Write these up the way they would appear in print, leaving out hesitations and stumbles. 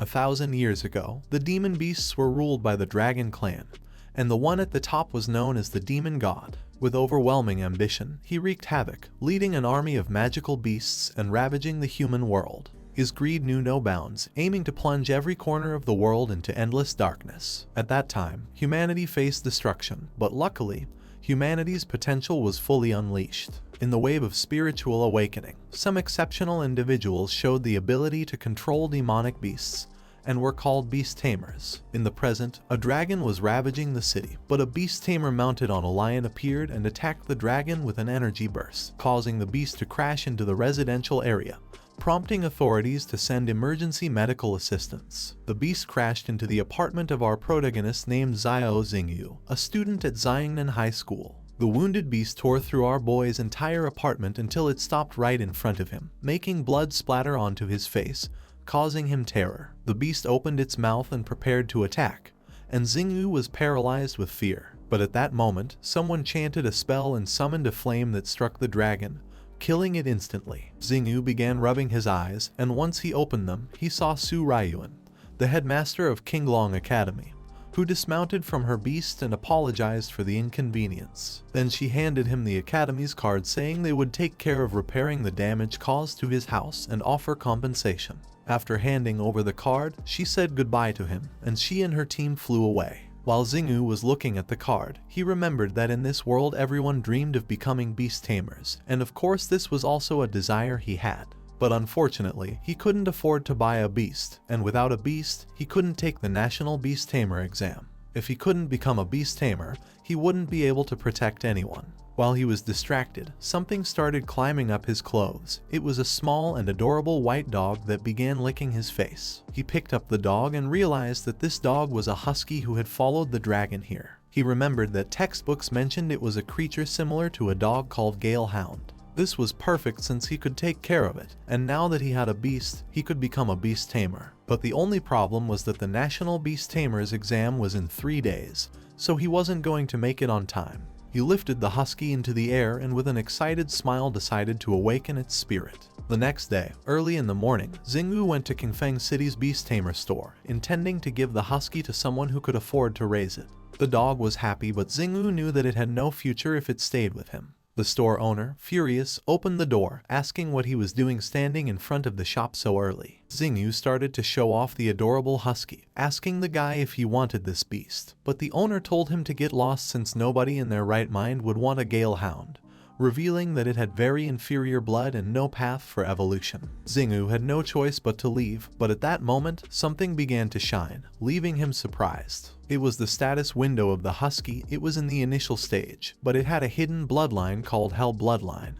1,000 years ago, the demon beasts were ruled by the dragon clan, and the one at the top was known as the demon god. With overwhelming ambition, he wreaked havoc, leading an army of magical beasts and ravaging the human world. His greed knew no bounds, aiming to plunge every corner of the world into endless darkness. At that time, humanity faced destruction, but luckily, humanity's potential was fully unleashed. In the wave of spiritual awakening, some exceptional individuals showed the ability to control demonic beasts, and were called beast tamers. In the present, a dragon was ravaging the city, but a beast tamer mounted on a lion appeared and attacked the dragon with an energy burst, causing the beast to crash into the residential area, prompting authorities to send emergency medical assistance. The beast crashed into the apartment of our protagonist named Xiao Xingyu, a student at Xiangnan High School. The wounded beast tore through our boy's entire apartment until it stopped right in front of him, making blood splatter onto his face, causing him terror. The beast opened its mouth and prepared to attack, and Xingyu was paralyzed with fear. But at that moment, someone chanted a spell and summoned a flame that struck the dragon, killing it instantly. Xingyu began rubbing his eyes, and once he opened them, he saw Su Ryuan, the headmaster of Qinglong Academy, who dismounted from her beast and apologized for the inconvenience. Then she handed him the academy's card saying they would take care of repairing the damage caused to his house and offer compensation. After handing over the card, she said goodbye to him, and she and her team flew away. While Xingyu was looking at the card, he remembered that in this world everyone dreamed of becoming beast tamers, and of course this was also a desire he had. But unfortunately, he couldn't afford to buy a beast, and without a beast, he couldn't take the National Beast Tamer exam. If he couldn't become a beast tamer, he wouldn't be able to protect anyone. While he was distracted, something started climbing up his clothes. It was a small and adorable white dog that began licking his face. He picked up the dog and realized that this dog was a husky who had followed the dragon here. He remembered that textbooks mentioned it was a creature similar to a dog called Galehound. This was perfect since he could take care of it, and now that he had a beast, he could become a beast tamer. But the only problem was that the National Beast Tamers exam was in 3 days, so he wasn't going to make it on time. He lifted the husky into the air and with an excited smile decided to awaken its spirit. The next day, early in the morning, Xingyu went to Qingfeng City's beast tamer store, intending to give the husky to someone who could afford to raise it. The dog was happy, but Xingyu knew that it had no future if it stayed with him. The store owner, furious, opened the door, asking what he was doing standing in front of the shop so early. Xingyu started to show off the adorable husky, asking the guy if he wanted this beast. But the owner told him to get lost since nobody in their right mind would want a Galehound, revealing that it had very inferior blood and no path for evolution. Xingyu had no choice but to leave, but at that moment, something began to shine, leaving him surprised. It was the status window of the husky. It was in the initial stage, but it had a hidden bloodline called Hell Bloodline.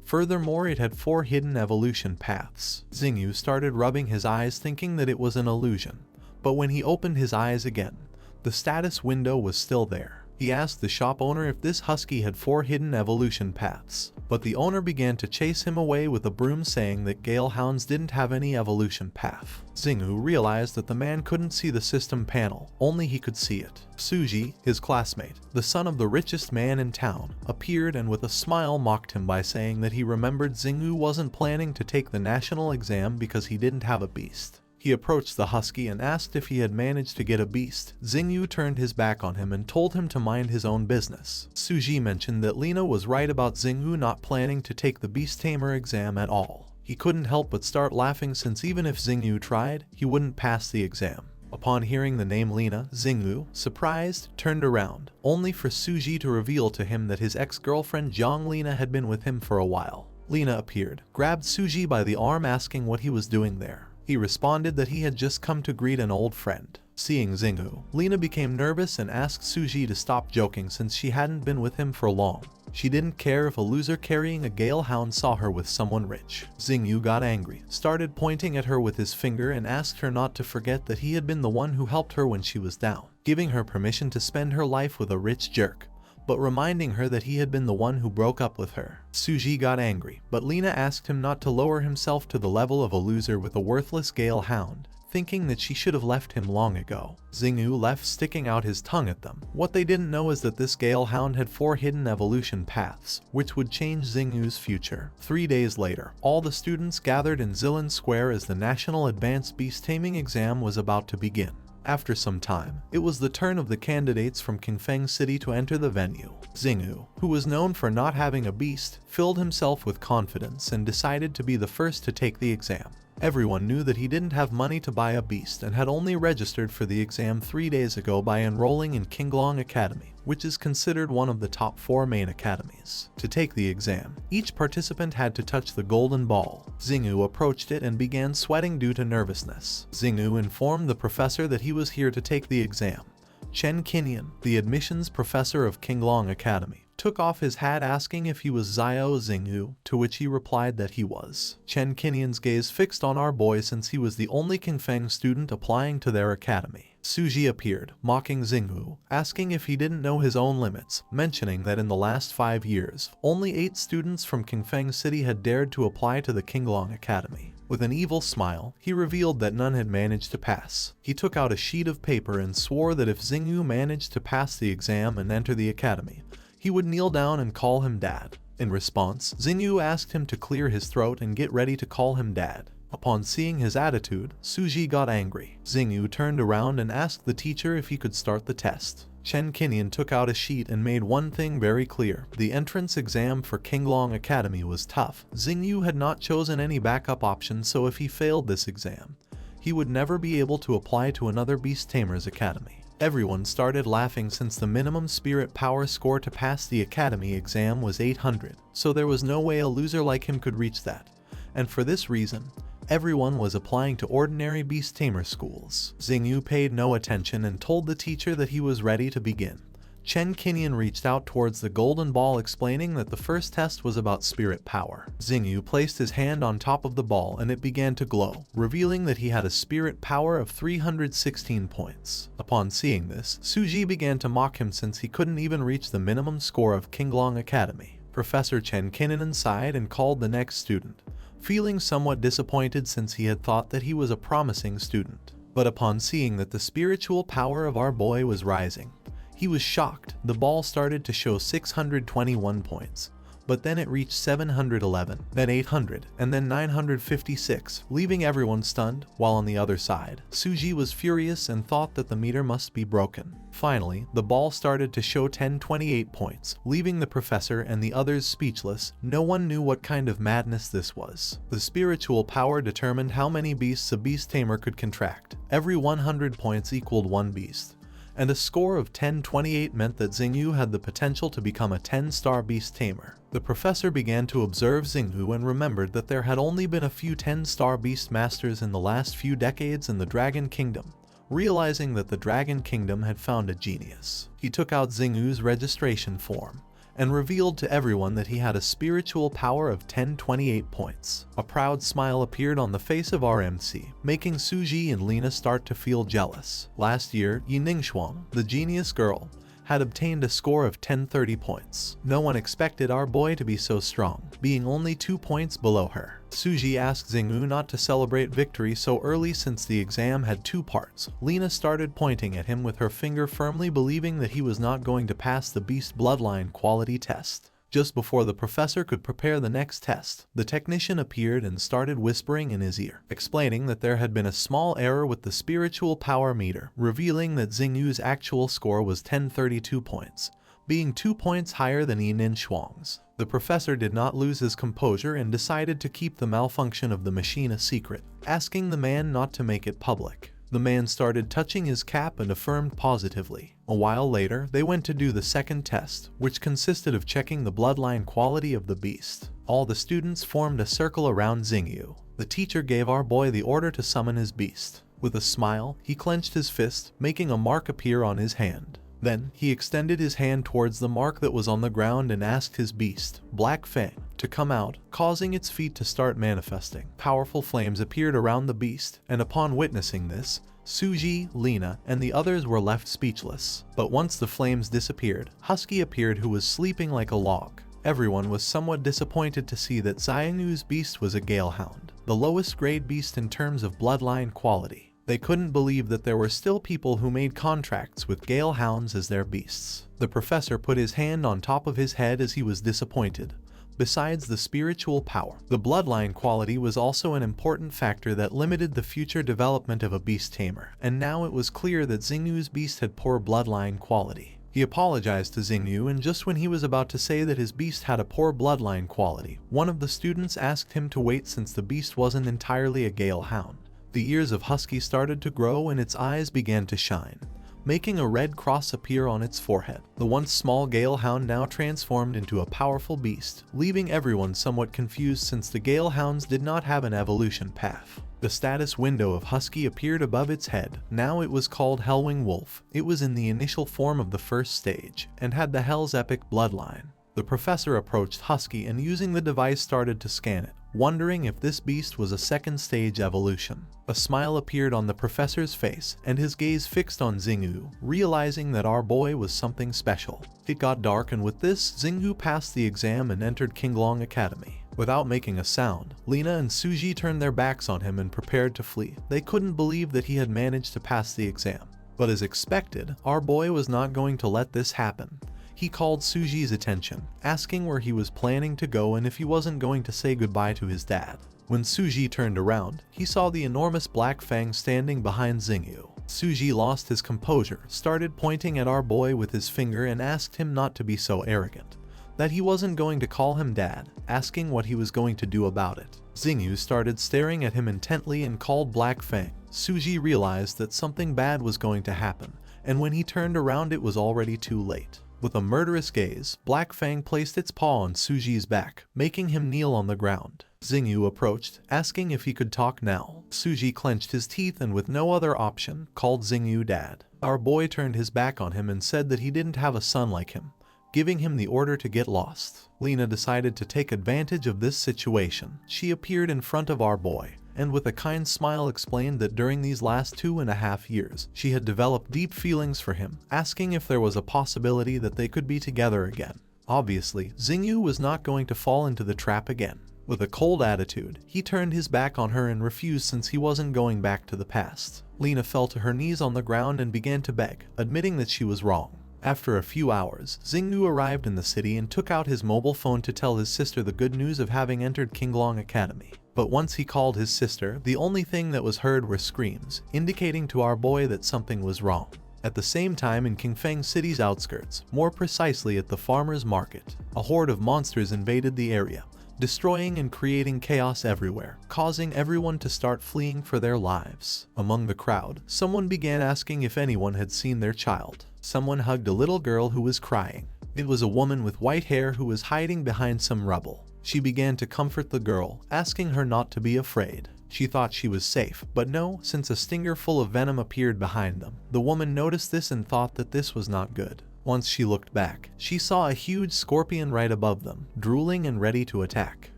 Furthermore, it had 4 hidden evolution paths. Xingyu started rubbing his eyes thinking that it was an illusion, but when he opened his eyes again, the status window was still there. He asked the shop owner if this husky had 4 hidden evolution paths, but the owner began to chase him away with a broom saying that Galehounds didn't have any evolution path. Xingyu realized that the man couldn't see the system panel, only he could see it. Suji, his classmate, the son of the richest man in town, appeared and with a smile mocked him by saying that he remembered Xingyu wasn't planning to take the national exam because he didn't have a beast. He approached the husky and asked if he had managed to get a beast. Xingyu turned his back on him and told him to mind his own business. Suji mentioned that Lina was right about Xingyu not planning to take the beast tamer exam at all. He couldn't help but start laughing since even if Xingyu tried, he wouldn't pass the exam. Upon hearing the name Lina, Xingyu, surprised, turned around, only for Suji to reveal to him that his ex-girlfriend Zhang Lina had been with him for a while. Lina appeared, grabbed Suji by the arm asking what he was doing there. He responded that he had just come to greet an old friend. Seeing Xingyu, Lina became nervous and asked Suji to stop joking since she hadn't been with him for long. She didn't care if a loser carrying a Galehound saw her with someone rich. Xingyu got angry, started pointing at her with his finger and asked her not to forget that he had been the one who helped her when she was down, giving her permission to spend her life with a rich jerk, but reminding her that he had been the one who broke up with her. Suji got angry, but Lina asked him not to lower himself to the level of a loser with a worthless Galehound, thinking that she should have left him long ago. Xingyu left, sticking out his tongue at them. What they didn't know is that this Gale Hound had 4 hidden evolution paths, which would change Xingyu's future. 3 days later, all the students gathered in Zilin Square as the National Advanced Beast Taming exam was about to begin. After some time, it was the turn of the candidates from Qingfeng City to enter the venue. Xingyu, who was known for not having a beast, filled himself with confidence and decided to be the first to take the exam. Everyone knew that he didn't have money to buy a beast and had only registered for the exam 3 days ago by enrolling in Qinglong Academy, which is considered one of the top 4 main academies. To take the exam, each participant had to touch the golden ball. Xingyu approached it and began sweating due to nervousness. Xingyu informed the professor that he was here to take the exam. Chen Qinyan, the admissions professor of Qinglong Academy, took off his hat asking if he was Xiao Xingyu, to which he replied that he was. Chen Qinyan's gaze fixed on our boy since he was the only Qingfeng student applying to their academy. Suji appeared, mocking Xingyu, asking if he didn't know his own limits, mentioning that in the last 5 years, only 8 students from Qingfeng City had dared to apply to the Qinglong Academy. With an evil smile, he revealed that none had managed to pass. He took out a sheet of paper and swore that if Xingyu managed to pass the exam and enter the academy, he would kneel down and call him dad. In response, Xingyu asked him to clear his throat and get ready to call him dad. Upon seeing his attitude, Suji got angry. Xingyu turned around and asked the teacher if he could start the test. Chen Qinyan took out a sheet and made one thing very clear. The entrance exam for Qinglong Academy was tough. Xingyu had not chosen any backup option, so if he failed this exam, he would never be able to apply to another Beast Tamers Academy. Everyone started laughing since the minimum spirit power score to pass the academy exam was 800, so there was no way a loser like him could reach that. And for this reason, everyone was applying to ordinary beast tamer schools. Xingyu paid no attention and told the teacher that he was ready to begin. Chen Qinyan reached out towards the golden ball, explaining that the first test was about spirit power. Xingyu placed his hand on top of the ball and it began to glow, revealing that he had a spirit power of 316 points. Upon seeing this, Suji began to mock him since he couldn't even reach the minimum score of Qinglong Academy. Professor Chen Qinyan sighed and called the next student, feeling somewhat disappointed since he had thought that he was a promising student. But upon seeing that the spiritual power of our boy was rising, he was shocked. The ball started to show 621 points, but then it reached 711, then 800, and then 956, leaving everyone stunned, while on the other side, Suji was furious and thought that the meter must be broken. Finally, the ball started to show 1028 points, leaving the professor and the others speechless. No one knew what kind of madness this was. The spiritual power determined how many beasts a beast tamer could contract. Every 100 points equaled 1 beast, and a score of 1028 meant that Xingyu had the potential to become a 10-star beast tamer. The professor began to observe Xingyu and remembered that there had only been a few 10-star beast masters in the last few decades in the Dragon Kingdom. Realizing that the Dragon Kingdom had found a genius, he took out Xingyu's registration form and revealed to everyone that he had a spiritual power of 1028 points. A proud smile appeared on the face of RMC, making Suji and Lena start to feel jealous. Last year, Yi Ningxuang, the genius girl, had obtained a score of 1030 points. No one expected our boy to be so strong, being only 2 points below her. Suji asked Xingyu not to celebrate victory so early since the exam had 2 parts. Lena started pointing at him with her finger, firmly believing that he was not going to pass the beast bloodline quality test. Just before the professor could prepare the next test, the technician appeared and started whispering in his ear, explaining that there had been a small error with the spiritual power meter, revealing that Xingyu's actual score was 1032 points, being 2 points higher than Yi Ningxuang's. The professor did not lose his composure and decided to keep the malfunction of the machine a secret, asking the man not to make it public. The man started touching his cap and affirmed positively. A while later, they went to do the second test, which consisted of checking the bloodline quality of the beast. All the students formed a circle around Xingyu. The teacher gave our boy the order to summon his beast. With a smile, he clenched his fist, making a mark appear on his hand. Then, he extended his hand towards the mark that was on the ground and asked his beast, Black Fang, to come out, causing its feet to start manifesting. Powerful flames appeared around the beast, and upon witnessing this, Suji, Lena, and the others were left speechless. But once the flames disappeared, Husky appeared, who was sleeping like a log. Everyone was somewhat disappointed to see that Xingyu's beast was a Gale Hound, the lowest grade beast in terms of bloodline quality. They couldn't believe that there were still people who made contracts with Gale Hounds as their beasts. The professor put his hand on top of his head as he was disappointed. Besides the spiritual power, the bloodline quality was also an important factor that limited the future development of a beast tamer, and now it was clear that Xingyu's beast had poor bloodline quality. He apologized to Xingyu, and just when he was about to say that his beast had a poor bloodline quality, one of the students asked him to wait since the beast wasn't entirely a Gale Hound. The ears of Husky started to grow and its eyes began to shine, making a red cross appear on its forehead. The once small Gale Hound now transformed into a powerful beast, leaving everyone somewhat confused since the Gale Hounds did not have an evolution path. The status window of Husky appeared above its head. Now it was called Hellwing Wolf. It was in the initial form of the first stage, and had the Hell's epic bloodline. The professor approached Husky and using the device started to scan it, wondering if this beast was a second stage evolution. A smile appeared on the professor's face, and his gaze fixed on Xingyu, realizing that our boy was something special. It got dark, and with this, Xingyu passed the exam and entered Qinglong Academy. Without making a sound, Lina and Suji turned their backs on him and prepared to flee. They couldn't believe that he had managed to pass the exam. But as expected, our boy was not going to let this happen. He called Suji's attention, asking where he was planning to go and if he wasn't going to say goodbye to his dad. When Suji turned around, he saw the enormous Black Fang standing behind Xingyu. Suji lost his composure, started pointing at our boy with his finger and asked him not to be so arrogant, that he wasn't going to call him dad, asking what he was going to do about it. Xingyu started staring at him intently and called Black Fang. Suji realized that something bad was going to happen, and when he turned around it was already too late. With a murderous gaze, Black Fang placed its paw on Suji's back, making him kneel on the ground. Xingyu approached, asking if he could talk now. Suji clenched his teeth and with no other option, called Xingyu dad. Our boy turned his back on him and said that he didn't have a son like him, giving him the order to get lost. Lina decided to take advantage of this situation. She appeared in front of our boy, and with a kind smile explained that during these last 2.5 years, she had developed deep feelings for him, asking if there was a possibility that they could be together again. Obviously, Xingyu was not going to fall into the trap again. With a cold attitude, he turned his back on her and refused since he wasn't going back to the past. Lina fell to her knees on the ground and began to beg, admitting that she was wrong. After a few hours, Xingyu arrived in the city and took out his mobile phone to tell his sister the good news of having entered Qinglong Academy. But once he called his sister, the only thing that was heard were screams, indicating to our boy that something was wrong. At the same time, in Qingfeng City's outskirts, more precisely at the farmer's market, a horde of monsters invaded the area, destroying and creating chaos everywhere, causing everyone to start fleeing for their lives. Among the crowd, someone began asking if anyone had seen their child. Someone hugged a little girl who was crying. It was a woman with white hair who was hiding behind some rubble. She began to comfort the girl, asking her not to be afraid. She thought she was safe, but no, since a stinger full of venom appeared behind them. The woman noticed this and thought that this was not good. Once she looked back, she saw a huge scorpion right above them, drooling and ready to attack.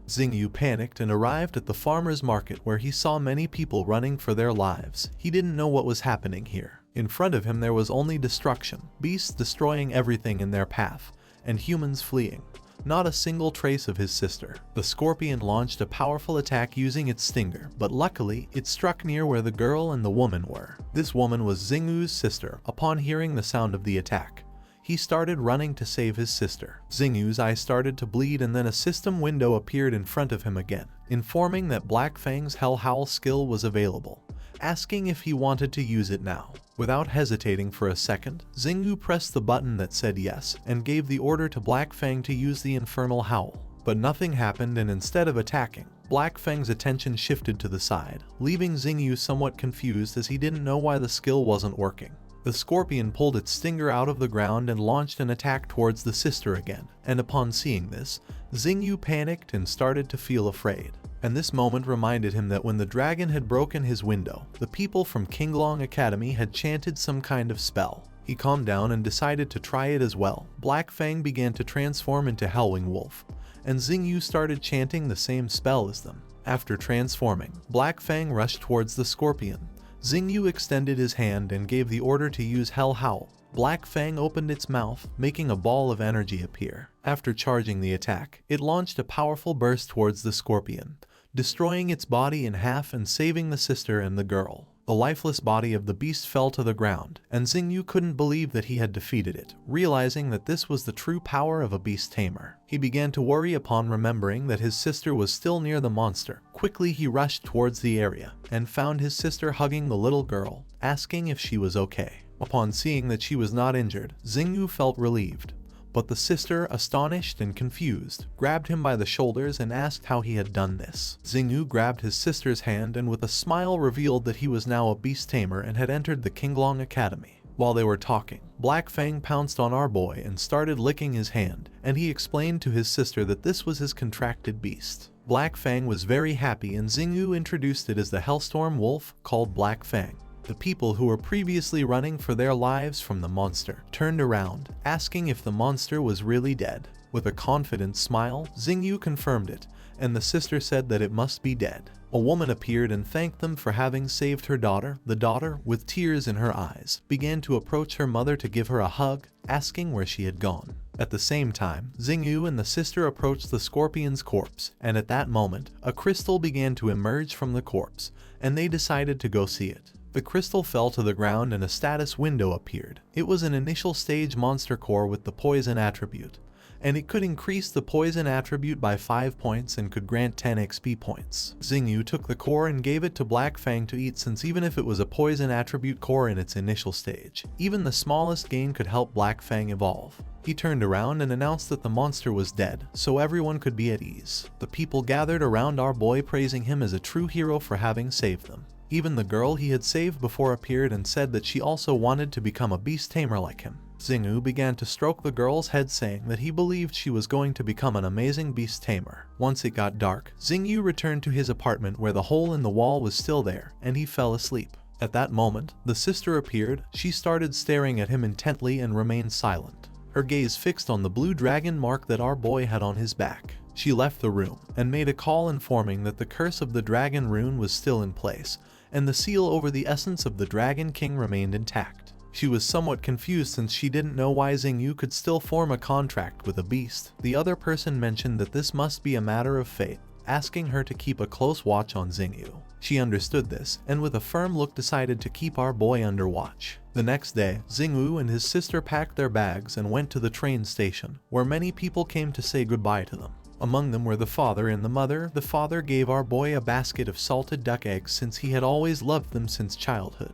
Xingyu panicked and arrived at the farmer's market where he saw many people running for their lives. He didn't know what was happening here. In front of him there was only destruction, beasts destroying everything in their path, and humans fleeing. Not a single trace of his sister. The scorpion launched a powerful attack using its stinger, but luckily, it struck near where the girl and the woman were. This woman was Xingyu's sister. Upon hearing the sound of the attack, he started running to save his sister. Xingyu's eye started to bleed and then a system window appeared in front of him again, informing that Black Fang's Hell Howl skill was available, asking if he wanted to use it now. Without hesitating for a second, Xingyu pressed the button that said yes and gave the order to Black Fang to use the infernal howl. But nothing happened, and instead of attacking, Black Fang's attention shifted to the side, leaving Xingyu somewhat confused as he didn't know why the skill wasn't working. The scorpion pulled its stinger out of the ground and launched an attack towards the sister again, and upon seeing this, Xingyu panicked and started to feel afraid. And this moment reminded him that when the dragon had broken his window, the people from Qinglong Academy had chanted some kind of spell. He calmed down and decided to try it as well. Black Fang began to transform into Hellwing Wolf, and Xingyu started chanting the same spell as them. After transforming, Black Fang rushed towards the scorpion. Xingyu extended his hand and gave the order to use Hell Howl. Black Fang opened its mouth, making a ball of energy appear. After charging the attack, it launched a powerful burst towards the scorpion, destroying its body in half and saving the sister and the girl. The lifeless body of the beast fell to the ground, and Xingyu couldn't believe that he had defeated it, realizing that this was the true power of a beast tamer. He began to worry upon remembering that his sister was still near the monster. Quickly he rushed towards the area, and found his sister hugging the little girl, asking if she was okay. Upon seeing that she was not injured, Xingyu felt relieved. But the sister, astonished and confused, grabbed him by the shoulders and asked how he had done this. Xingyu grabbed his sister's hand and with a smile revealed that he was now a beast tamer and had entered the Qinglong Academy. While they were talking, Black Fang pounced on our boy and started licking his hand, and he explained to his sister that this was his contracted beast. Black Fang was very happy and Xingyu introduced it as the Hellstorm Wolf, called Black Fang. The people who were previously running for their lives from the monster turned around, asking if the monster was really dead. With a confident smile, Xingyu confirmed it, and the sister said that it must be dead. A woman appeared and thanked them for having saved her daughter. The daughter, with tears in her eyes, began to approach her mother to give her a hug, asking where she had gone. At the same time, Xingyu and the sister approached the scorpion's corpse, and at that moment, a crystal began to emerge from the corpse, and they decided to go see it. The crystal fell to the ground and a status window appeared. It was an initial stage monster core with the poison attribute, and it could increase the poison attribute by 5 points and could grant 10 XP points. Xingyu took the core and gave it to Black Fang to eat, since even if it was a poison attribute core in its initial stage, even the smallest gain could help Black Fang evolve. He turned around and announced that the monster was dead, so everyone could be at ease. The people gathered around our boy, praising him as a true hero for having saved them. Even the girl he had saved before appeared and said that she also wanted to become a beast tamer like him. Xingyu began to stroke the girl's head, saying that he believed she was going to become an amazing beast tamer. Once it got dark, Xingyu returned to his apartment where the hole in the wall was still there, and he fell asleep. At that moment, the sister appeared. She started staring at him intently and remained silent, her gaze fixed on the blue dragon mark that our boy had on his back. She left the room and made a call informing that the curse of the dragon rune was still in place, and the seal over the essence of the Dragon King remained intact. She was somewhat confused since she didn't know why Xingyu could still form a contract with a beast. The other person mentioned that this must be a matter of fate, asking her to keep a close watch on Xingyu. She understood this, and with a firm look decided to keep our boy under watch. The next day, Xingyu and his sister packed their bags and went to the train station, where many people came to say goodbye to them. Among them were the father and the mother. The father gave our boy a basket of salted duck eggs since he had always loved them since childhood,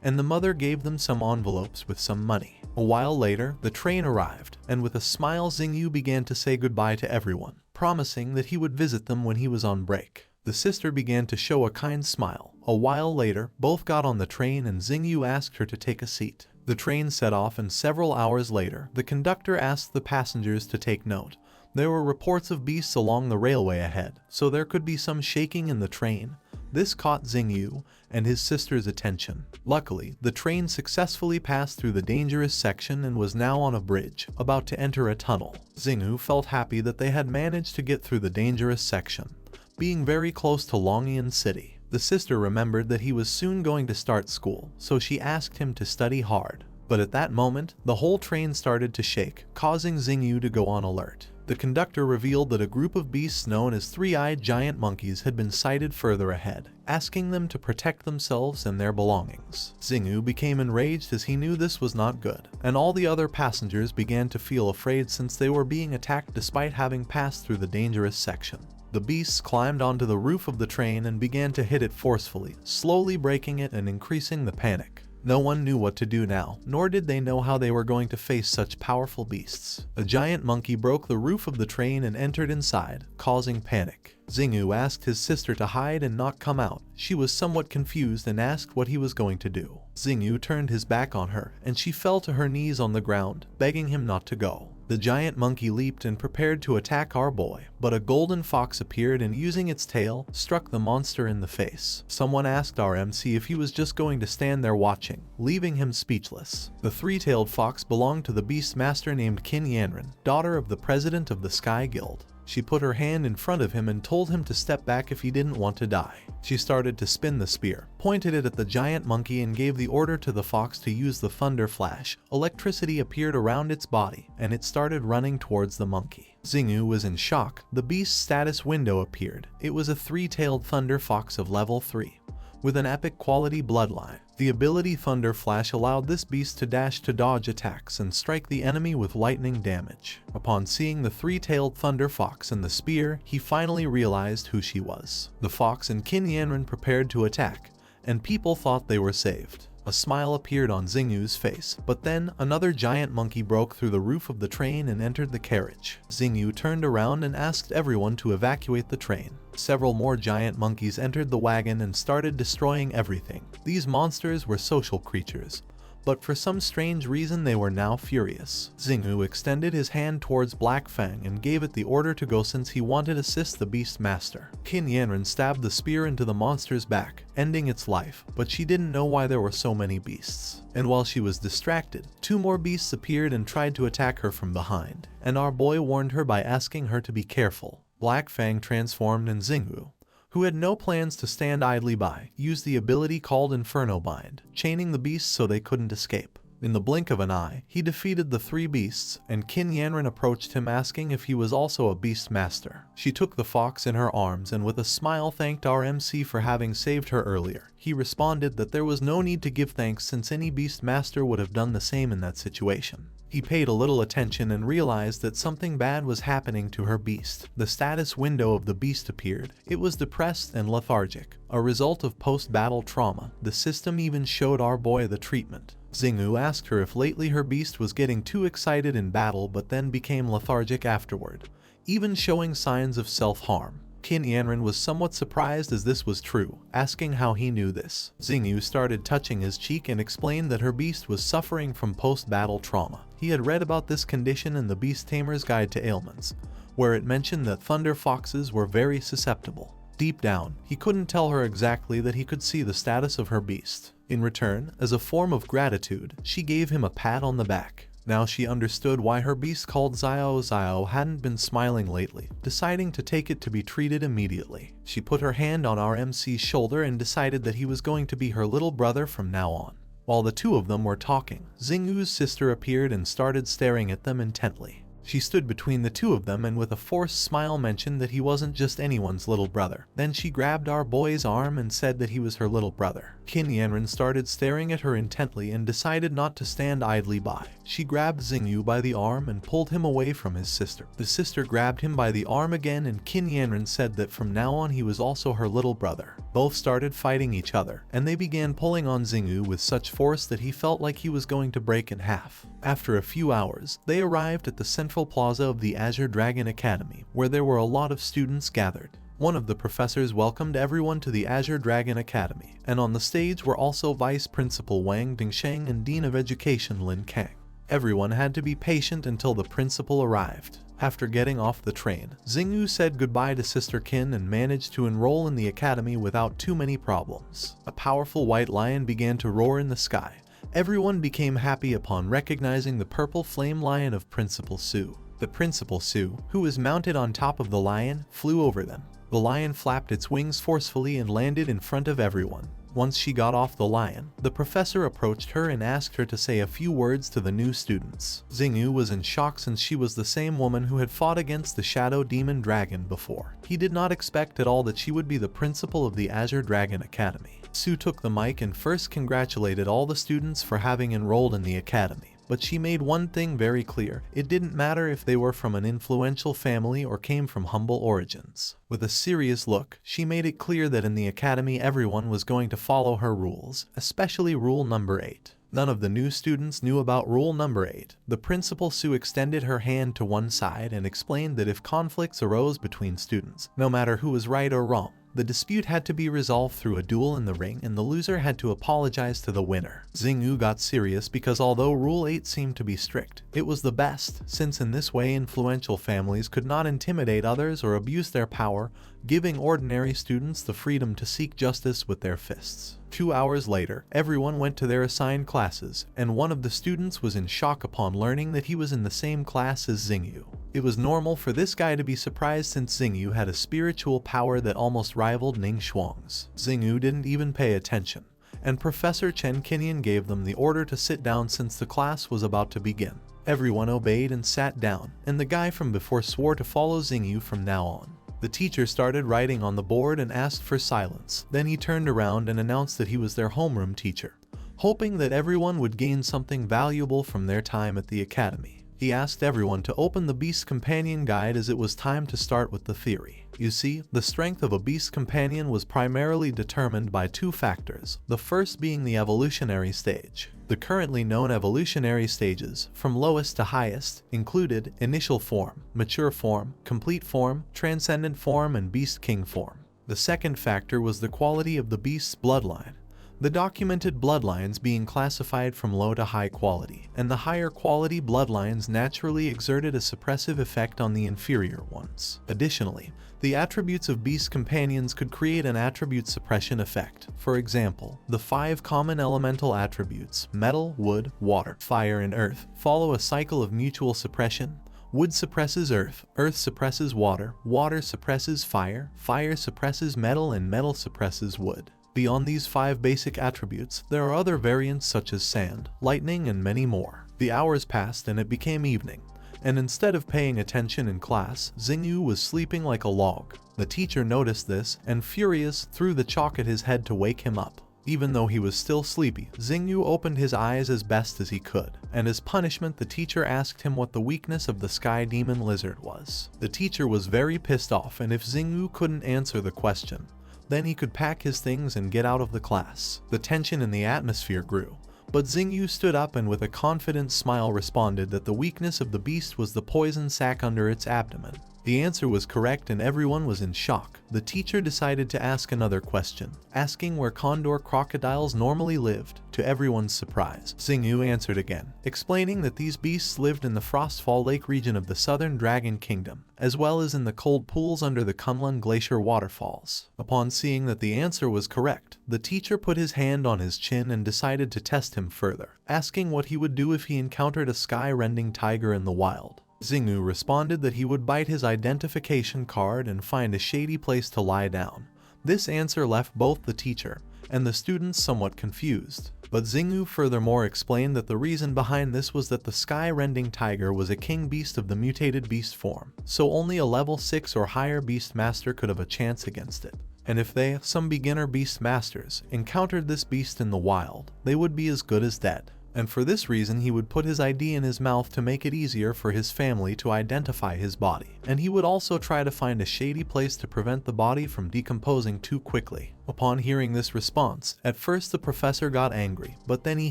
and the mother gave them some envelopes with some money. A while later, the train arrived, and with a smile Xingyu began to say goodbye to everyone, promising that he would visit them when he was on break. The sister began to show a kind smile. A while later, both got on the train and Xingyu asked her to take a seat. The train set off, and several hours later, the conductor asked the passengers to take note. There were reports of beasts along the railway ahead, so there could be some shaking in the train. This caught Xingyu and his sister's attention. Luckily, the train successfully passed through the dangerous section and was now on a bridge, about to enter a tunnel. Xingyu felt happy that they had managed to get through the dangerous section, being very close to Longyan City. The sister remembered that he was soon going to start school, so she asked him to study hard. But at that moment, the whole train started to shake, causing Xingyu to go on alert. The conductor revealed that a group of beasts known as three-eyed giant monkeys had been sighted further ahead, asking them to protect themselves and their belongings. Xingyu became enraged as he knew this was not good, and all the other passengers began to feel afraid since they were being attacked despite having passed through the dangerous section. The beasts climbed onto the roof of the train and began to hit it forcefully, slowly breaking it and increasing the panic. No one knew what to do now, nor did they know how they were going to face such powerful beasts. A giant monkey broke the roof of the train and entered inside, causing panic. Xingyu asked his sister to hide and not come out. She was somewhat confused and asked what he was going to do. Xingyu turned his back on her, and she fell to her knees on the ground, begging him not to go. The giant monkey leaped and prepared to attack our boy, but a golden fox appeared and using its tail, struck the monster in the face. Someone asked our MC if he was just going to stand there watching, leaving him speechless. The three-tailed fox belonged to the beast master named Qin Yanren, daughter of the president of the Sky Guild. She put her hand in front of him and told him to step back if he didn't want to die. She started to spin the spear, pointed it at the giant monkey and gave the order to the fox to use the thunder flash. Electricity appeared around its body, and it started running towards the monkey. Xingyu was in shock. The beast's status window appeared. It was a three-tailed thunder fox of level 3. with an epic quality bloodline. The ability Thunder Flash allowed this beast to dash to dodge attacks and strike the enemy with lightning damage. Upon seeing the three-tailed Thunder Fox and the spear, he finally realized who she was. The fox and Qin Yanren prepared to attack, and people thought they were saved. A smile appeared on Xingyu's face, but then another giant monkey broke through the roof of the train and entered the carriage. Xingyu turned around and asked everyone to evacuate the train. Several more giant monkeys entered the wagon and started destroying everything. These monsters were social creatures, but for some strange reason they were now furious. Xingyu extended his hand towards Black Fang and gave it the order to go since he wanted to assist the beast master. Qin Yanren stabbed the spear into the monster's back, ending its life, but she didn't know why there were so many beasts. And while she was distracted, two more beasts appeared and tried to attack her from behind, and our boy warned her by asking her to be careful. Black Fang transformed and Xingyu, who had no plans to stand idly by, used the ability called Inferno Bind, chaining the beasts so they couldn't escape. In the blink of an eye, he defeated the three beasts, and Qin Yanren approached him asking if he was also a beast master. She took the fox in her arms and with a smile thanked our MC for having saved her earlier. He responded that there was no need to give thanks since any beast master would have done the same in that situation. He paid a little attention and realized that something bad was happening to her beast. The status window of the beast appeared. It was depressed and lethargic, a result of post-battle trauma. The system even showed our boy the treatment. Xingyu asked her if lately her beast was getting too excited in battle but then became lethargic afterward, even showing signs of self-harm. Qin Yanren was somewhat surprised as this was true, asking how he knew this. Xingyu started touching his cheek and explained that her beast was suffering from post-battle trauma. He had read about this condition in the Beast Tamer's Guide to Ailments, where it mentioned that thunder foxes were very susceptible. Deep down, he couldn't tell her exactly that he could see the status of her beast. In return, as a form of gratitude, she gave him a pat on the back. Now she understood why her beast called Xiao hadn't been smiling lately, deciding to take it to be treated immediately. She put her hand on our MC's shoulder and decided that he was going to be her little brother from now on. While the two of them were talking, Xingyu's sister appeared and started staring at them intently. She stood between the two of them and with a forced smile mentioned that he wasn't just anyone's little brother. Then she grabbed our boy's arm and said that he was her little brother. Qin Yanren started staring at her intently and decided not to stand idly by. She grabbed Xingyu by the arm and pulled him away from his sister. The sister grabbed him by the arm again and Qin Yanren said that from now on he was also her little brother. Both started fighting each other, and they began pulling on Xingyu with such force that he felt like he was going to break in half. After a few hours, they arrived at the central plaza of the Azure Dragon Academy, where there were a lot of students gathered. One of the professors welcomed everyone to the Azure Dragon Academy, and on the stage were also Vice Principal Wang Dingsheng and Dean of Education Lin Kang. Everyone had to be patient until the principal arrived. After getting off the train, Xingyu said goodbye to Sister Qin and managed to enroll in the academy without too many problems. A powerful white lion began to roar in the sky. Everyone became happy upon recognizing the purple flame lion of Principal Su. The Principal Su, who was mounted on top of the lion, flew over them. The lion flapped its wings forcefully and landed in front of everyone. Once she got off the lion, the professor approached her and asked her to say a few words to the new students. Xingyu was in shock since she was the same woman who had fought against the Shadow Demon Dragon before. He did not expect at all that she would be the principal of the Azure Dragon Academy. Su took the mic and first congratulated all the students for having enrolled in the academy. But she made one thing very clear: it didn't matter if they were from an influential family or came from humble origins. With a serious look, she made it clear that in the academy everyone was going to follow her rules, especially rule number 8. None of the new students knew about rule number 8. The Principal Su extended her hand to one side and explained that if conflicts arose between students, no matter who was right or wrong, the dispute had to be resolved through a duel in the ring and the loser had to apologize to the winner. Xingyu got serious because although Rule 8 seemed to be strict, it was the best, since in this way influential families could not intimidate others or abuse their power, giving ordinary students the freedom to seek justice with their fists. 2 hours later, everyone went to their assigned classes, and one of the students was in shock upon learning that he was in the same class as Xingyu. It was normal for this guy to be surprised since Xingyu had a spiritual power that almost rivaled Ning Shuang's. Xingyu didn't even pay attention, and Professor Chen Qinyan gave them the order to sit down since the class was about to begin. Everyone obeyed and sat down, and the guy from before swore to follow Xingyu from now on. The teacher started writing on the board and asked for silence. Then he turned around and announced that he was their homeroom teacher, hoping that everyone would gain something valuable from their time at the academy. He asked everyone to open the Beast Companion Guide as it was time to start with the theory. You see, the strength of a Beast Companion was primarily determined by two factors, the first being the evolutionary stage. The currently known evolutionary stages, from lowest to highest, included initial form, mature form, complete form, transcendent form, and Beast King form. The second factor was the quality of the beast's bloodline, the documented bloodlines being classified from low to high quality, and the higher quality bloodlines naturally exerted a suppressive effect on the inferior ones. Additionally, the attributes of beast companions could create an attribute suppression effect. For example, the 5 common elemental attributes, metal, wood, water, fire, and earth, follow a cycle of mutual suppression. Wood suppresses earth, earth suppresses water, water suppresses fire, fire suppresses metal, and metal suppresses wood. Beyond these 5 basic attributes, there are other variants such as sand, lightning, and many more. The hours passed and it became evening, and instead of paying attention in class, Xingyu was sleeping like a log. The teacher noticed this and, furious, threw the chalk at his head to wake him up. Even though he was still sleepy, Xingyu opened his eyes as best as he could, and as punishment the teacher asked him what the weakness of the sky demon lizard was. The teacher was very pissed off, and if Xingyu couldn't answer the question, then he could pack his things and get out of the class. The tension in the atmosphere grew, but Xingyu stood up and with a confident smile responded that the weakness of the beast was the poison sac under its abdomen. The answer was correct and everyone was in shock. The teacher decided to ask another question, asking where condor crocodiles normally lived. To everyone's surprise, Xingyu answered again, explaining that these beasts lived in the Frostfall Lake region of the Southern Dragon Kingdom, as well as in the cold pools under the Kunlun Glacier waterfalls. Upon seeing that the answer was correct, the teacher put his hand on his chin and decided to test him further, asking what he would do if he encountered a sky-rending tiger in the wild. Xingyu responded that he would bite his identification card and find a shady place to lie down. This answer left both the teacher and the students somewhat confused, but Xingyu furthermore explained that the reason behind this was that the sky-rending tiger was a king beast of the mutated beast form, so only a level 6 or higher beast master could have a chance against it. And if they, some beginner beast masters, encountered this beast in the wild, they would be as good as dead. And for this reason he would put his ID in his mouth to make it easier for his family to identify his body. And he would also try to find a shady place to prevent the body from decomposing too quickly. Upon hearing this response, at first the professor got angry, but then he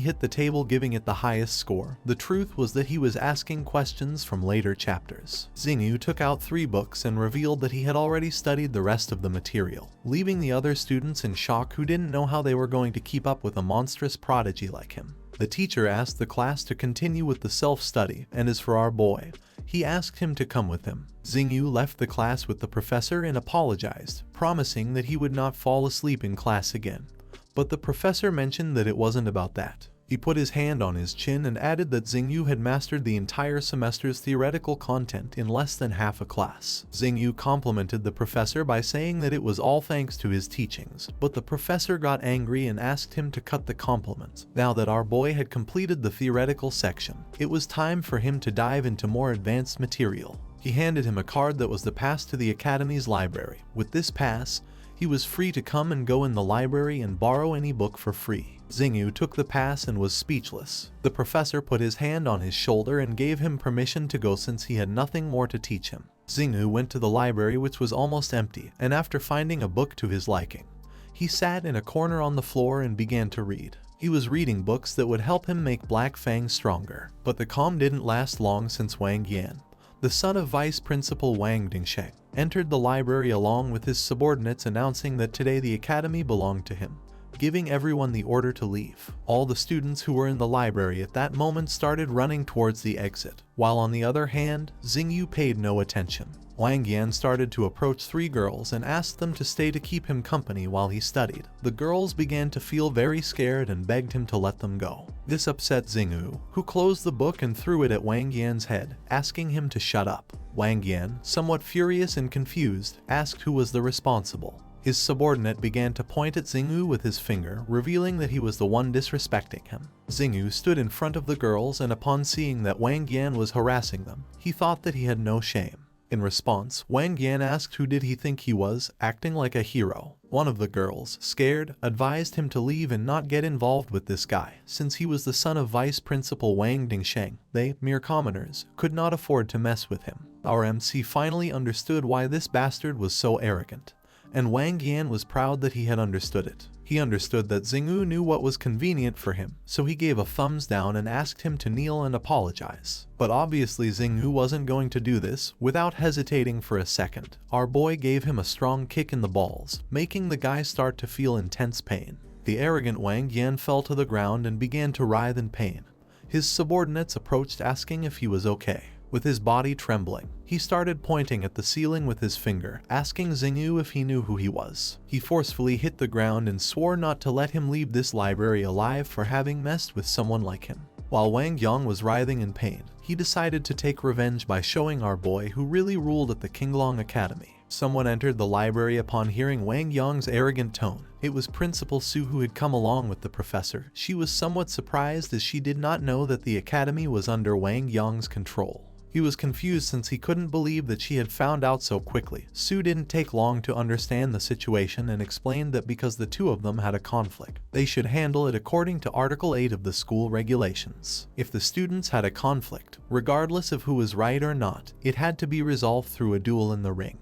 hit the table giving it the highest score. The truth was that he was asking questions from later chapters. Xingyu took out 3 books and revealed that he had already studied the rest of the material, leaving the other students in shock who didn't know how they were going to keep up with a monstrous prodigy like him. The teacher asked the class to continue with the self-study, and as for our boy, he asked him to come with him. Xingyu left the class with the professor and apologized, promising that he would not fall asleep in class again. But the professor mentioned that it wasn't about that. He put his hand on his chin and added that Xingyu had mastered the entire semester's theoretical content in less than half a class. Xingyu complimented the professor by saying that it was all thanks to his teachings, but the professor got angry and asked him to cut the compliments. Now that our boy had completed the theoretical section, it was time for him to dive into more advanced material. He handed him a card that was the pass to the Academy's library. With this pass, he was free to come and go in the library and borrow any book for free. Xingyu took the pass and was speechless. The professor put his hand on his shoulder and gave him permission to go since he had nothing more to teach him. Xingyu went to the library, which was almost empty, and after finding a book to his liking, he sat in a corner on the floor and began to read. He was reading books that would help him make Black Fang stronger. But the calm didn't last long since Wang Yan, the son of Vice Principal Wang Dingsheng, entered the library along with his subordinates, announcing that today the academy belonged to him, giving everyone the order to leave. All the students who were in the library at that moment started running towards the exit, while on the other hand, Xingyu paid no attention. Wang Yan started to approach 3 girls and asked them to stay to keep him company while he studied. The girls began to feel very scared and begged him to let them go. This upset Xingyu, who closed the book and threw it at Wang Yan's head, asking him to shut up. Wang Yan, somewhat furious and confused, asked who was the responsible. His subordinate began to point at Xingyu with his finger, revealing that he was the one disrespecting him. Xingyu stood in front of the girls, and upon seeing that Wang Yan was harassing them, he thought that he had no shame. In response, Wang Yan asked who did he think he was, acting like a hero. One of the girls, scared, advised him to leave and not get involved with this guy, since he was the son of Vice Principal Wang Dingsheng. They, mere commoners, could not afford to mess with him. Our MC finally understood why this bastard was so arrogant, and Wang Yan was proud that he had understood it. He understood that Xingyu knew what was convenient for him, so he gave a thumbs down and asked him to kneel and apologize. But obviously Xingyu wasn't going to do this. Without hesitating for a second, our boy gave him a strong kick in the balls, making the guy start to feel intense pain. The arrogant Wang Yan fell to the ground and began to writhe in pain. His subordinates approached asking if he was okay. With his body trembling, he started pointing at the ceiling with his finger, asking Xingyu if he knew who he was. He forcefully hit the ground and swore not to let him leave this library alive for having messed with someone like him. While Wang Yang was writhing in pain, he decided to take revenge by showing our boy who really ruled at the Qinglong Academy. Someone entered the library upon hearing Wang Yang's arrogant tone. It was Principal Su, who had come along with the professor. She was somewhat surprised as she did not know that the academy was under Wang Yang's control. He was confused since he couldn't believe that she had found out so quickly. Su didn't take long to understand the situation and explained that because the two of them had a conflict, they should handle it according to Article 8 of the school regulations. If the students had a conflict, regardless of who was right or not, it had to be resolved through a duel in the ring,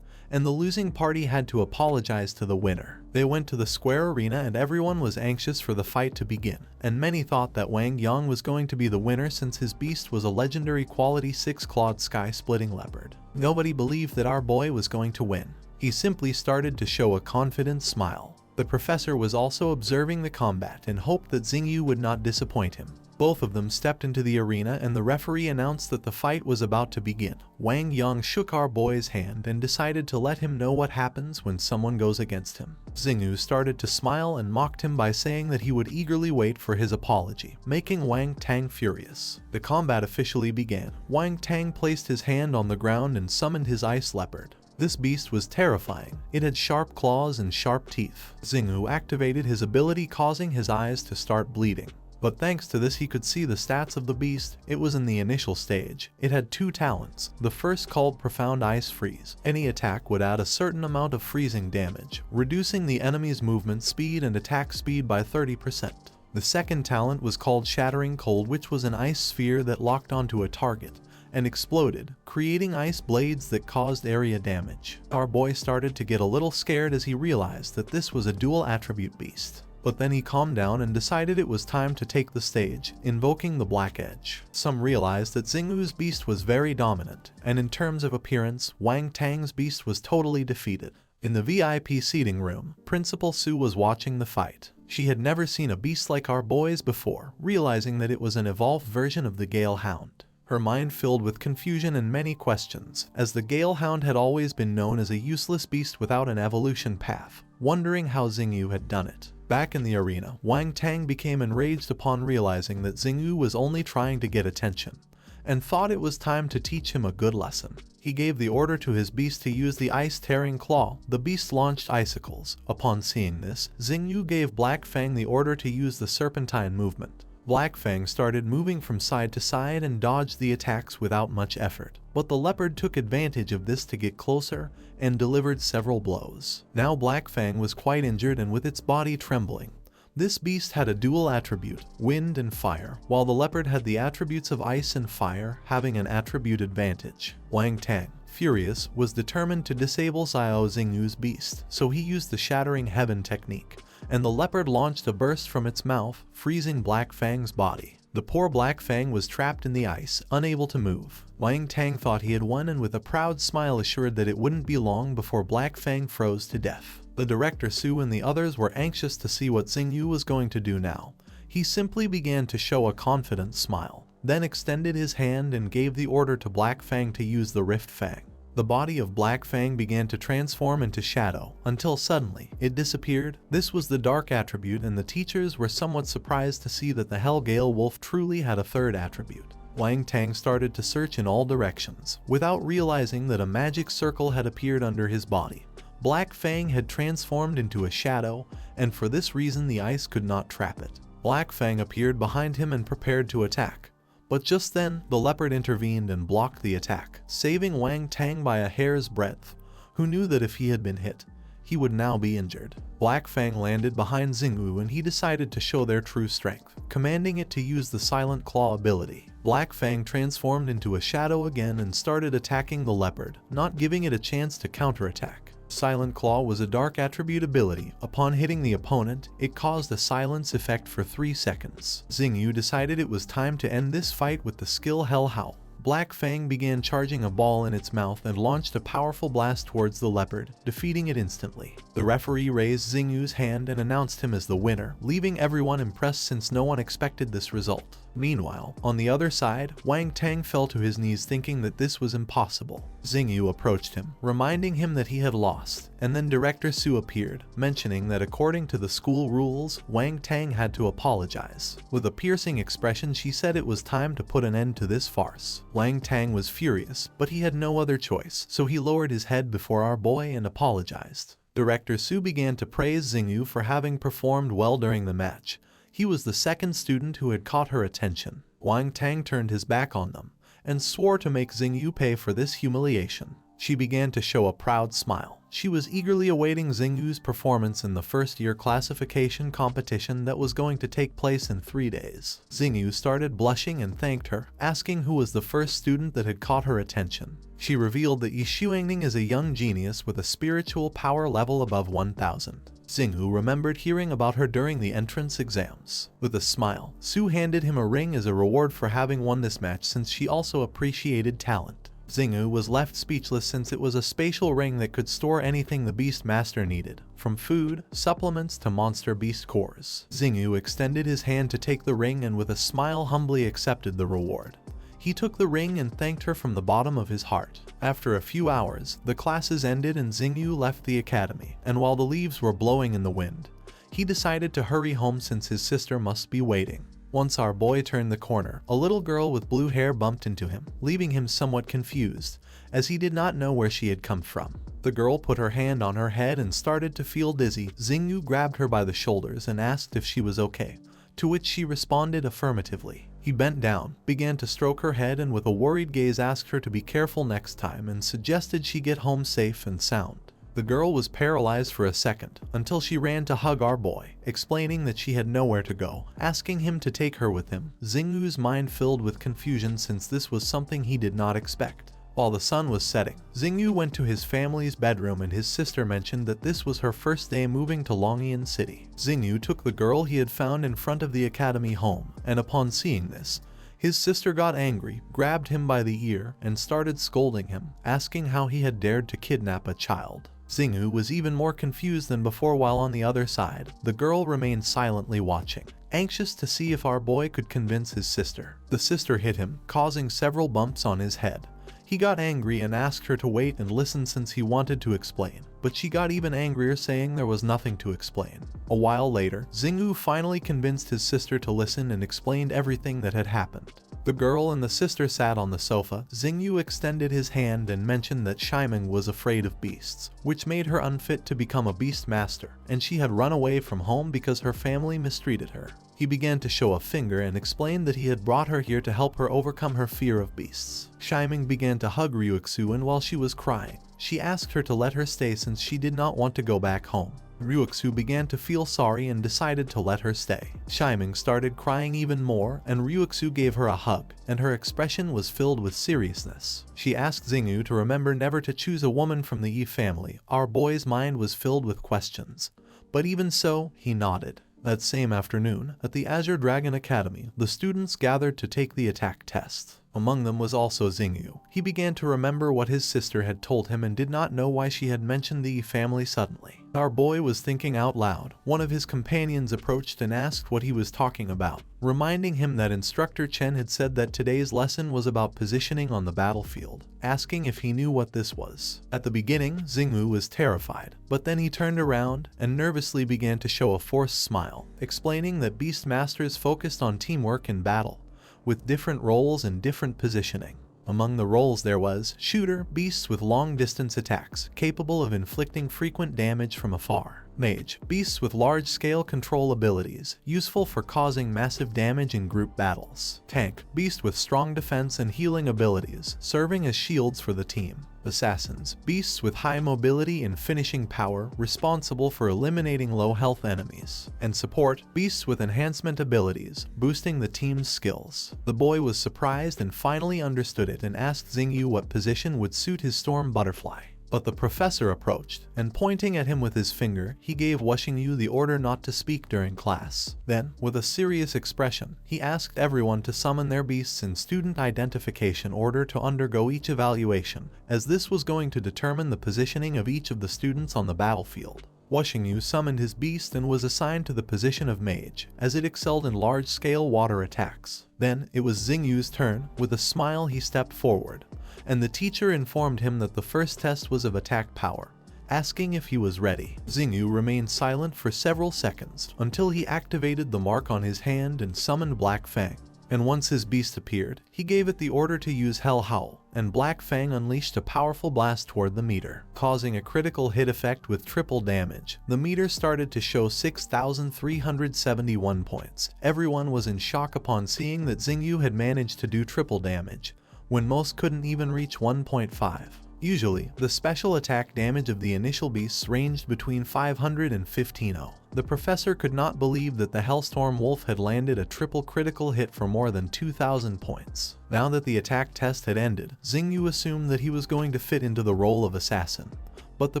and the losing party had to apologize to the winner. They went to the square arena and everyone was anxious for the fight to begin, and many thought that Wang Yang was going to be the winner since his beast was a legendary quality 6-clawed sky-splitting leopard. Nobody believed that our boy was going to win. He simply started to show a confident smile. The professor was also observing the combat and hoped that Xingyu would not disappoint him. Both of them stepped into the arena and the referee announced that the fight was about to begin. Wang Yang shook our boy's hand and decided to let him know what happens when someone goes against him. Xingyu started to smile and mocked him by saying that he would eagerly wait for his apology, making Wang Tang furious. The combat officially began. Wang Tang placed his hand on the ground and summoned his ice leopard. This beast was terrifying. It had sharp claws and sharp teeth. Xingyu activated his ability, causing his eyes to start bleeding. But thanks to this he could see the stats of the beast. It was in the initial stage. It had two talents. The first, called Profound Ice Freeze. Any attack would add a certain amount of freezing damage, reducing the enemy's movement speed and attack speed by 30%. The second talent was called Shattering Cold, which was an ice sphere that locked onto a target and exploded, creating ice blades that caused area damage. Our boy started to get a little scared as he realized that this was a dual attribute beast. But then he calmed down and decided it was time to take the stage, invoking the Black Edge. Some realized that Xingyu's beast was very dominant, and in terms of appearance, Wang Tang's beast was totally defeated. In the VIP seating room, Principal Su was watching the fight. She had never seen a beast like our boy's before, realizing that it was an evolved version of the Gale Hound. Her mind filled with confusion and many questions, as the Gale Hound had always been known as a useless beast without an evolution path, wondering how Xingyu had done it. Back in the arena, Wang Tang became enraged upon realizing that Xingyu was only trying to get attention, and thought it was time to teach him a good lesson. He gave the order to his beast to use the ice-tearing claw. The beast launched icicles. Upon seeing this, Xingyu gave Black Fang the order to use the serpentine movement. Black Fang started moving from side to side and dodged the attacks without much effort, but the leopard took advantage of this to get closer and delivered several blows. Now Black Fang was quite injured and with its body trembling. This beast had a dual attribute, wind and fire, while the leopard had the attributes of ice and fire, having an attribute advantage. Wang Tang, furious, was determined to disable Xiao Xingyu's beast, so he used the Shattering Heaven technique, and the leopard launched a burst from its mouth, freezing Black Fang's body. The poor Black Fang was trapped in the ice, unable to move. Wang Tang thought he had won and with a proud smile assured that it wouldn't be long before Black Fang froze to death. The director Su and the others were anxious to see what Xingyu was going to do now. He simply began to show a confident smile, then extended his hand and gave the order to Black Fang to use the Rift Fang. The body of Black Fang began to transform into shadow, until suddenly, it disappeared. This was the dark attribute, and the teachers were somewhat surprised to see that the Hellgale Wolf truly had a third attribute. Wang Tang started to search in all directions, without realizing that a magic circle had appeared under his body. Black Fang had transformed into a shadow, and for this reason the ice could not trap it. Black Fang appeared behind him and prepared to attack. But just then, the leopard intervened and blocked the attack, saving Wang Tang by a hair's breadth, who knew that if he had been hit, he would now be injured. Black Fang landed behind Xingwu and he decided to show their true strength, commanding it to use the Silent Claw ability. Black Fang transformed into a shadow again and started attacking the leopard, not giving it a chance to counterattack. Silent Claw was a dark attribute ability. Upon hitting the opponent, it caused a silence effect for 3 seconds. Xingyu decided it was time to end this fight with the skill Hell Howl. Black Fang began charging a ball in its mouth and launched a powerful blast towards the leopard, defeating it instantly. The referee raised Xingyu's hand and announced him as the winner, leaving everyone impressed since no one expected this result. Meanwhile, on the other side, Wang Tang fell to his knees thinking that this was impossible. Xingyu approached him, reminding him that he had lost, and then Director Su appeared, mentioning that according to the school rules, Wang Tang had to apologize. With a piercing expression, she said it was time to put an end to this farce. Wang Tang was furious, but he had no other choice, so he lowered his head before our boy and apologized. Director Su began to praise Xingyu for having performed well during the match. He was the second student who had caught her attention. Wang Tang turned his back on them and swore to make Xingyu pay for this humiliation. She began to show a proud smile. She was eagerly awaiting Xingyu's performance in the first-year classification competition that was going to take place in 3 days. Xingyu started blushing and thanked her, asking who was the first student that had caught her attention. She revealed that Yi Xuangning is a young genius with a spiritual power level above 1000. Xingyu remembered hearing about her during the entrance exams. With a smile, Su handed him a ring as a reward for having won this match since she also appreciated talent. Xingyu was left speechless since it was a spatial ring that could store anything the Beast Master needed, from food, supplements to monster beast cores. Xingyu extended his hand to take the ring and with a smile humbly accepted the reward. He took the ring and thanked her from the bottom of his heart. After a few hours, the classes ended and Xingyu left the academy, and while the leaves were blowing in the wind, he decided to hurry home since his sister must be waiting. Once our boy turned the corner, a little girl with blue hair bumped into him, leaving him somewhat confused, as he did not know where she had come from. The girl put her hand on her head and started to feel dizzy. Xingyu grabbed her by the shoulders and asked if she was okay, to which she responded affirmatively. He bent down, began to stroke her head and with a worried gaze asked her to be careful next time and suggested she get home safe and sound. The girl was paralyzed for a second, until she ran to hug our boy, explaining that she had nowhere to go, asking him to take her with him. Xingyu's mind filled with confusion since this was something he did not expect. While the sun was setting, Xingyu went to his family's bedroom and his sister mentioned that this was her first day moving to Longyan City. Xingyu took the girl he had found in front of the academy home, and upon seeing this, his sister got angry, grabbed him by the ear, and started scolding him, asking how he had dared to kidnap a child. Xingyu was even more confused than before while on the other side, the girl remained silently watching, anxious to see if our boy could convince his sister. The sister hit him, causing several bumps on his head. He got angry and asked her to wait and listen since he wanted to explain, but she got even angrier saying there was nothing to explain. A while later, Xingyu finally convinced his sister to listen and explained everything that had happened. The girl and the sister sat on the sofa. Xingyu extended his hand and mentioned that Shiming was afraid of beasts, which made her unfit to become a beast master, and she had run away from home because her family mistreated her. He began to show a finger and explained that he had brought her here to help her overcome her fear of beasts. Shiming began to hug Ryuxu and while she was crying, she asked her to let her stay since she did not want to go back home. Ryuxu began to feel sorry and decided to let her stay. Shiming started crying even more and Ryuxu gave her a hug, and her expression was filled with seriousness. She asked Xingyu to remember never to choose a woman from the Yi family. Our boy's mind was filled with questions, but even so, he nodded. That same afternoon, at the Azure Dragon Academy, the students gathered to take the attack test. Among them was also Xingyu. He began to remember what his sister had told him and did not know why she had mentioned the Yi family suddenly. Our boy was thinking out loud. One of his companions approached and asked what he was talking about, reminding him that Instructor Chen had said that today's lesson was about positioning on the battlefield, asking if he knew what this was. At the beginning, Xingyu was terrified, but then he turned around and nervously began to show a forced smile, explaining that Beast Masters focused on teamwork in battle, with different roles and different positioning. Among the roles there was shooter, beasts with long-distance attacks, capable of inflicting frequent damage from afar. Mage, beasts with large-scale control abilities, useful for causing massive damage in group battles. Tank, beast with strong defense and healing abilities, serving as shields for the team. Assassins, beasts with high mobility and finishing power, responsible for eliminating low health enemies. And support, beasts with enhancement abilities, boosting the team's skills. The boy was surprised and finally understood it and asked Xingyu what position would suit his storm butterfly. But the professor approached, and pointing at him with his finger, he gave Xingyu the order not to speak during class. Then, with a serious expression, he asked everyone to summon their beasts in student identification order to undergo each evaluation, as this was going to determine the positioning of each of the students on the battlefield. Xingyu summoned his beast and was assigned to the position of Mage, as it excelled in large-scale water attacks. Then, it was Xingyu's turn. With a smile he stepped forward, and the teacher informed him that the first test was of attack power, asking if he was ready. Xingyu remained silent for several seconds, until he activated the mark on his hand and summoned Black Fang. And once his beast appeared, he gave it the order to use Hell Howl, and Black Fang unleashed a powerful blast toward the meter, causing a critical hit effect with triple damage. The meter started to show 6,371 points. Everyone was in shock upon seeing that Xingyu had managed to do triple damage, when most couldn't even reach 1.5. Usually, the special attack damage of the initial beasts ranged between 500 and 1500. The professor could not believe that the Hellstorm Wolf had landed a triple critical hit for more than 2,000 points. Now that the attack test had ended, Xingyu assumed that he was going to fit into the role of assassin. But the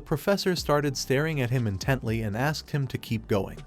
professor started staring at him intently and asked him to keep going.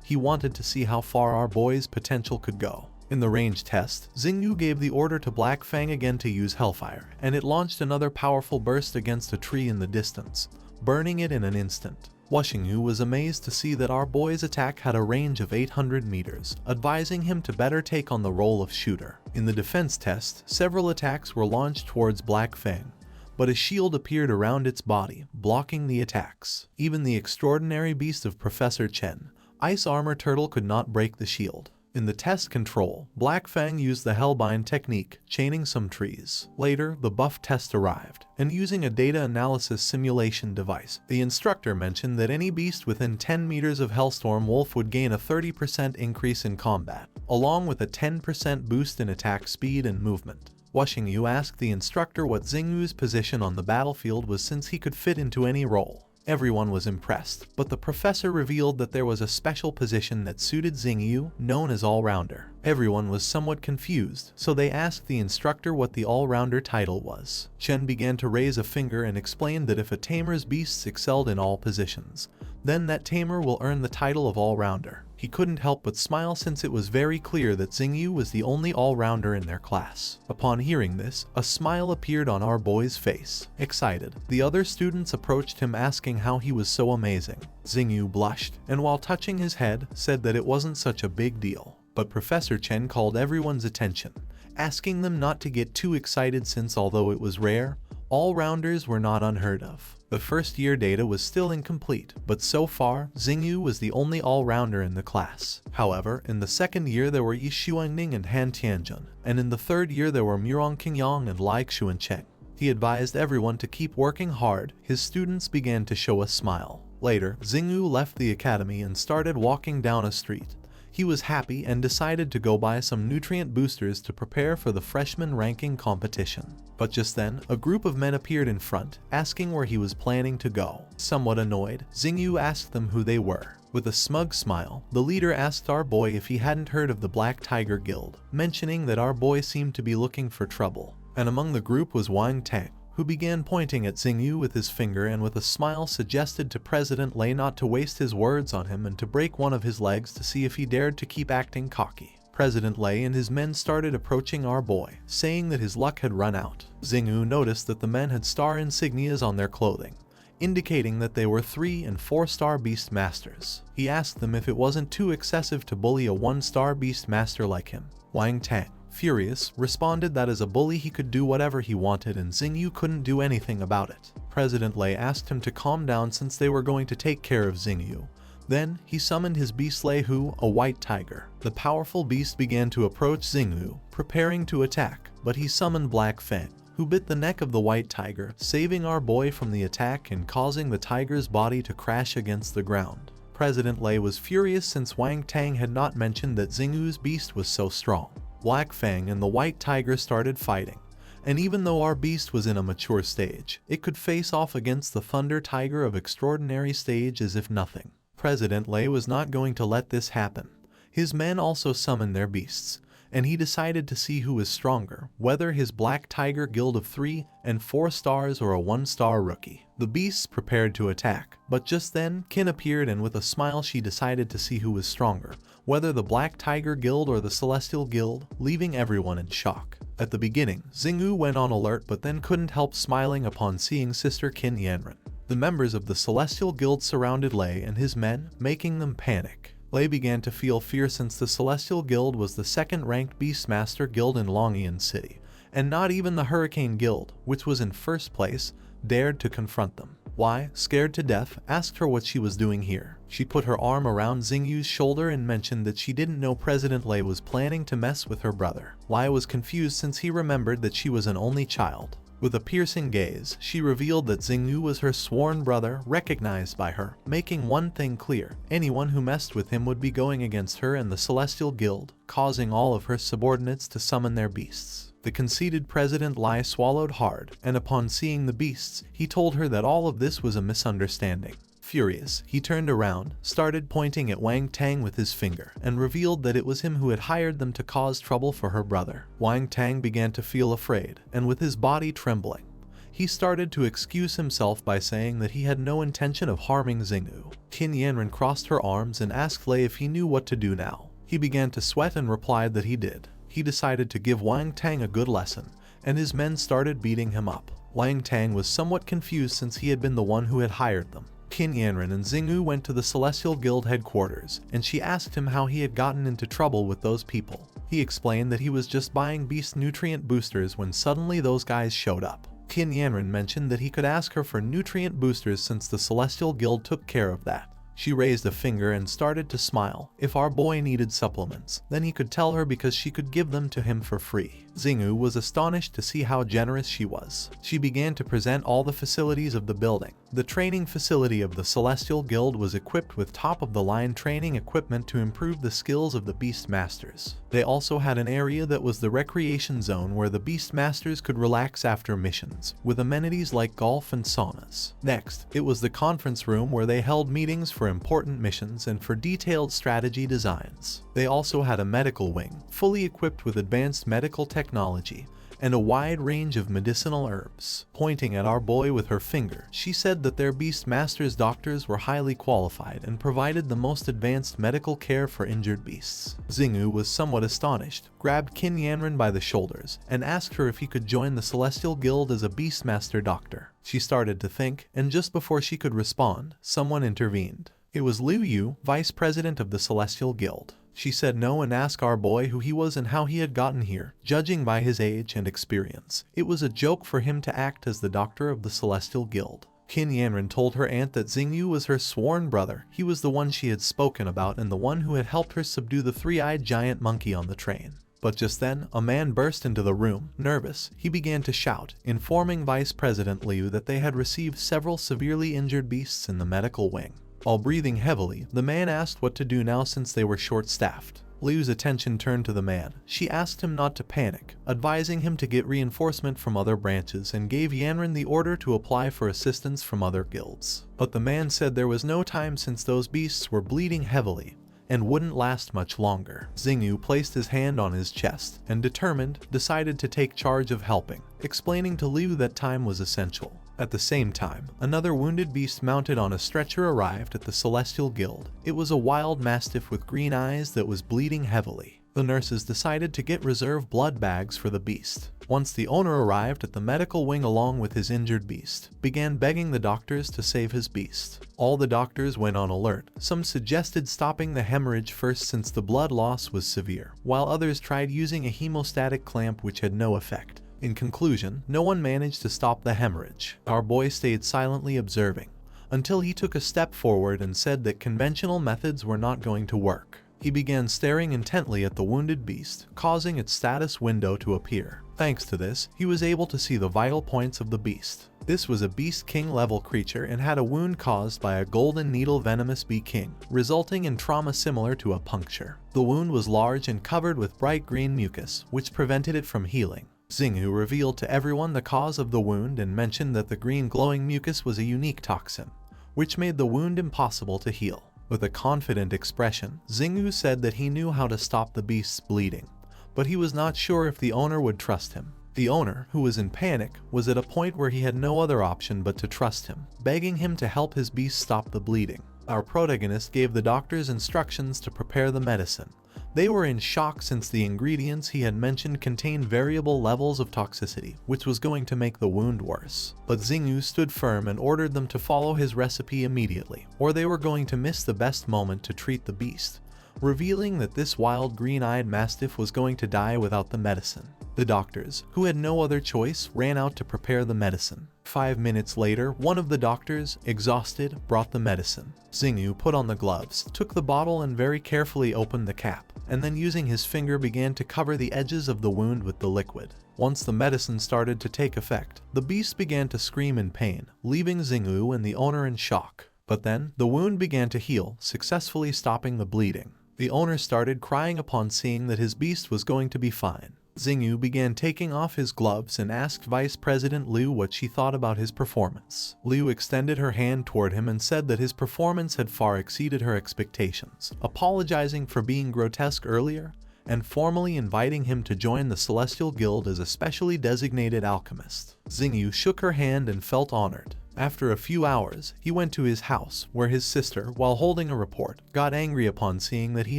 He wanted to see how far our boy's potential could go. In the range test, Xingyu gave the order to Black Fang again to use Hellfire, and it launched another powerful burst against a tree in the distance, burning it in an instant. Xingyu was amazed to see that our boy's attack had a range of 800 meters, advising him to better take on the role of shooter. In the defense test, several attacks were launched towards Black Fang, but a shield appeared around its body, blocking the attacks. Even the extraordinary beast of Professor Chen, Ice Armor Turtle, could not break the shield. In the test control, Black Fang used the Hellbind technique, chaining some trees. Later, the buff test arrived, and using a data analysis simulation device, the instructor mentioned that any beast within 10 meters of Hellstorm Wolf would gain a 30% increase in combat, along with a 10% boost in attack speed and movement. Xingyu asked the instructor what Xingyu's position on the battlefield was since he could fit into any role. Everyone was impressed, but the professor revealed that there was a special position that suited Xingyu, known as All-Rounder. Everyone was somewhat confused, so they asked the instructor what the All-Rounder title was. Chen began to raise a finger and explained that if a tamer's beasts excelled in all positions, then that tamer will earn the title of All-Rounder. He couldn't help but smile since it was very clear that Xingyu was the only all-rounder in their class. Upon hearing this, a smile appeared on our boy's face. Excited, the other students approached him asking how he was so amazing. Xingyu blushed, and while touching his head, said that it wasn't such a big deal. But Professor Chen called everyone's attention, asking them not to get too excited since although it was rare, all-rounders were not unheard of. The first year data was still incomplete, but so far, Xingyu was the only all-rounder in the class. However, in the second year there were Yi Xuanning and Han Tianjun, and in the third year there were Murong Qingyang and Lai Xuancheng. He advised everyone to keep working hard. His students began to show a smile. Later, Xingyu left the academy and started walking down a street. He was happy and decided to go buy some nutrient boosters to prepare for the freshman ranking competition. But just then, a group of men appeared in front, asking where he was planning to go. Somewhat annoyed, Xingyu asked them who they were. With a smug smile, the leader asked our boy if he hadn't heard of the Black Tiger Guild, mentioning that our boy seemed to be looking for trouble. And among the group was Wang Tang, who began pointing at Xingyu with his finger and with a smile suggested to President Lei not to waste his words on him and to break one of his legs to see if he dared to keep acting cocky. President Lei and his men started approaching our boy, saying that his luck had run out. Xingyu noticed that the men had star insignias on their clothing, indicating that they were 3- and 4-star beast masters. He asked them if it wasn't too excessive to bully a 1-star beast master like him. Wang Tang, furious, responded that as a bully he could do whatever he wanted and Xingyu couldn't do anything about it. President Lei asked him to calm down since they were going to take care of Xingyu. Then, he summoned his beast Leihu, a white tiger. The powerful beast began to approach Xingyu, preparing to attack, but he summoned Black Fang, who bit the neck of the white tiger, saving our boy from the attack and causing the tiger's body to crash against the ground. President Lei was furious since Wang Tang had not mentioned that Xingu's beast was so strong. Black Fang and the White Tiger started fighting, and even though our beast was in a mature stage, it could face off against the Thunder Tiger of extraordinary stage as if nothing. President Lei was not going to let this happen. His men also summoned their beasts, and he decided to see who was stronger, whether his Black Tiger guild of 3 and 4 stars or a 1-star rookie. The beasts prepared to attack, but just then Qin appeared, and with a smile she decided to see who was stronger, whether the Black Tiger guild or the Celestial guild, leaving everyone in shock. At the beginning, Xingu went on alert but then couldn't help smiling upon seeing Sister Qin Yanren. The members of the Celestial guild surrounded Lei and his men, making them panic. Lei began to feel fear since the Celestial Guild was the second-ranked Beastmaster Guild in Longyan City, and not even the Hurricane Guild, which was in first place, dared to confront them. Wai, scared to death, asked her what she was doing here. She put her arm around Xingu's shoulder and mentioned that she didn't know President Lei was planning to mess with her brother. Wai was confused since he remembered that she was an only child. With a piercing gaze, she revealed that Xingu was her sworn brother, recognized by her, making one thing clear: anyone who messed with him would be going against her and the Celestial Guild, causing all of her subordinates to summon their beasts. The conceited President Lai swallowed hard, and upon seeing the beasts, he told her that all of this was a misunderstanding. Furious, he turned around, started pointing at Wang Tang with his finger, and revealed that it was him who had hired them to cause trouble for her brother. Wang Tang began to feel afraid, and with his body trembling, he started to excuse himself by saying that he had no intention of harming Xingu. Qin Yanren crossed her arms and asked Lei if he knew what to do now. He began to sweat and replied that he did. He decided to give Wang Tang a good lesson, and his men started beating him up. Wang Tang was somewhat confused since he had been the one who had hired them. Qin Yanren and Xingu went to the Celestial Guild headquarters, and she asked him how he had gotten into trouble with those people. He explained that he was just buying beast nutrient boosters when suddenly those guys showed up. Qin Yanren mentioned that he could ask her for nutrient boosters since the Celestial Guild took care of that. She raised a finger and started to smile. If our boy needed supplements, then he could tell her because she could give them to him for free. Xingu was astonished to see how generous she was. She began to present all the facilities of the building. The training facility of the Celestial Guild was equipped with top-of-the-line training equipment to improve the skills of the Beast Masters. They also had an area that was the recreation zone where the Beast Masters could relax after missions, with amenities like golf and saunas. Next, it was the conference room where they held meetings for important missions and for detailed strategy designs. They also had a medical wing, fully equipped with advanced medical technology, and a wide range of medicinal herbs. Pointing at our boy with her finger, she said that their Beast Masters doctors were highly qualified and provided the most advanced medical care for injured beasts. Xingu was somewhat astonished, grabbed Qin Yanren by the shoulders, and asked her if he could join the Celestial Guild as a Beastmaster doctor. She started to think, and just before she could respond, someone intervened. It was Liu Yu, vice president of the Celestial Guild. She said no and asked our boy who he was and how he had gotten here. Judging by his age and experience, it was a joke for him to act as the doctor of the Celestial Guild. Qin Yanren told her aunt that Xingu was her sworn brother. He was the one she had spoken about and the one who had helped her subdue the three-eyed giant monkey on the train. But just then, a man burst into the room. Nervous, he began to shout, informing Vice President Liu that they had received several severely injured beasts in the medical wing. While breathing heavily, the man asked what to do now since they were short-staffed. Liu's attention turned to the man. She asked him not to panic, advising him to get reinforcement from other branches, and gave Yanren the order to apply for assistance from other guilds. But the man said there was no time since those beasts were bleeding heavily and wouldn't last much longer. Xingu placed his hand on his chest and, determined, decided to take charge of helping, explaining to Liu that time was essential. At the same time, another wounded beast mounted on a stretcher arrived at the Celestial Guild. It was a wild mastiff with green eyes that was bleeding heavily. The nurses decided to get reserve blood bags for the beast. Once the owner arrived at the medical wing along with his injured beast, began begging the doctors to save his beast. All the doctors went on alert. Some suggested stopping the hemorrhage first since the blood loss was severe, while others tried using a hemostatic clamp which had no effect. In conclusion, no one managed to stop the hemorrhage. Our boy stayed silently observing, until he took a step forward and said that conventional methods were not going to work. He began staring intently at the wounded beast, causing its status window to appear. Thanks to this, he was able to see the vital points of the beast. This was a Beast King level creature and had a wound caused by a golden needle venomous bee king, resulting in trauma similar to a puncture. The wound was large and covered with bright green mucus, which prevented it from healing. Xingyu revealed to everyone the cause of the wound and mentioned that the green glowing mucus was a unique toxin, which made the wound impossible to heal. With a confident expression, Xingyu said that he knew how to stop the beast's bleeding, but he was not sure if the owner would trust him. The owner, who was in panic, was at a point where he had no other option but to trust him, begging him to help his beast stop the bleeding. Our protagonist gave the doctors instructions to prepare the medicine. They were in shock since the ingredients he had mentioned contained variable levels of toxicity, which was going to make the wound worse. But Xingyu stood firm and ordered them to follow his recipe immediately, or they were going to miss the best moment to treat the beast, revealing that this wild green-eyed mastiff was going to die without the medicine. The doctors, who had no other choice, ran out to prepare the medicine. 5 minutes later, one of the doctors, exhausted, brought the medicine. Xingyu put on the gloves, took the bottle and very carefully opened the cap, and then using his finger began to cover the edges of the wound with the liquid. Once the medicine started to take effect, the beast began to scream in pain, leaving Xingyu and the owner in shock. But then, the wound began to heal, successfully stopping the bleeding. The owner started crying upon seeing that his beast was going to be fine. Xingyu began taking off his gloves and asked Vice President Liu what she thought about his performance. Liu extended her hand toward him and said that his performance had far exceeded her expectations, apologizing for being grotesque earlier, and formally inviting him to join the Celestial Guild as a specially designated alchemist. Xingyu shook her hand and felt honored. After a few hours, he went to his house, where his sister, while holding a report, got angry upon seeing that he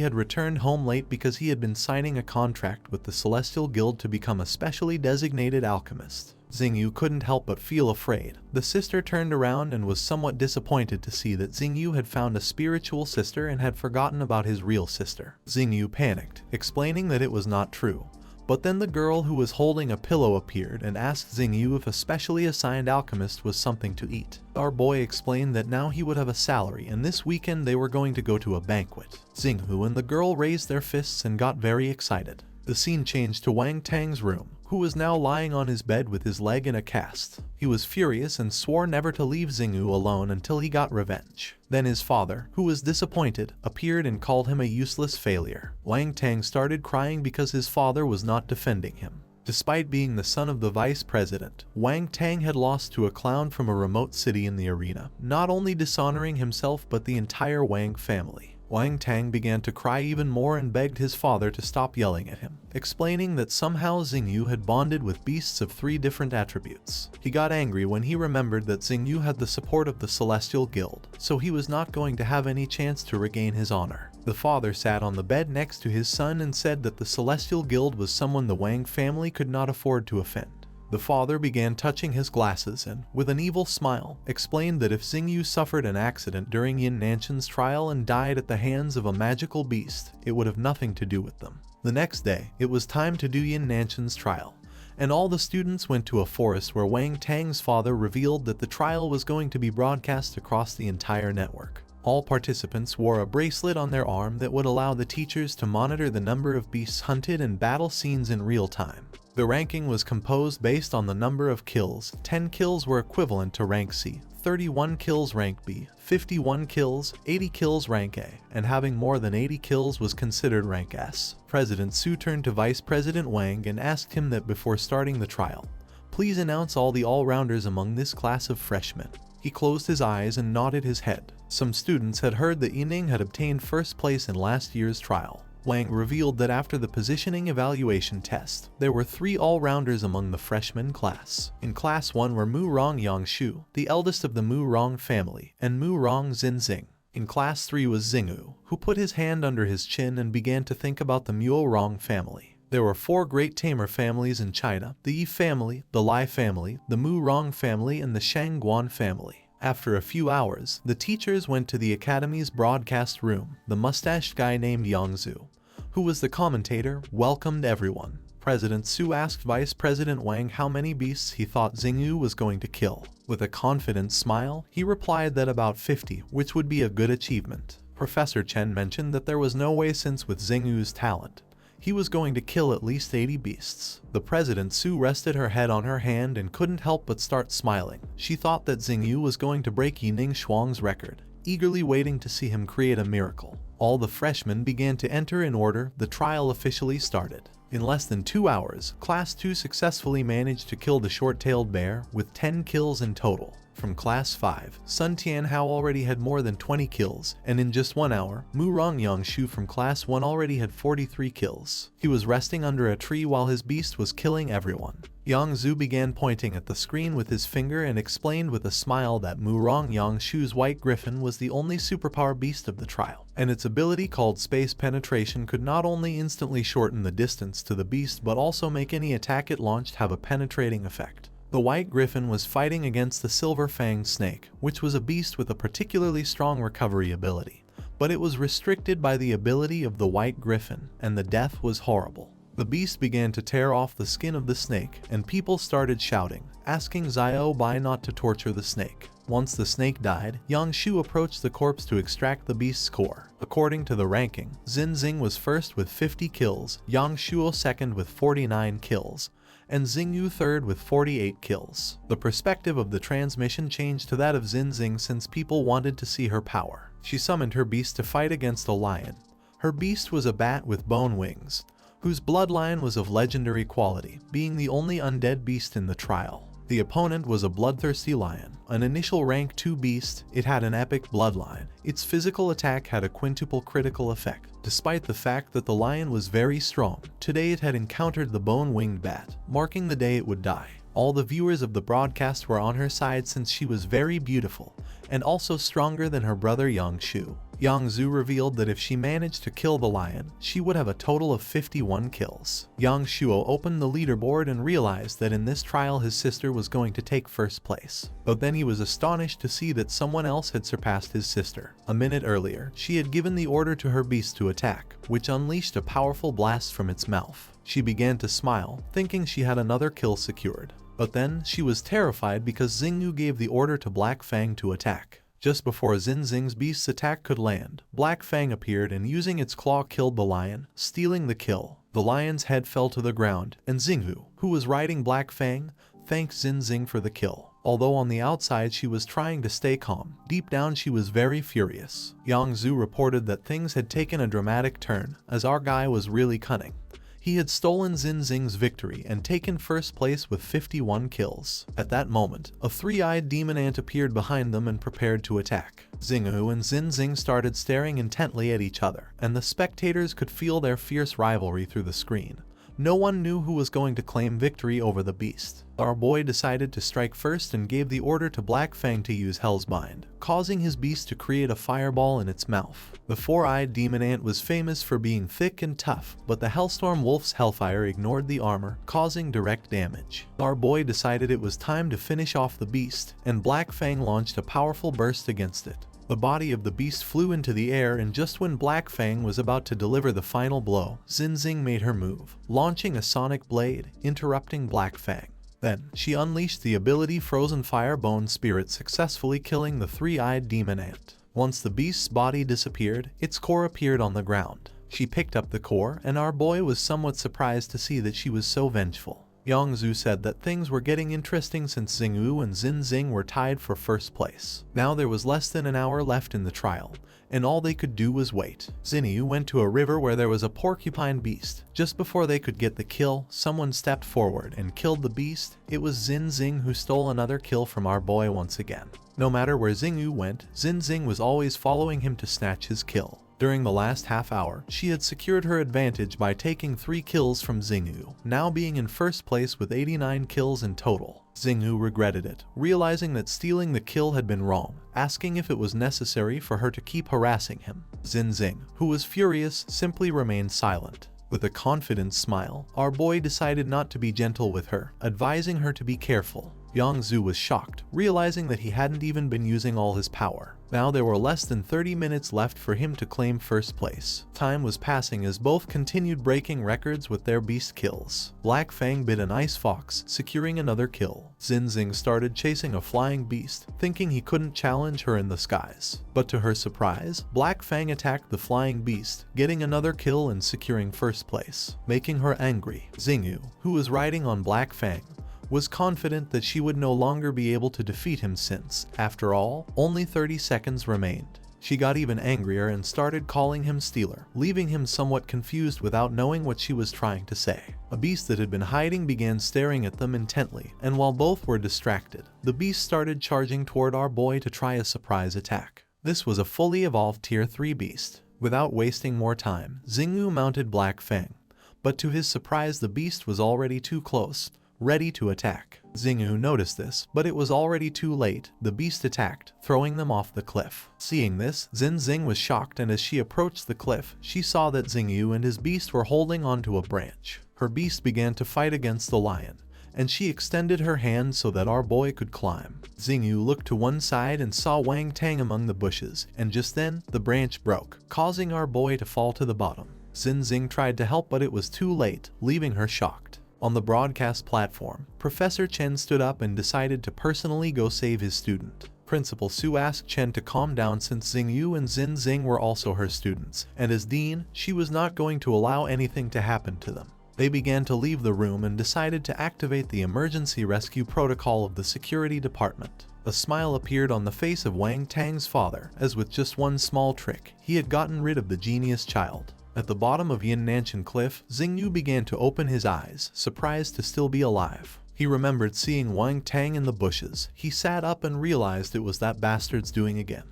had returned home late because he had been signing a contract with the Celestial Guild to become a specially designated alchemist. Xingyu couldn't help but feel afraid. The sister turned around and was somewhat disappointed to see that Xingyu had found a spiritual sister and had forgotten about his real sister. Xingyu panicked, explaining that it was not true. But then the girl who was holding a pillow appeared and asked Xingyu if a specially assigned alchemist was something to eat. Our boy explained that now he would have a salary and this weekend they were going to go to a banquet. Xingyu and the girl raised their fists and got very excited. The scene changed to Wang Tang's room, who was now lying on his bed with his leg in a cast. He was furious and swore never to leave Xingyu alone until he got revenge. Then his father, who was disappointed, appeared and called him a useless failure. Wang Tang started crying because his father was not defending him. Despite being the son of the vice president, Wang Tang had lost to a clown from a remote city in the arena, not only dishonoring himself but the entire Wang family. Wang Tang began to cry even more and begged his father to stop yelling at him, explaining that somehow Xingyu had bonded with beasts of 3 different attributes. He got angry when he remembered that Xingyu had the support of the Celestial Guild, so he was not going to have any chance to regain his honor. The father sat on the bed next to his son and said that the Celestial Guild was someone the Wang family could not afford to offend. The father began touching his glasses and, with an evil smile, explained that if Xingyu suffered an accident during Yin Nanshan's trial and died at the hands of a magical beast, it would have nothing to do with them. The next day, it was time to do Yin Nanshan's trial, and all the students went to a forest where Wang Tang's father revealed that the trial was going to be broadcast across the entire network. All participants wore a bracelet on their arm that would allow the teachers to monitor the number of beasts hunted and battle scenes in real time. The ranking was composed based on the number of kills. 10 kills were equivalent to rank C, 31 kills rank B, 51 kills, 80 kills rank A, and having more than 80 kills was considered rank S. President Su turned to Vice President Wang and asked him that before starting the trial, please announce all the all-rounders among this class of freshmen. He closed his eyes and nodded his head. Some students had heard that Yining had obtained first place in last year's trial. Wang revealed that after the positioning evaluation test, there were 3 all-rounders among the freshman class. In Class 1 were Mu Rong Yangshu, the eldest of the Mu Rong family, and Mu Rong Xinxing. In Class 3 was Xingyu, who put his hand under his chin and began to think about the Mu Rong family. There were 4 great tamer families in China: the Yi family, the Lai family, the Mu Rong family, and the Shangguan family. After a few hours, the teachers went to the academy's broadcast room. The mustached guy named Yangzu, who was the commentator, welcomed everyone. President Su asked Vice President Wang how many beasts he thought Xingyu was going to kill. With a confident smile, he replied that about 50, which would be a good achievement. Professor Chen mentioned that there was no way since with Xingyu's talent, He was going to kill at least 80 beasts. The President Su rested her head on her hand and couldn't help but start smiling. She thought that Xingyu was going to break Yining Shuang's record, eagerly waiting to see him create a miracle. All the freshmen began to enter in order. The trial officially started. In less than 2 hours, Class 2 successfully managed to kill the short-tailed bear, with 10 kills in total. From Class 5, Sun Tianhao already had more than 20 kills, and in just 1 hour, Mu Rongyang from Class 1 already had 43 kills. He was resting under a tree while his beast was killing everyone. Yang Zhu began pointing at the screen with his finger and explained with a smile that Mu Rongyang's white griffin was the only superpower beast of the trial, and its ability called space penetration could not only instantly shorten the distance to the beast but also make any attack it launched have a penetrating effect. The white griffin was fighting against the silver-fanged snake, which was a beast with a particularly strong recovery ability, but it was restricted by the ability of the white griffin, and the death was horrible. The beast began to tear off the skin of the snake, and people started shouting, asking Xiao Bai not to torture the snake. Once the snake died, Yang Shu approached the corpse to extract the beast's core. According to the ranking, Xing was first with 50 kills, Yang Shuo second with 49 kills, and Xingyu third with 48 kills. The perspective of the transmission changed to that of Xing since people wanted to see her power. She summoned her beast to fight against a lion. Her beast was a bat with bone wings, whose bloodline was of legendary quality, being the only undead beast in the trial. The opponent was a bloodthirsty lion, an initial rank 2 beast. It had an epic bloodline. Its physical attack had a quintuple critical effect. Despite the fact that the lion was very strong, today it had encountered the bone-winged bat, marking the day it would die. All the viewers of the broadcast were on her side since she was very beautiful, and also stronger than her brother Yang Shu. Yang Zhu revealed that if she managed to kill the lion, she would have a total of 51 kills. Yang Shuo opened the leaderboard and realized that in this trial his sister was going to take first place. But then he was astonished to see that someone else had surpassed his sister. A minute earlier, she had given the order to her beast to attack, which unleashed a powerful blast from its mouth. She began to smile, thinking she had another kill secured. But then, she was terrified because Xingyu gave the order to Black Fang to attack. Just before Xing's beast's attack could land, Black Fang appeared and using its claw killed the lion, stealing the kill. The lion's head fell to the ground, and Xingyu, who was riding Black Fang, thanked Xing for the kill. Although on the outside she was trying to stay calm, deep down she was very furious. Yang Zhu reported that things had taken a dramatic turn, as our guy was really cunning. He had stolen Xing's victory and taken first place with 51 kills. At that moment, a three-eyed demon ant appeared behind them and prepared to attack. Xingyu and Xing started staring intently at each other, and the spectators could feel their fierce rivalry through the screen. No one knew who was going to claim victory over the beast. Our boy decided to strike first and gave the order to Black Fang to use Hell's Bind, causing his beast to create a fireball in its mouth. The four-eyed demon ant was famous for being thick and tough, but the Hellstorm Wolf's Hellfire ignored the armor, causing direct damage. Our boy decided it was time to finish off the beast, and Black Fang launched a powerful burst against it. The body of the beast flew into the air, and just when Black Fang was about to deliver the final blow, Xing made her move, launching a sonic blade, interrupting Black Fang. Then, she unleashed the ability Frozen Fire Bone Spirit, successfully killing the three-eyed demon ant. Once the beast's body disappeared, its core appeared on the ground. She picked up the core, and our boy was somewhat surprised to see that she was so vengeful. Yang Zhu said that things were getting interesting since Xingyu and Xing were tied for first place. Now there was less than an hour left in the trial, and all they could do was wait. Xingyu went to a river where there was a porcupine beast. Just before they could get the kill, someone stepped forward and killed the beast. It was Xing who stole another kill from our boy once again. No matter where Xingyu went, Xing was always following him to snatch his kill. During the last half hour, she had secured her advantage by taking 3 kills from Xingyu, now being in first place with 89 kills in total. Xingyu regretted it, realizing that stealing the kill had been wrong, asking if it was necessary for her to keep harassing him. Xing, who was furious, simply remained silent. With a confident smile, our boy decided not to be gentle with her, advising her to be careful. Yangzu was shocked, realizing that he hadn't even been using all his power. Now there were less than 30 minutes left for him to claim first place. Time was passing as both continued breaking records with their beast kills. Black Fang bit an ice fox, securing another kill. Zinzing started chasing a flying beast, thinking he couldn't challenge her in the skies. But to her surprise, Black Fang attacked the flying beast, getting another kill and securing first place, making her angry. Xingyu, who was riding on Black Fang, was confident that she would no longer be able to defeat him since, after all, only 30 seconds remained. She got even angrier and started calling him Stealer, leaving him somewhat confused without knowing what she was trying to say. A beast that had been hiding began staring at them intently, and while both were distracted, the beast started charging toward our boy to try a surprise attack. This was a fully evolved Tier 3 beast. Without wasting more time, Xingyu mounted Black Fang, but to his surprise the beast was already too close, ready to attack. Xingyu noticed this, but it was already too late. The beast attacked, throwing them off the cliff. Seeing this, Zinzing was shocked, and as she approached the cliff, she saw that Xingyu and his beast were holding onto a branch. Her beast began to fight against the lion, and she extended her hand so that our boy could climb. Xingyu looked to one side and saw Wang Tang among the bushes, and just then, the branch broke, causing our boy to fall to the bottom. Zinzing tried to help, but it was too late, leaving her shocked. On the broadcast platform, Professor Chen stood up and decided to personally go save his student. Principal Su asked Chen to calm down since Xingyu and Zinzing were also her students, and as dean, she was not going to allow anything to happen to them. They began to leave the room and decided to activate the emergency rescue protocol of the security department. A smile appeared on the face of Wang Tang's father, as with just one small trick, he had gotten rid of the genius child. At the bottom of Yin Nanshan Cliff, Xingyu began to open his eyes, surprised to still be alive. He remembered seeing Wang Tang in the bushes. He sat up and realized it was that bastard's doing again,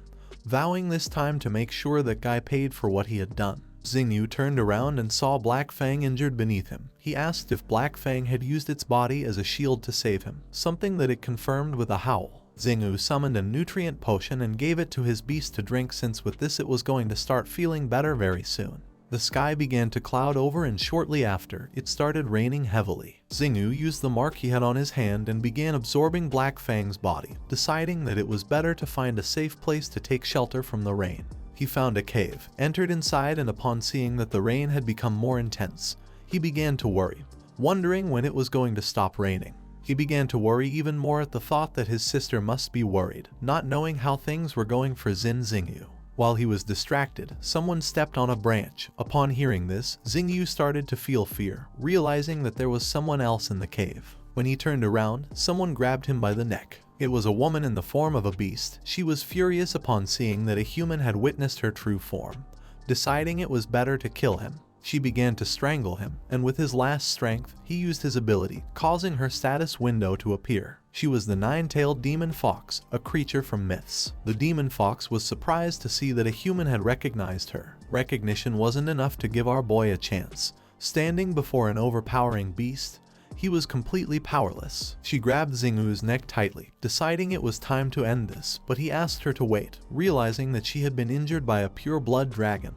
vowing this time to make sure that guy paid for what he had done. Xingyu turned around and saw Black Fang injured beneath him. He asked if Black Fang had used its body as a shield to save him, something that it confirmed with a howl. Xingyu summoned a nutrient potion and gave it to his beast to drink, since with this it was going to start feeling better very soon. The sky began to cloud over, and shortly after, it started raining heavily. Xingyu used the mark he had on his hand and began absorbing Black Fang's body, deciding that it was better to find a safe place to take shelter from the rain. He found a cave, entered inside, and upon seeing that the rain had become more intense, he began to worry, wondering when it was going to stop raining. He began to worry even more at the thought that his sister must be worried, not knowing how things were going for Xingyu. While he was distracted, someone stepped on a branch. Upon hearing this, Xingyu started to feel fear, realizing that there was someone else in the cave. When he turned around, someone grabbed him by the neck. It was a woman in the form of a beast. She was furious upon seeing that a human had witnessed her true form. Deciding it was better to kill him, she began to strangle him, and with his last strength, he used his ability, causing her status window to appear. She was the nine-tailed demon fox, a creature from myths. The demon fox was surprised to see that a human had recognized her. Recognition wasn't enough to give our boy a chance. Standing before an overpowering beast, he was completely powerless. She grabbed Xingyu's neck tightly, deciding it was time to end this, but he asked her to wait, realizing that she had been injured by a pure-blood dragon,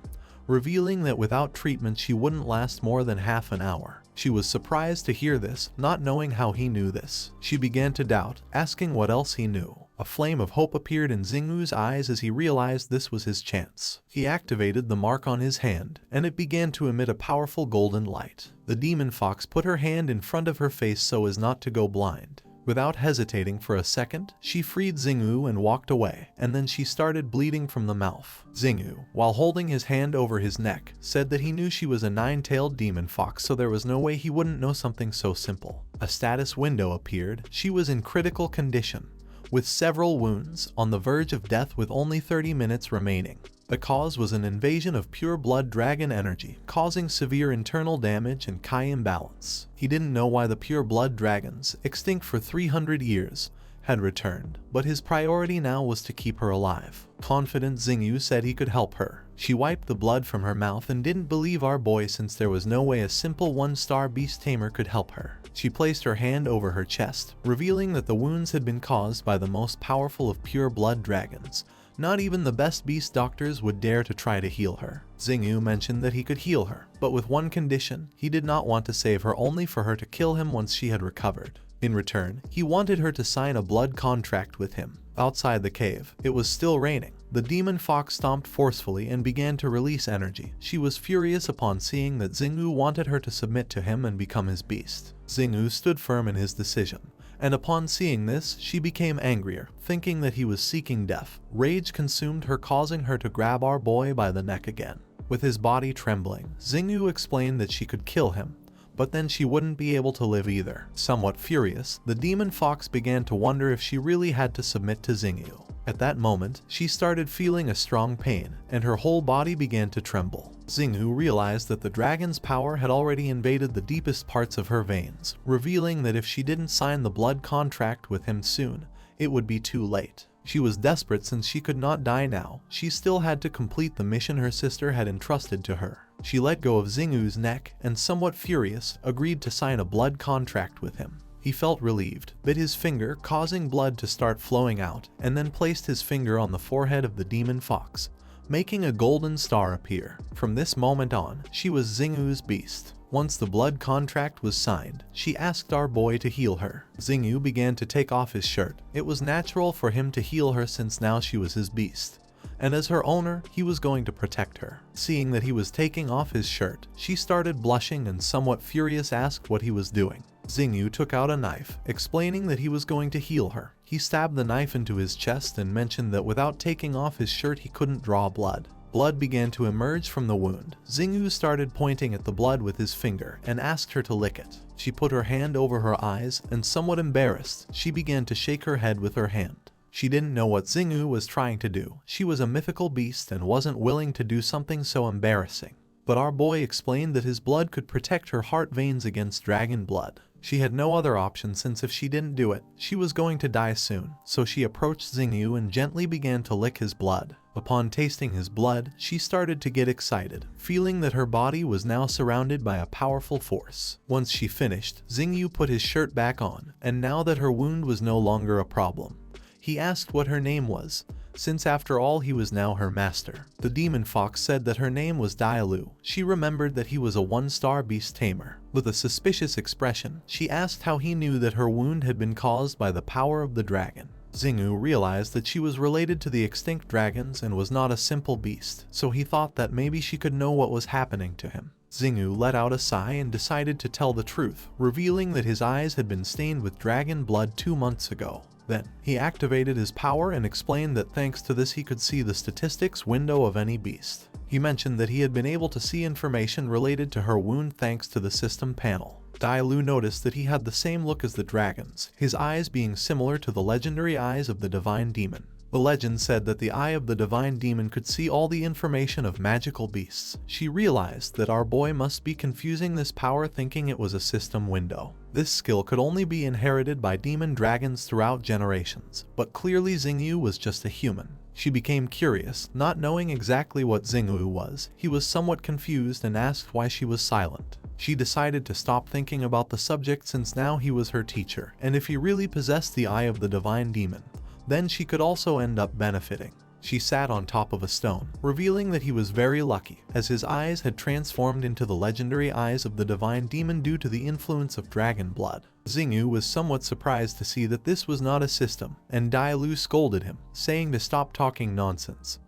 revealing that without treatment she wouldn't last more than half an hour. She was surprised to hear this, not knowing how he knew this. She began to doubt, asking what else he knew. A flame of hope appeared in Xingyu's eyes as he realized this was his chance. He activated the mark on his hand, and it began to emit a powerful golden light. The demon fox put her hand in front of her face so as not to go blind. Without hesitating for a second, she freed Xingyu and walked away, and then she started bleeding from the mouth. Xingyu, while holding his hand over his neck, said that he knew she was a nine-tailed demon fox, so there was no way he wouldn't know something so simple. A status window appeared. She was in critical condition, with several wounds, on the verge of death with only 30 minutes remaining. The cause was an invasion of pure-blood dragon energy, causing severe internal damage and Kai imbalance. He didn't know why the pure-blood dragons, extinct for 300 years, had returned, but his priority now was to keep her alive. Confident, Xingyu said he could help her. She wiped the blood from her mouth and didn't believe our boy, since there was no way a simple one-star beast tamer could help her. She placed her hand over her chest, revealing that the wounds had been caused by the most powerful of pure-blood dragons. Not even the best beast doctors would dare to try to heal her. Xingyu mentioned that he could heal her, but with one condition: he did not want to save her, only for her to kill him once she had recovered. In return, he wanted her to sign a blood contract with him. Outside the cave, it was still raining. The demon fox stomped forcefully and began to release energy. She was furious upon seeing that Xingyu wanted her to submit to him and become his beast. Xingyu stood firm in his decision, and upon seeing this, she became angrier, thinking that he was seeking death. Rage consumed her, causing her to grab our boy by the neck again. With his body trembling, Xingyu explained that she could kill him, but then she wouldn't be able to live either. Somewhat furious, the demon fox began to wonder if she really had to submit to Xingyu. At that moment, she started feeling a strong pain, and her whole body began to tremble. Xingyu realized that the dragon's power had already invaded the deepest parts of her veins, revealing that if she didn't sign the blood contract with him soon, it would be too late. She was desperate since she could not die now. She still had to complete the mission her sister had entrusted to her. She let go of Xingyu's neck and, somewhat furious, agreed to sign a blood contract with him. He felt relieved, bit his finger, causing blood to start flowing out, and then placed his finger on the forehead of the demon fox, making a golden star appear. From this moment on, she was Xingyu's beast. Once the blood contract was signed, she asked our boy to heal her. Xingyu began to take off his shirt. It was natural for him to heal her since now she was his beast, and as her owner, he was going to protect her. Seeing that he was taking off his shirt, she started blushing and, somewhat furious, asked what he was doing. Xingyu took out a knife, explaining that he was going to heal her. He stabbed the knife into his chest and mentioned that without taking off his shirt he couldn't draw blood. Blood began to emerge from the wound. Xingyu started pointing at the blood with his finger and asked her to lick it. She put her hand over her eyes and, somewhat embarrassed, she began to shake her head with her hand. She didn't know what Xingyu was trying to do. She was a mythical beast and wasn't willing to do something so embarrassing. But our boy explained that his blood could protect her heart veins against dragon blood. She had no other option since if she didn't do it, she was going to die soon. So she approached Xingyu and gently began to lick his blood. Upon tasting his blood, she started to get excited, feeling that her body was now surrounded by a powerful force. Once she finished, Xingyu put his shirt back on, and now that her wound was no longer a problem, he asked what her name was, since after all he was now her master. The demon fox said that her name was Dailu. She remembered that he was a one-star beast tamer. With a suspicious expression, she asked how he knew that her wound had been caused by the power of the dragon. Xingyu realized that she was related to the extinct dragons and was not a simple beast, so he thought that maybe she could know what was happening to him. Xingyu let out a sigh and decided to tell the truth, revealing that his eyes had been stained with dragon blood 2 months ago. Then, he activated his power and explained that thanks to this he could see the statistics window of any beast. He mentioned that he had been able to see information related to her wound thanks to the system panel. Dailu noticed that he had the same look as the dragons, his eyes being similar to the legendary eyes of the divine demon. The legend said that the eye of the divine demon could see all the information of magical beasts. She realized that our boy must be confusing this power, thinking it was a system window. This skill could only be inherited by demon dragons throughout generations, but clearly Xingyu was just a human. She became curious, not knowing exactly what Xingyu was. He was somewhat confused and asked why she was silent. She decided to stop thinking about the subject since now he was her teacher, and if he really possessed the eye of the divine demon, then she could also end up benefiting. She sat on top of a stone, revealing that he was very lucky, as his eyes had transformed into the legendary eyes of the divine demon due to the influence of dragon blood. Xingyu was somewhat surprised to see that this was not a system, and Dailu scolded him, saying to stop talking nonsense.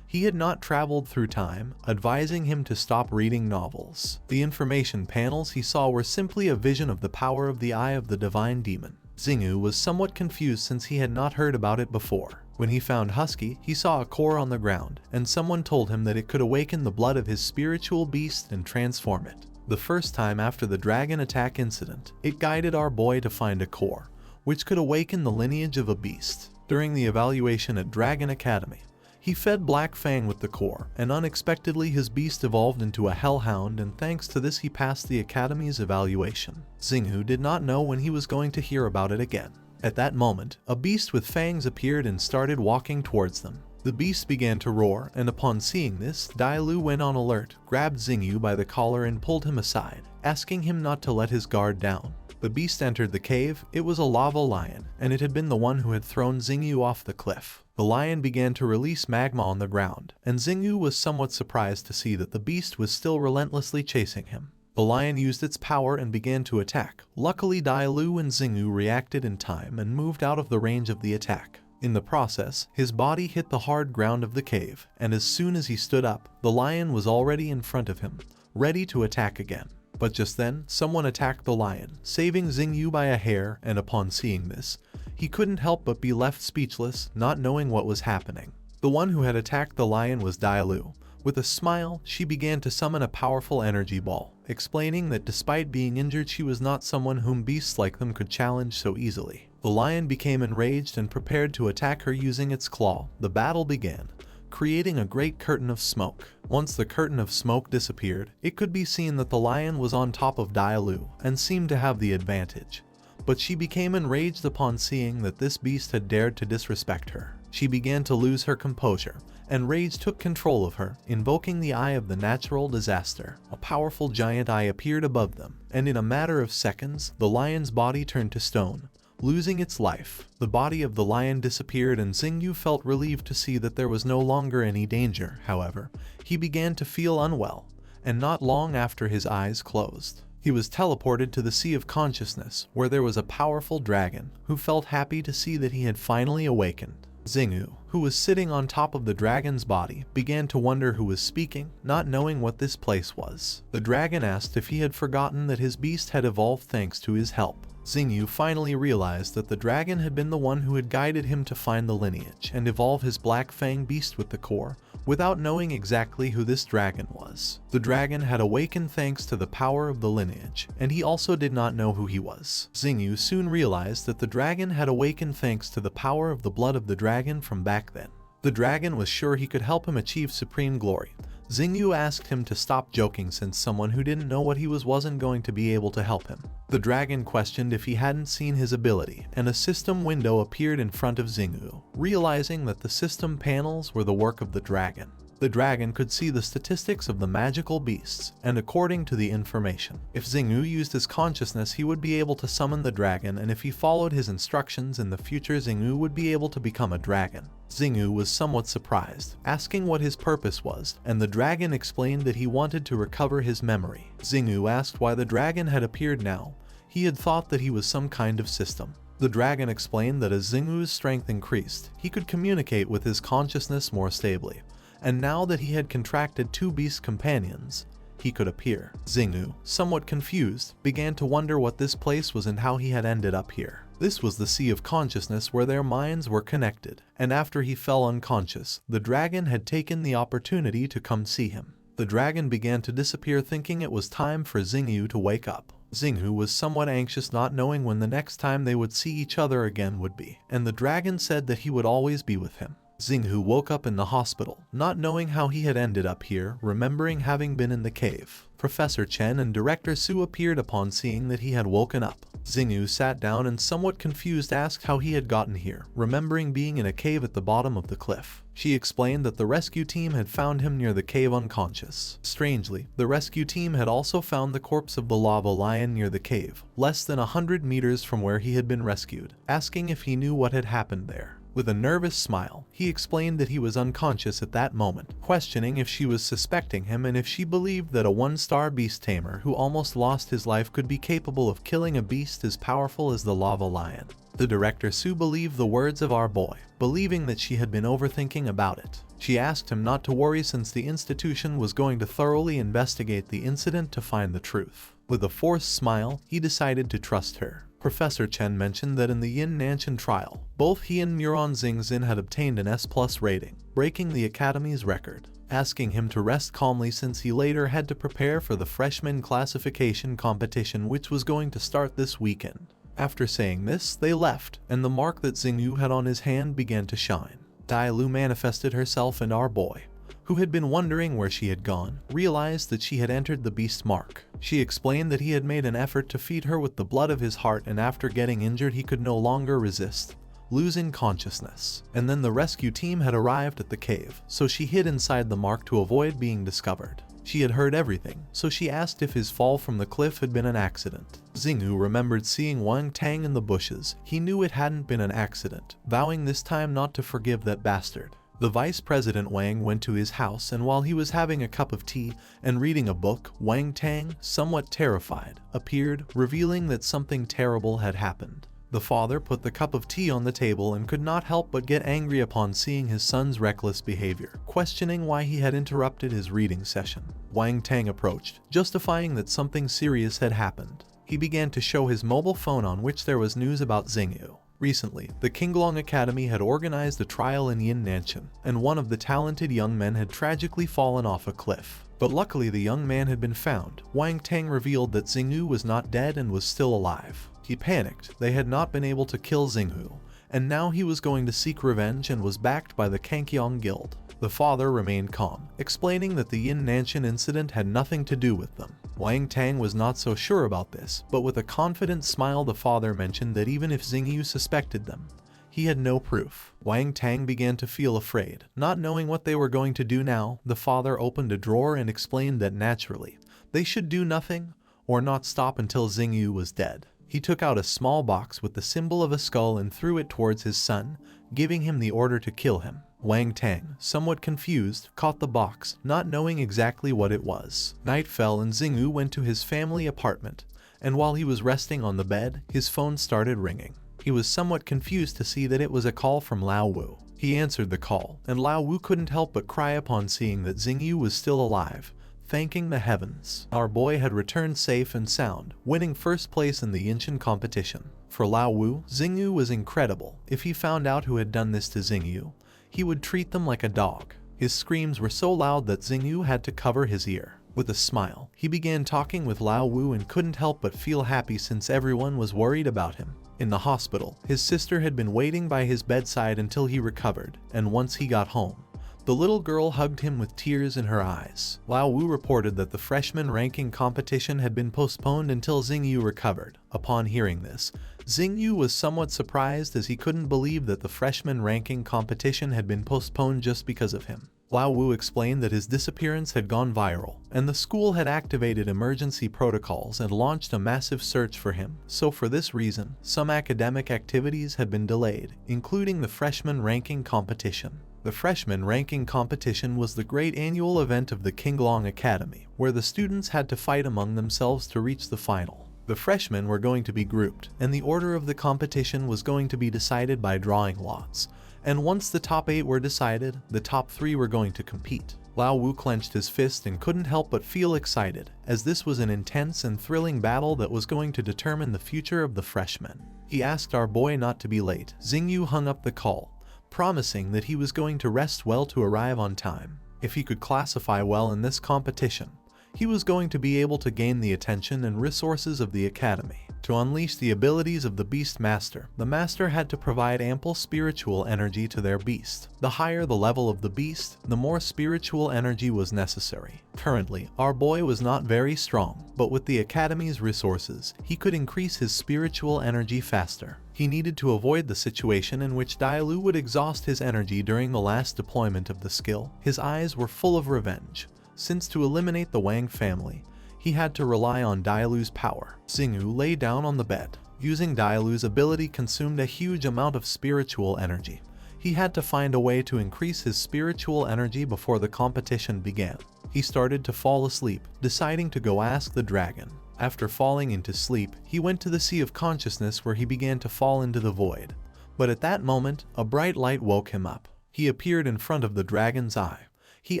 He had not traveled through time, advising him to stop reading novels. The information panels he saw were simply a vision of the power of the eye of the divine demon. Xingyu was somewhat confused since he had not heard about it before. When he found Husky, he saw a core on the ground, and someone told him that it could awaken the blood of his spiritual beast and transform it. The first time after the dragon attack incident, it guided our boy to find a core, which could awaken the lineage of a beast. During the evaluation at Dragon Academy, he fed Black Fang with the core, and unexpectedly his beast evolved into a hellhound, and thanks to this he passed the Academy's evaluation. Xingyu did not know when he was going to hear about it again. At that moment, a beast with fangs appeared and started walking towards them. The beast began to roar, and upon seeing this, Dailu went on alert, grabbed Xingyu by the collar and pulled him aside, asking him not to let his guard down. The beast entered the cave. It was a lava lion, and it had been the one who had thrown Xingyu off the cliff. The lion began to release magma on the ground, and Xingyu was somewhat surprised to see that the beast was still relentlessly chasing him. The lion used its power and began to attack. Luckily, Dai Lu and Xingyu reacted in time and moved out of the range of the attack. In the process, his body hit the hard ground of the cave, and as soon as he stood up, the lion was already in front of him, ready to attack again. But just then, someone attacked the lion, saving Xingyu by a hair, and upon seeing this, he couldn't help but be left speechless, not knowing what was happening. The one who had attacked the lion was Dai Lu. With a smile, she began to summon a powerful energy ball, explaining that despite being injured, she was not someone whom beasts like them could challenge so easily. The lion became enraged and prepared to attack her using its claw. The battle began, creating a great curtain of smoke. Once the curtain of smoke disappeared, it could be seen that the lion was on top of Dai Lu and seemed to have the advantage. But she became enraged upon seeing that this beast had dared to disrespect her. She began to lose her composure, and rage took control of her, invoking the eye of the natural disaster. A powerful giant eye appeared above them, and in a matter of seconds, the lion's body turned to stone, losing its life. The body of the lion disappeared, and Xingyu felt relieved to see that there was no longer any danger. However, he began to feel unwell, and not long after his eyes closed, he was teleported to the Sea of Consciousness, where there was a powerful dragon, who felt happy to see that he had finally awakened. Xingyu, who was sitting on top of the dragon's body, began to wonder who was speaking, not knowing what this place was. The dragon asked if he had forgotten that his beast had evolved thanks to his help. Xingyu finally realized that the dragon had been the one who had guided him to find the lineage and evolve his Black Fang beast with the core, without knowing exactly who this dragon was. The dragon had awakened thanks to the power of the lineage, and he also did not know who he was. Xingyu soon realized that the dragon had awakened thanks to the power of the blood of the dragon from back then. The dragon was sure he could help him achieve supreme glory. Xingyu asked him to stop joking since someone who didn't know what he was wasn't going to be able to help him. The dragon questioned if he hadn't seen his ability, and a system window appeared in front of Xingyu, realizing that the system panels were the work of the dragon. The dragon could see the statistics of the magical beasts, and according to the information, if Xingyu used his consciousness, he would be able to summon the dragon, and if he followed his instructions in the future, Xingyu would be able to become a dragon. Xingyu was somewhat surprised, asking what his purpose was, and the dragon explained that he wanted to recover his memory. Xingyu asked why the dragon had appeared now. He had thought that he was some kind of system. The dragon explained that as Xingyu's strength increased, he could communicate with his consciousness more stably, and now that he had contracted 2 beast companions, he could appear. Xingyu, somewhat confused, began to wonder what this place was and how he had ended up here. This was the Sea of Consciousness where their minds were connected, and after he fell unconscious, the dragon had taken the opportunity to come see him. The dragon began to disappear, thinking it was time for Xingyu to wake up. Xingyu was somewhat anxious, not knowing when the next time they would see each other again would be, and the dragon said that he would always be with him. Xingyu woke up in the hospital, not knowing how he had ended up here, remembering having been in the cave. Professor Chen and Director Su appeared upon seeing that he had woken up. Xingyu sat down and somewhat confused asked how he had gotten here, remembering being in a cave at the bottom of the cliff. She explained that the rescue team had found him near the cave unconscious. Strangely, the rescue team had also found the corpse of the lava lion near the cave, less than 100 meters from where he had been rescued, asking if he knew what had happened there. With a nervous smile, he explained that he was unconscious at that moment, questioning if she was suspecting him and if she believed that a 1-star beast tamer who almost lost his life could be capable of killing a beast as powerful as the lava lion. The director Sue believed the words of our boy, believing that she had been overthinking about it. She asked him not to worry since the institution was going to thoroughly investigate the incident to find the truth. With a forced smile, he decided to trust her. Professor Chen mentioned that in the Yin Nanshan trial, both he and Muron Xingxin had obtained an S+ rating, breaking the Academy's record, asking him to rest calmly since he later had to prepare for the freshman classification competition which was going to start this weekend. After saying this, they left, and the mark that Xingyu had on his hand began to shine. Dai Lu manifested herself, and our boy, who had been wondering where she had gone, realized that she had entered the beast mark. She explained that he had made an effort to feed her with the blood of his heart, and after getting injured he could no longer resist, losing consciousness. And then the rescue team had arrived at the cave, so she hid inside the mark to avoid being discovered. She had heard everything, so she asked if his fall from the cliff had been an accident. Xingyu remembered seeing Wang Tang in the bushes. He knew it hadn't been an accident, vowing this time not to forgive that bastard. The vice president Wang went to his house, and while he was having a cup of tea and reading a book, Wang Tang, somewhat terrified, appeared, revealing that something terrible had happened. The father put the cup of tea on the table and could not help but get angry upon seeing his son's reckless behavior, questioning why he had interrupted his reading session. Wang Tang approached, justifying that something serious had happened. He began to show his mobile phone on which there was news about Xingyu. Recently, the Qinglong Academy had organized a trial in Yin Nanshan, and one of the talented young men had tragically fallen off a cliff. But luckily the young man had been found. Wang Tang revealed that Xingyu was not dead and was still alive. He panicked. They had not been able to kill Xingyu, and now he was going to seek revenge and was backed by the Kankyong Guild. The father remained calm, explaining that the Yin Nanshan incident had nothing to do with them. Wang Tang was not so sure about this, but with a confident smile the father mentioned that even if Xingyu suspected them, he had no proof. Wang Tang began to feel afraid. Not knowing what they were going to do now, the father opened a drawer and explained that naturally, they should do nothing or not stop until Xingyu was dead. He took out a small box with the symbol of a skull and threw it towards his son, giving him the order to kill him. Wang Tang, somewhat confused, caught the box, not knowing exactly what it was. Night fell and Xingyu went to his family apartment, and while he was resting on the bed, his phone started ringing. He was somewhat confused to see that it was a call from Lao Wu. He answered the call, and Lao Wu couldn't help but cry upon seeing that Xingyu was still alive, thanking the heavens. Our boy had returned safe and sound, winning first place in the Yinshan competition. For Lao Wu, Xingyu was incredible. If he found out who had done this to Xingyu, he would treat them like a dog. His screams were so loud that Xingyu had to cover his ear. With a smile, he began talking with Lao Wu and couldn't help but feel happy since everyone was worried about him. In the hospital, his sister had been waiting by his bedside until he recovered, and once he got home, the little girl hugged him with tears in her eyes. Lao Wu reported that the freshman ranking competition had been postponed until Xingyu recovered. Upon hearing this, Xingyu was somewhat surprised as he couldn't believe that the freshman ranking competition had been postponed just because of him. Lao Wu explained that his disappearance had gone viral, and the school had activated emergency protocols and launched a massive search for him. So for this reason, some academic activities had been delayed, including the freshman ranking competition. The freshman ranking competition was the great annual event of the Qinglong Academy, where the students had to fight among themselves to reach the final. The freshmen were going to be grouped, and the order of the competition was going to be decided by drawing lots. And once the top 8 were decided, the top 3 were going to compete. Lao Wu clenched his fist and couldn't help but feel excited, as this was an intense and thrilling battle that was going to determine the future of the freshmen. He asked our boy not to be late. Xingyu hung up the call, promising that he was going to rest well to arrive on time. If he could classify well in this competition, he was going to be able to gain the attention and resources of the academy. To unleash the abilities of the Beast Master, the Master had to provide ample spiritual energy to their beast. The higher the level of the beast, the more spiritual energy was necessary. Currently, our boy was not very strong, but with the academy's resources, he could increase his spiritual energy faster. He needed to avoid the situation in which Dailu would exhaust his energy during the last deployment of the skill. His eyes were full of revenge, since to eliminate the Wang family, he had to rely on Dailu's power. Xingyu lay down on the bed. Using Dailu's ability consumed a huge amount of spiritual energy. He had to find a way to increase his spiritual energy before the competition began. He started to fall asleep, deciding to go ask the dragon. After falling into sleep, he went to the Sea of Consciousness where he began to fall into the void. But at that moment, a bright light woke him up. He appeared in front of the dragon's eye. He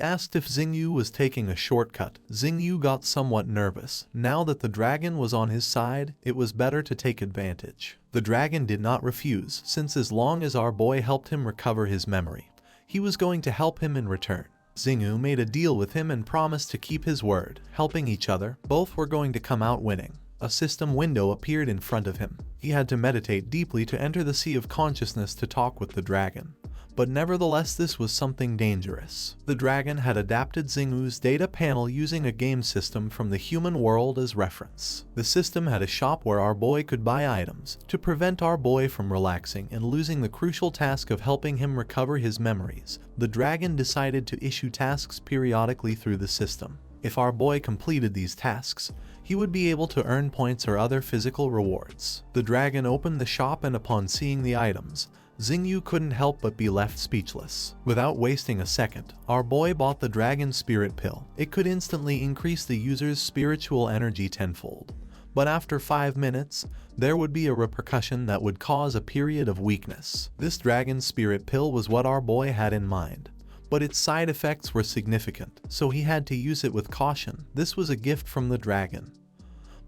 asked if Xingyu was taking a shortcut. Xingyu got somewhat nervous. Now that the dragon was on his side, it was better to take advantage. The dragon did not refuse, since as long as our boy helped him recover his memory, he was going to help him in return. Xingyu made a deal with him and promised to keep his word. Helping each other, both were going to come out winning. A system window appeared in front of him. He had to meditate deeply to enter the Sea of Consciousness to talk with the dragon. But nevertheless, this was something dangerous. The dragon had adapted Xingyu's data panel using a game system from the human world as reference. The system had a shop where our boy could buy items. To prevent our boy from relaxing and losing the crucial task of helping him recover his memories, the dragon decided to issue tasks periodically through the system. If our boy completed these tasks, he would be able to earn points or other physical rewards. The dragon opened the shop, and upon seeing the items, Xingyu couldn't help but be left speechless. Without wasting a second, our boy bought the Dragon Spirit Pill. It could instantly increase the user's spiritual energy tenfold. But after 5 minutes, there would be a repercussion that would cause a period of weakness. This Dragon Spirit Pill was what our boy had in mind. But its side effects were significant, so he had to use it with caution. This was a gift from the dragon.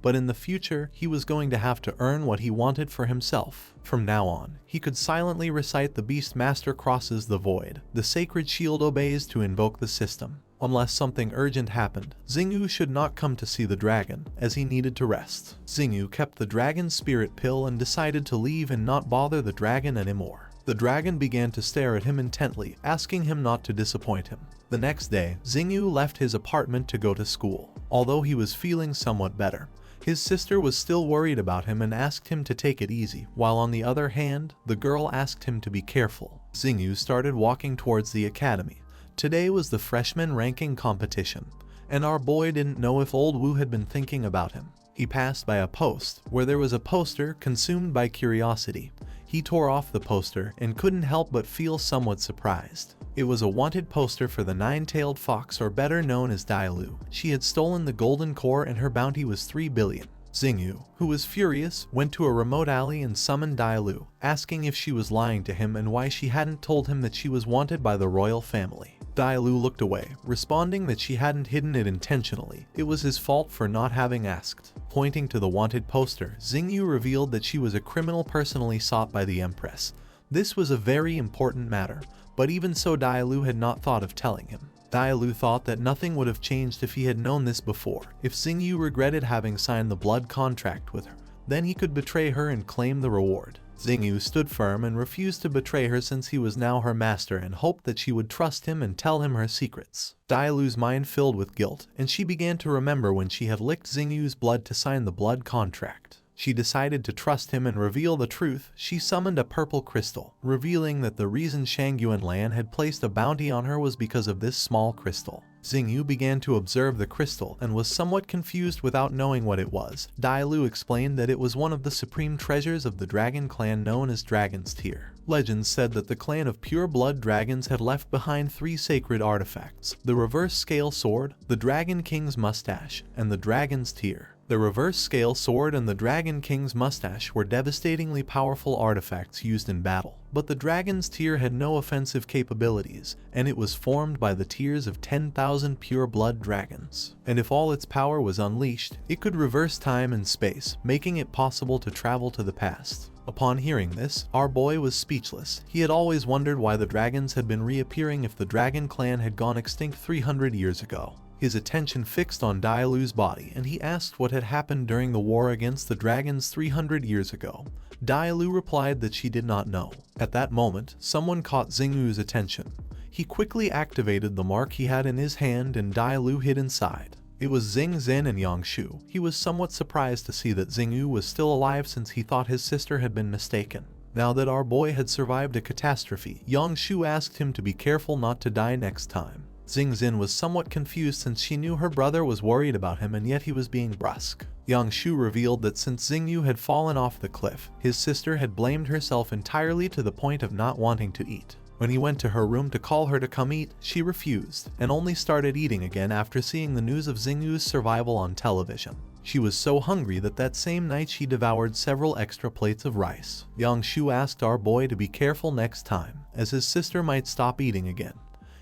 But in the future, he was going to have to earn what he wanted for himself. From now on, he could silently recite the Beast Master crosses the void. The sacred shield obeys to invoke the system. Unless something urgent happened, Xingyu should not come to see the dragon, as he needed to rest. Xingyu kept the Dragon Spirit Pill and decided to leave and not bother the dragon anymore. The dragon began to stare at him intently, asking him not to disappoint him. The next day, Xingyu left his apartment to go to school. Although he was feeling somewhat better, his sister was still worried about him and asked him to take it easy, while on the other hand, the girl asked him to be careful. Xingyu started walking towards the academy. Today was the freshman ranking competition, and our boy didn't know if old Wu had been thinking about him. He passed by a post where there was a poster. Consumed by curiosity, he tore off the poster and couldn't help but feel somewhat surprised. It was a wanted poster for the nine-tailed fox, or better known as Dailu. She had stolen the golden core and her bounty was 3 billion. Xingyu, who was furious, went to a remote alley and summoned Dailu, asking if she was lying to him and why she hadn't told him that she was wanted by the royal family. Dailu looked away, responding that she hadn't hidden it intentionally. It was his fault for not having asked. Pointing to the wanted poster, Xingyu revealed that she was a criminal personally sought by the Empress. This was a very important matter, but even so Dailu had not thought of telling him. Dailu thought that nothing would have changed if he had known this before. If Xingyu regretted having signed the blood contract with her, then he could betray her and claim the reward. Xingyu stood firm and refused to betray her since he was now her master, and hoped that she would trust him and tell him her secrets. Dailu's mind filled with guilt, and she began to remember when she had licked Xingyu's blood to sign the blood contract. She decided to trust him and reveal the truth. She summoned a purple crystal, revealing that the reason Shangyuanlan had placed a bounty on her was because of this small crystal. Xingyu began to observe the crystal and was somewhat confused without knowing what it was. Dailu explained that it was one of the supreme treasures of the dragon clan known as Dragon's Tear. Legends said that the clan of pure-blood dragons had left behind 3 sacred artifacts: the reverse scale sword, the Dragon King's mustache, and the Dragon's Tear. The reverse scale sword and the Dragon King's mustache were devastatingly powerful artifacts used in battle, but the Dragon's Tear had no offensive capabilities, and it was formed by the tears of 10,000 pure-blood dragons. And if all its power was unleashed, it could reverse time and space, making it possible to travel to the past. Upon hearing this, our boy was speechless. He had always wondered why the dragons had been reappearing if the dragon clan had gone extinct 300 years ago. His attention fixed on Dailu's body, and he asked what had happened during the war against the dragons 300 years ago. Dailu replied that she did not know. At that moment, someone caught Xingyu's attention. He quickly activated the mark he had in his hand, and Dailu hid inside. It was Xing Zin and Yang Shu. He was somewhat surprised to see that Xingyu was still alive since he thought his sister had been mistaken. Now that our boy had survived a catastrophe, Yang Shu asked him to be careful not to die next time. Xing Zin was somewhat confused since she knew her brother was worried about him and yet he was being brusque. Yang Shu revealed that since Xingyu had fallen off the cliff, his sister had blamed herself entirely to the point of not wanting to eat. When he went to her room to call her to come eat, she refused, and only started eating again after seeing the news of Xingyu's survival on television. She was so hungry that same night she devoured several extra plates of rice. Yang Shu asked our boy to be careful next time, as his sister might stop eating again.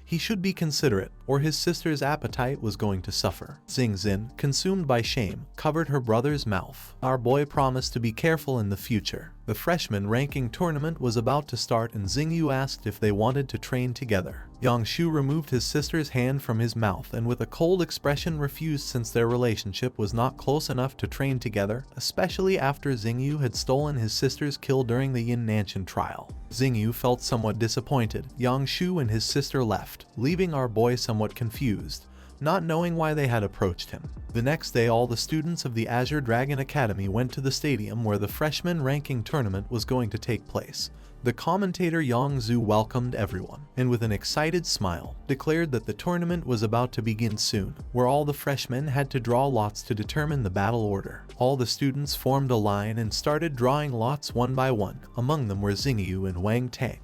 He should be considerate, or his sister's appetite was going to suffer. Xing Zin, consumed by shame, covered her brother's mouth. Our boy promised to be careful in the future. The freshman ranking tournament was about to start and Xingyu asked if they wanted to train together. Yang Shu removed his sister's hand from his mouth and with a cold expression refused since their relationship was not close enough to train together, especially after Xingyu had stolen his sister's kill during the Yin Nanshan trial. Xingyu felt somewhat disappointed. Yang Shu and his sister left, leaving our boy somewhat confused. not knowing why they had approached him. The next day, all the students of the Azure Dragon Academy went to the stadium where the freshman ranking tournament was going to take place. The commentator Yang Zhu welcomed everyone, and with an excited smile, declared that the tournament was about to begin soon, where all the freshmen had to draw lots to determine the battle order. All the students formed a line and started drawing lots one by one. Among them were Xingyu and Wang Tang.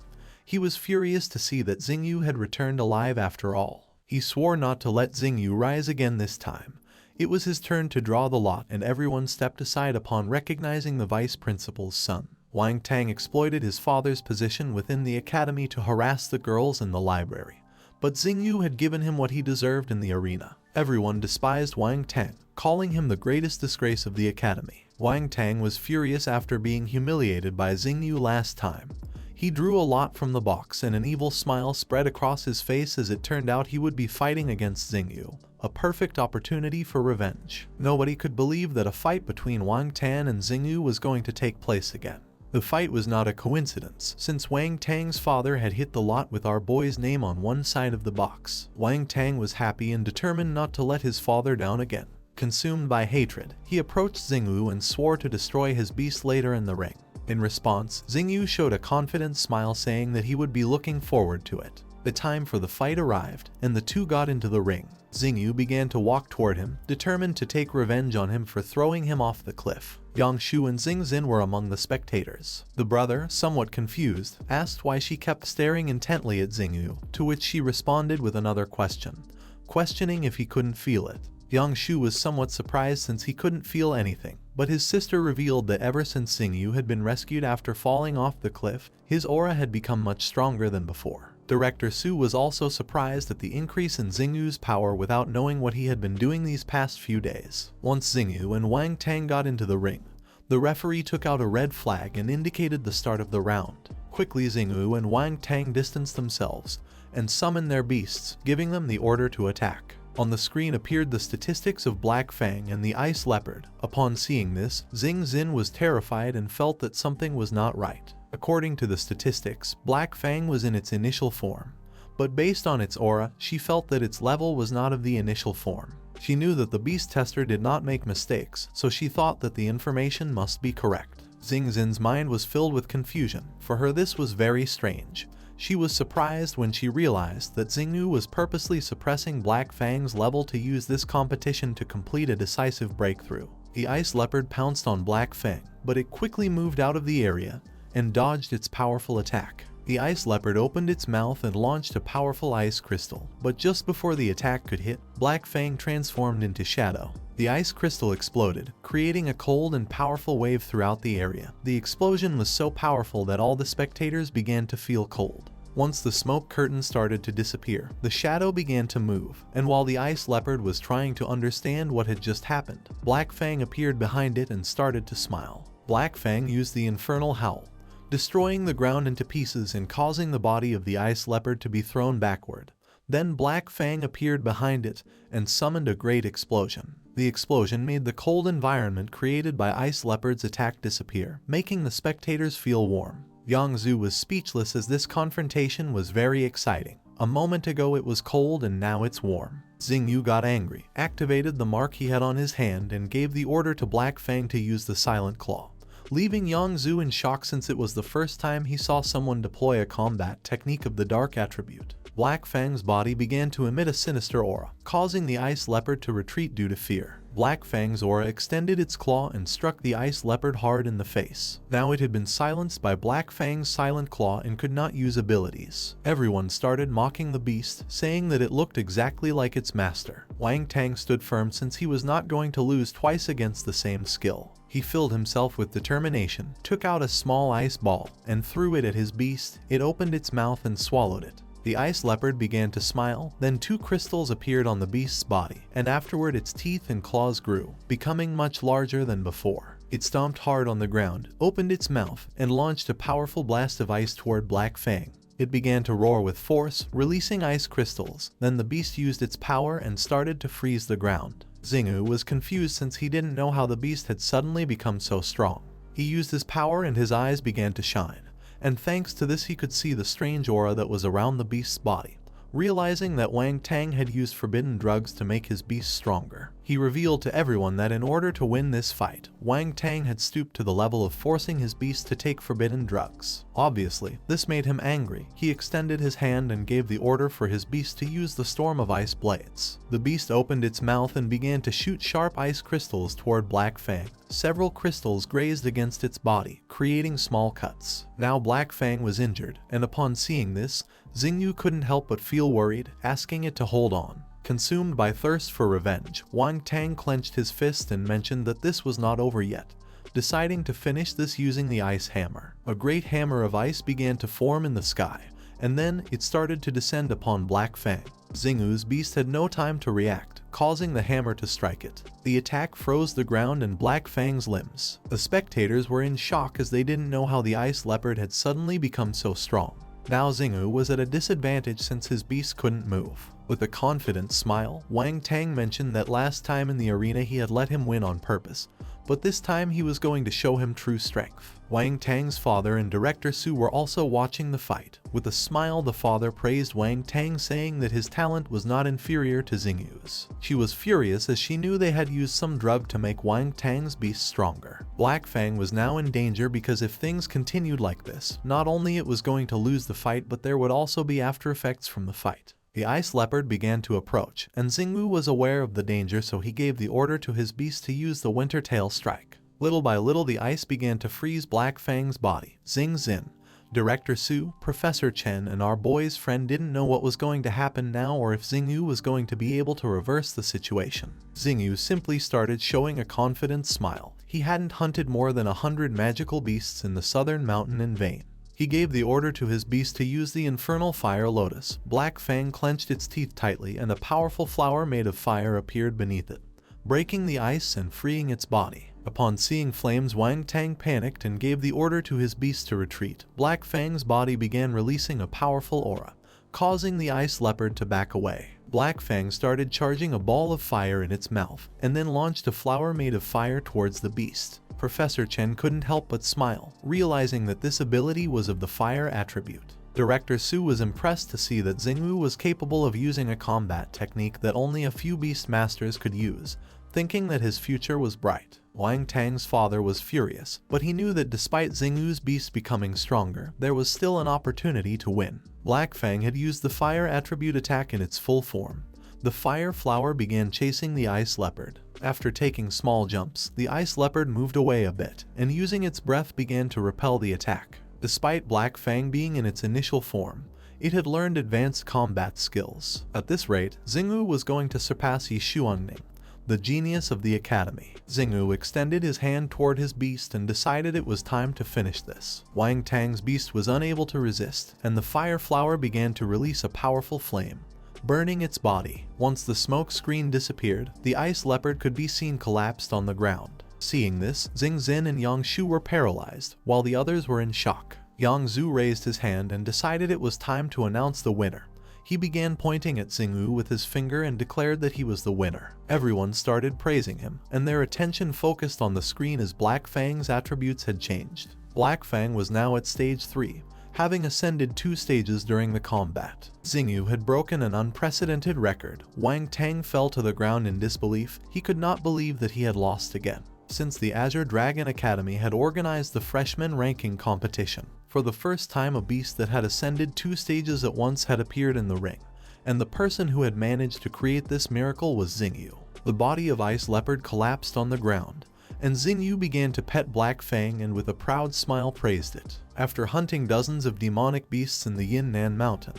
He was furious to see that Xingyu had returned alive after all. He swore not to let Xingyu rise again this time. It was his turn to draw the lot, and everyone stepped aside upon recognizing the vice principal's son. Wang Tang exploited his father's position within the academy to harass the girls in the library, but Xingyu had given him what he deserved in the arena. Everyone despised Wang Tang, calling him the greatest disgrace of the academy. Wang Tang was furious after being humiliated by Xingyu last time. He drew a lot from the box, and an evil smile spread across his face as it turned out he would be fighting against Xingyu. A perfect opportunity for revenge. Nobody could believe that a fight between Wang Tang and Xingyu was going to take place again. The fight was not a coincidence, since Wang Tang's father had hit the lot with our boy's name on one side of the box. Wang Tang was happy and determined not to let his father down again. Consumed by hatred, he approached Xingyu and swore to destroy his beast later in the ring. In response, Xingyu showed a confident smile, saying that he would be looking forward to it. The time for the fight arrived, and the two got into the ring. Xingyu began to walk toward him, determined to take revenge on him for throwing him off the cliff. Yang Shu and Xing Xin were among the spectators. The brother, somewhat confused, asked why she kept staring intently at Xingyu, to which she responded with another question, questioning if he couldn't feel it. Yang Shu was somewhat surprised since he couldn't feel anything, but his sister revealed that ever since Xingyu had been rescued after falling off the cliff, his aura had become much stronger than before. Director Su was also surprised at the increase in Xingyu's power without knowing what he had been doing these past few days. Once Xingyu and Wang Tang got into the ring, the referee took out a red flag and indicated the start of the round. Quickly, Xingyu and Wang Tang distanced themselves and summoned their beasts, giving them the order to attack. On the screen appeared the statistics of Black Fang and the Ice Leopard. Upon seeing this, Xing Xin was terrified and felt that something was not right. According to the statistics, Black Fang was in its initial form, but based on its aura, she felt that its level was not of the initial form. She knew that the beast tester did not make mistakes, so she thought that the information must be correct. Xing Xin's mind was filled with confusion. For her, this was very strange. She was surprised when she realized that Xingyu was purposely suppressing Black Fang's level to use this competition to complete a decisive breakthrough. The Ice Leopard pounced on Black Fang, but it quickly moved out of the area and dodged its powerful attack. The Ice Leopard opened its mouth and launched a powerful ice crystal, but just before the attack could hit, Black Fang transformed into shadow. The ice crystal exploded, creating a cold and powerful wave throughout the area. The explosion was so powerful that all the spectators began to feel cold. Once the smoke curtain started to disappear, the shadow began to move, and while the Ice Leopard was trying to understand what had just happened, Black Fang appeared behind it and started to smile. Black Fang used the Infernal Howl, destroying the ground into pieces and causing the body of the Ice Leopard to be thrown backward. Then Black Fang appeared behind it and summoned a great explosion. The explosion made the cold environment created by Ice Leopard's attack disappear, making the spectators feel warm. Yang Zhu was speechless as this confrontation was very exciting. A moment ago it was cold and now it's warm. Xingyu got angry, activated the mark he had on his hand and gave the order to Black Fang to use the Silent Claw, leaving Yang Zhu in shock since it was the first time he saw someone deploy a combat technique of the dark attribute. Black Fang's body began to emit a sinister aura, causing the Ice Leopard to retreat due to fear. Black Fang's aura extended its claw and struck the Ice Leopard hard in the face. Now it had been silenced by Black Fang's Silent Claw and could not use abilities. Everyone started mocking the beast, saying that it looked exactly like its master. Wang Tang stood firm since he was not going to lose twice against the same skill. He filled himself with determination, took out a small ice ball, and threw it at his beast. It opened its mouth and swallowed it. The Ice Leopard began to smile, then two crystals appeared on the beast's body, and afterward its teeth and claws grew, becoming much larger than before. It stomped hard on the ground, opened its mouth, and launched a powerful blast of ice toward Black Fang. It began to roar with force, releasing ice crystals. Then the beast used its power and started to freeze the ground. Xingyu was confused since he didn't know how the beast had suddenly become so strong. He used his power and his eyes began to shine, and thanks to this he could see the strange aura that was around the beast's body. Realizing that Wang Tang had used forbidden drugs to make his beast stronger, he revealed to everyone that in order to win this fight, Wang Tang had stooped to the level of forcing his beast to take forbidden drugs. Obviously, this made him angry. He extended his hand and gave the order for his beast to use the storm of ice blades. The beast opened its mouth and began to shoot sharp ice crystals toward Black Fang. Several crystals grazed against its body, creating small cuts. Now Black Fang was injured, and upon seeing this, Xingyu couldn't help but feel worried, asking it to hold on. Consumed by thirst for revenge, Wang Tang clenched his fist and mentioned that this was not over yet, deciding to finish this using the ice hammer. A great hammer of ice began to form in the sky, and then it started to descend upon Black Fang. Xingyu's beast had no time to react, causing the hammer to strike it. The attack froze the ground and Black Fang's limbs. The spectators were in shock as they didn't know how the ice leopard had suddenly become so strong. Now Xingyu was at a disadvantage since his beast couldn't move. With a confident smile, Wang Tang mentioned that last time in the arena he had let him win on purpose, but this time he was going to show him true strength. Wang Tang's father and director Su were also watching the fight. With a smile, the father praised Wang Tang, saying that his talent was not inferior to Xingyu's. She was furious as she knew they had used some drug to make Wang Tang's beast stronger. Black Fang was now in danger because if things continued like this, not only it was going to lose the fight, but there would also be after effects from the fight. The ice leopard began to approach, and Xingyu was aware of the danger, so he gave the order to his beast to use the winter tail strike. Little by little the ice began to freeze Black Fang's body. Xing Xin, Director Su, Professor Chen, and our boy's friend didn't know what was going to happen now or if Xingyu was going to be able to reverse the situation. Xingyu simply started showing a confident smile. He hadn't hunted more than 100 magical beasts in the southern mountain in vain. He gave the order to his beast to use the infernal fire lotus. Black Fang clenched its teeth tightly and a powerful flower made of fire appeared beneath it, breaking the ice and freeing its body. Upon seeing flames, Wang Tang panicked and gave the order to his beast to retreat. Black Fang's body began releasing a powerful aura, causing the ice leopard to back away. Black Fang started charging a ball of fire in its mouth, and then launched a flower made of fire towards the beast. Professor Chen couldn't help but smile, realizing that this ability was of the fire attribute. Director Su was impressed to see that Xingyu was capable of using a combat technique that only a few beast masters could use, thinking that his future was bright. Wang Tang's father was furious, but he knew that despite Xingyu's beast becoming stronger, there was still an opportunity to win. Black Fang had used the fire attribute attack in its full form. The fire flower began chasing the ice leopard. After taking small jumps, the ice leopard moved away a bit, and using its breath began to repel the attack. Despite Black Fang being in its initial form, it had learned advanced combat skills. At this rate, Xingyu was going to surpass Yi Xuangning, the genius of the academy. Xingyu extended his hand toward his beast and decided it was time to finish this. Wang Tang's beast was unable to resist, and the fire flower began to release a powerful flame, burning its body. Once the smoke screen disappeared, the ice leopard could be seen collapsed on the ground. Seeing this, Xing Xin and Yang Shu were paralyzed, while the others were in shock. Yang Zhu raised his hand and decided it was time to announce the winner. He began pointing at Xingyu with his finger and declared that he was the winner. Everyone started praising him, and their attention focused on the screen as Black Fang's attributes had changed. Black Fang was now at stage 3, having ascended 2 stages during the combat. Xingyu had broken an unprecedented record. Wang Tang fell to the ground in disbelief. He could not believe that he had lost again. Since the Azure Dragon Academy had organized the freshman ranking competition, for the first time a beast that had ascended 2 stages at once had appeared in the ring, and the person who had managed to create this miracle was Xingyu. The body of Ice Leopard collapsed on the ground, and Xingyu began to pet Black Fang and with a proud smile praised it. After hunting dozens of demonic beasts in the Yinnan Mountain,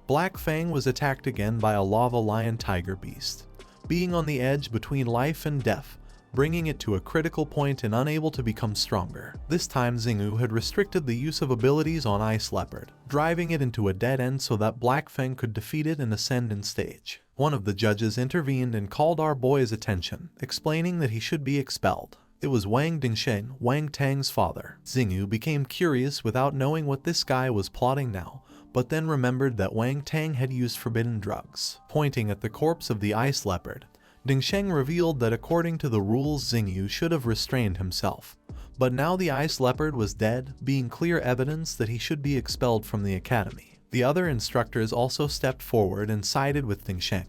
Black Fang was attacked again by a lava lion tiger beast, being on the edge between life and death, bringing it to a critical point and unable to become stronger. This time Xingyu had restricted the use of abilities on Ice Leopard, driving it into a dead end so that Black Fang could defeat it and ascend in stage. One of the judges intervened and called our boy's attention, explaining that he should be expelled. It was Wang Dingsheng, Wang Tang's father. Xingyu became curious without knowing what this guy was plotting now, but then remembered that Wang Tang had used forbidden drugs. Pointing at the corpse of the Ice Leopard, Dingsheng revealed that according to the rules Xingyu should have restrained himself, but now the Ice Leopard was dead, being clear evidence that he should be expelled from the academy. The other instructors also stepped forward and sided with Dingsheng,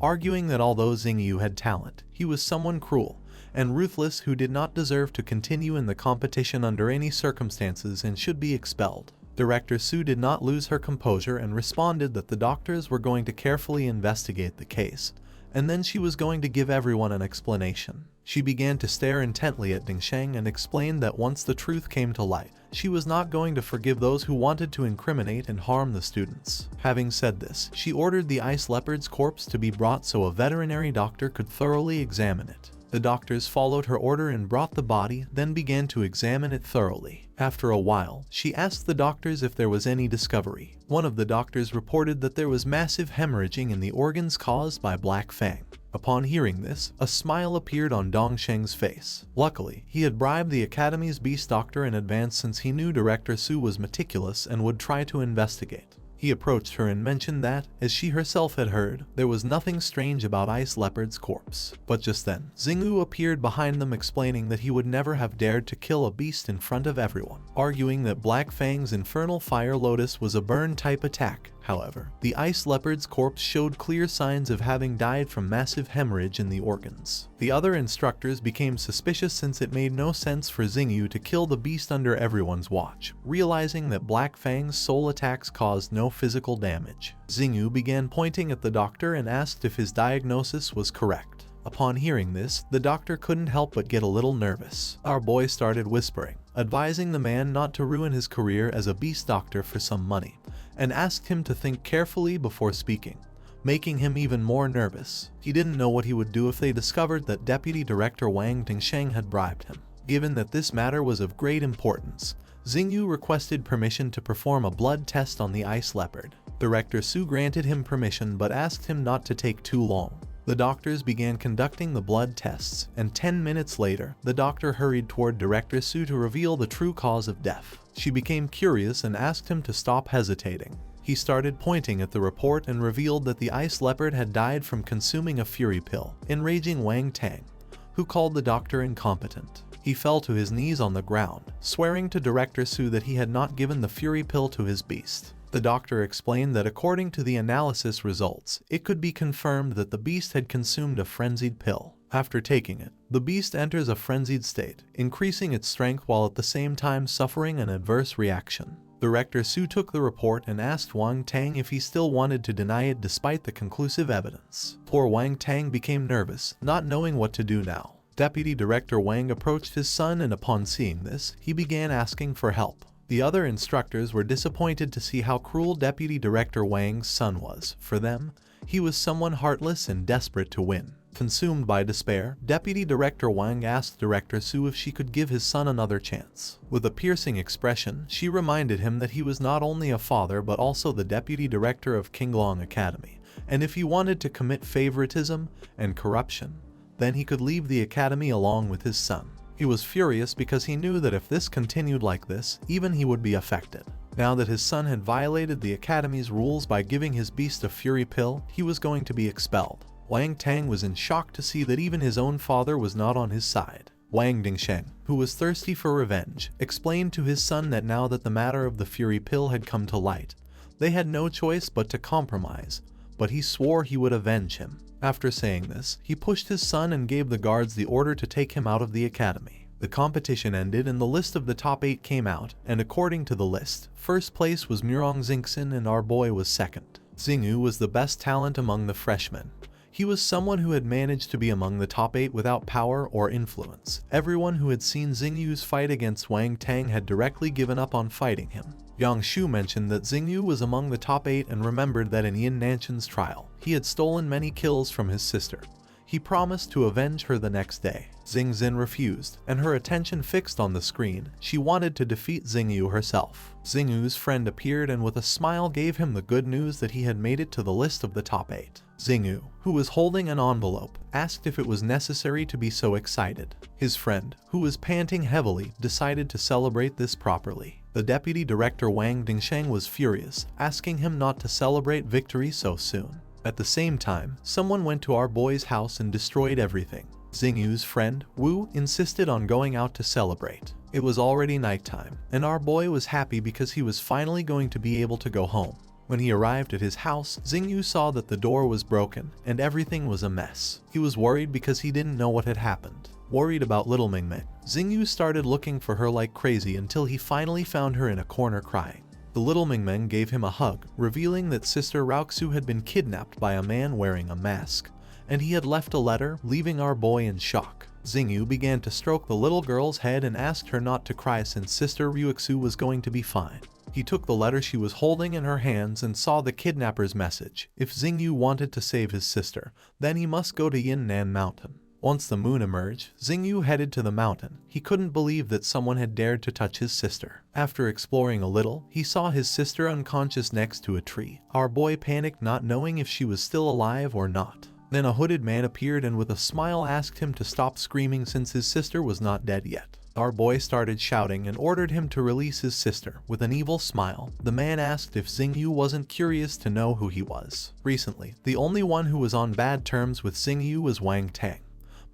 arguing that although Xingyu had talent, he was someone cruel and ruthless who did not deserve to continue in the competition under any circumstances and should be expelled. Director Su did not lose her composure and responded that the doctors were going to carefully investigate the case, and then she was going to give everyone an explanation. She began to stare intently at Dingsheng and explained that once the truth came to light, she was not going to forgive those who wanted to incriminate and harm the students. Having said this, she ordered the ice leopard's corpse to be brought so a veterinary doctor could thoroughly examine it. The doctors followed her order and brought the body, then began to examine it thoroughly. After a while, she asked the doctors if there was any discovery. One of the doctors reported that there was massive hemorrhaging in the organs caused by Black Fang. Upon hearing this, a smile appeared on Dongsheng's face. Luckily, he had bribed the Academy's beast doctor in advance since he knew Director Su was meticulous and would try to investigate. He approached her and mentioned that, as she herself had heard, there was nothing strange about Ice Leopard's corpse. But just then, Xingyu appeared behind them explaining that he would never have dared to kill a beast in front of everyone, arguing that Black Fang's Infernal Fire Lotus was a burn-type attack. However, the Ice Leopard's corpse showed clear signs of having died from massive hemorrhage in the organs. The other instructors became suspicious since it made no sense for Xingyu to kill the beast under everyone's watch, realizing that Black Fang's soul attacks caused no physical damage. Xingyu began pointing at the doctor and asked if his diagnosis was correct. Upon hearing this, the doctor couldn't help but get a little nervous. Our boy started whispering, advising the man not to ruin his career as a beast doctor for some money, and asked him to think carefully before speaking, making him even more nervous. He didn't know what he would do if they discovered that Deputy Director Wang Dingsheng had bribed him. Given that this matter was of great importance, Xingyu requested permission to perform a blood test on the ice leopard. Director Su granted him permission but asked him not to take too long. The doctors began conducting the blood tests, and 10 minutes later, the doctor hurried toward Director Su to reveal the true cause of death. She became curious and asked him to stop hesitating. He started pointing at the report and revealed that the ice leopard had died from consuming a fury pill, enraging Wang Tang, who called the doctor incompetent. He fell to his knees on the ground, swearing to Director Su that he had not given the fury pill to his beast. The doctor explained that according to the analysis results, it could be confirmed that the beast had consumed a frenzied pill. After taking it, the beast enters a frenzied state, increasing its strength while at the same time suffering an adverse reaction. Director Su took the report and asked Wang Tang if he still wanted to deny it despite the conclusive evidence. Poor Wang Tang became nervous, not knowing what to do now. Deputy Director Wang approached his son and upon seeing this, he began asking for help. The other instructors were disappointed to see how cruel Deputy Director Wang's son was. For them, he was someone heartless and desperate to win. Consumed by despair, Deputy Director Wang asked Director Su if she could give his son another chance. With a piercing expression, she reminded him that he was not only a father but also the Deputy Director of Qinglong Academy, and if he wanted to commit favoritism and corruption, then he could leave the academy along with his son. He was furious because he knew that if this continued like this, even he would be affected. Now that his son had violated the academy's rules by giving his beast a fury pill, he was going to be expelled. Wang Tang was in shock to see that even his own father was not on his side. Wang Dingsheng, who was thirsty for revenge, explained to his son that now that the matter of the fury pill had come to light, they had no choice but to compromise, but he swore he would avenge him. After saying this, he pushed his son and gave the guards the order to take him out of the academy. The competition ended and the list of the top 8 came out, and according to the list, first place was Murong Xingxin and our boy was second. Xingyu was the best talent among the freshmen. He was someone who had managed to be among the top 8 without power or influence. Everyone who had seen Xingyu's fight against Wang Tang had directly given up on fighting him. Yang Shu mentioned that Xingyu was among the top 8 and remembered that in Yin Nanshan's trial, he had stolen many kills from his sister. He promised to avenge her the next day. Xingxin refused, and her attention fixed on the screen, she wanted to defeat Xingyu herself. Xingyu's friend appeared and with a smile gave him the good news that he had made it to the list of the top 8. Xingyu, who was holding an envelope, asked if it was necessary to be so excited. His friend, who was panting heavily, decided to celebrate this properly. The Deputy Director Wang Dingsheng was furious, asking him not to celebrate victory so soon. At the same time, someone went to our boy's house and destroyed everything. Xingyu's friend, Wu, insisted on going out to celebrate. It was already nighttime, and our boy was happy because he was finally going to be able to go home. When he arrived at his house, Xingyu saw that the door was broken and everything was a mess. He was worried because he didn't know what had happened. Worried about little Mingming, Xingyu started looking for her like crazy until he finally found her in a corner crying. The little Mingmeng gave him a hug, revealing that Sister Raoxu had been kidnapped by a man wearing a mask, and he had left a letter, leaving our boy in shock. Xingyu began to stroke the little girl's head and asked her not to cry since Sister Raoxu was going to be fine. He took the letter she was holding in her hands and saw the kidnapper's message. If Xingyu wanted to save his sister, then he must go to Yinnan Mountain. Once the moon emerged, Xingyu headed to the mountain. He couldn't believe that someone had dared to touch his sister. After exploring a little, he saw his sister unconscious next to a tree. Our boy panicked, not knowing if she was still alive or not. Then a hooded man appeared and with a smile asked him to stop screaming since his sister was not dead yet. Our boy started shouting and ordered him to release his sister. With an evil smile, the man asked if Xingyu wasn't curious to know who he was. Recently, the only one who was on bad terms with Xingyu was Wang Tang,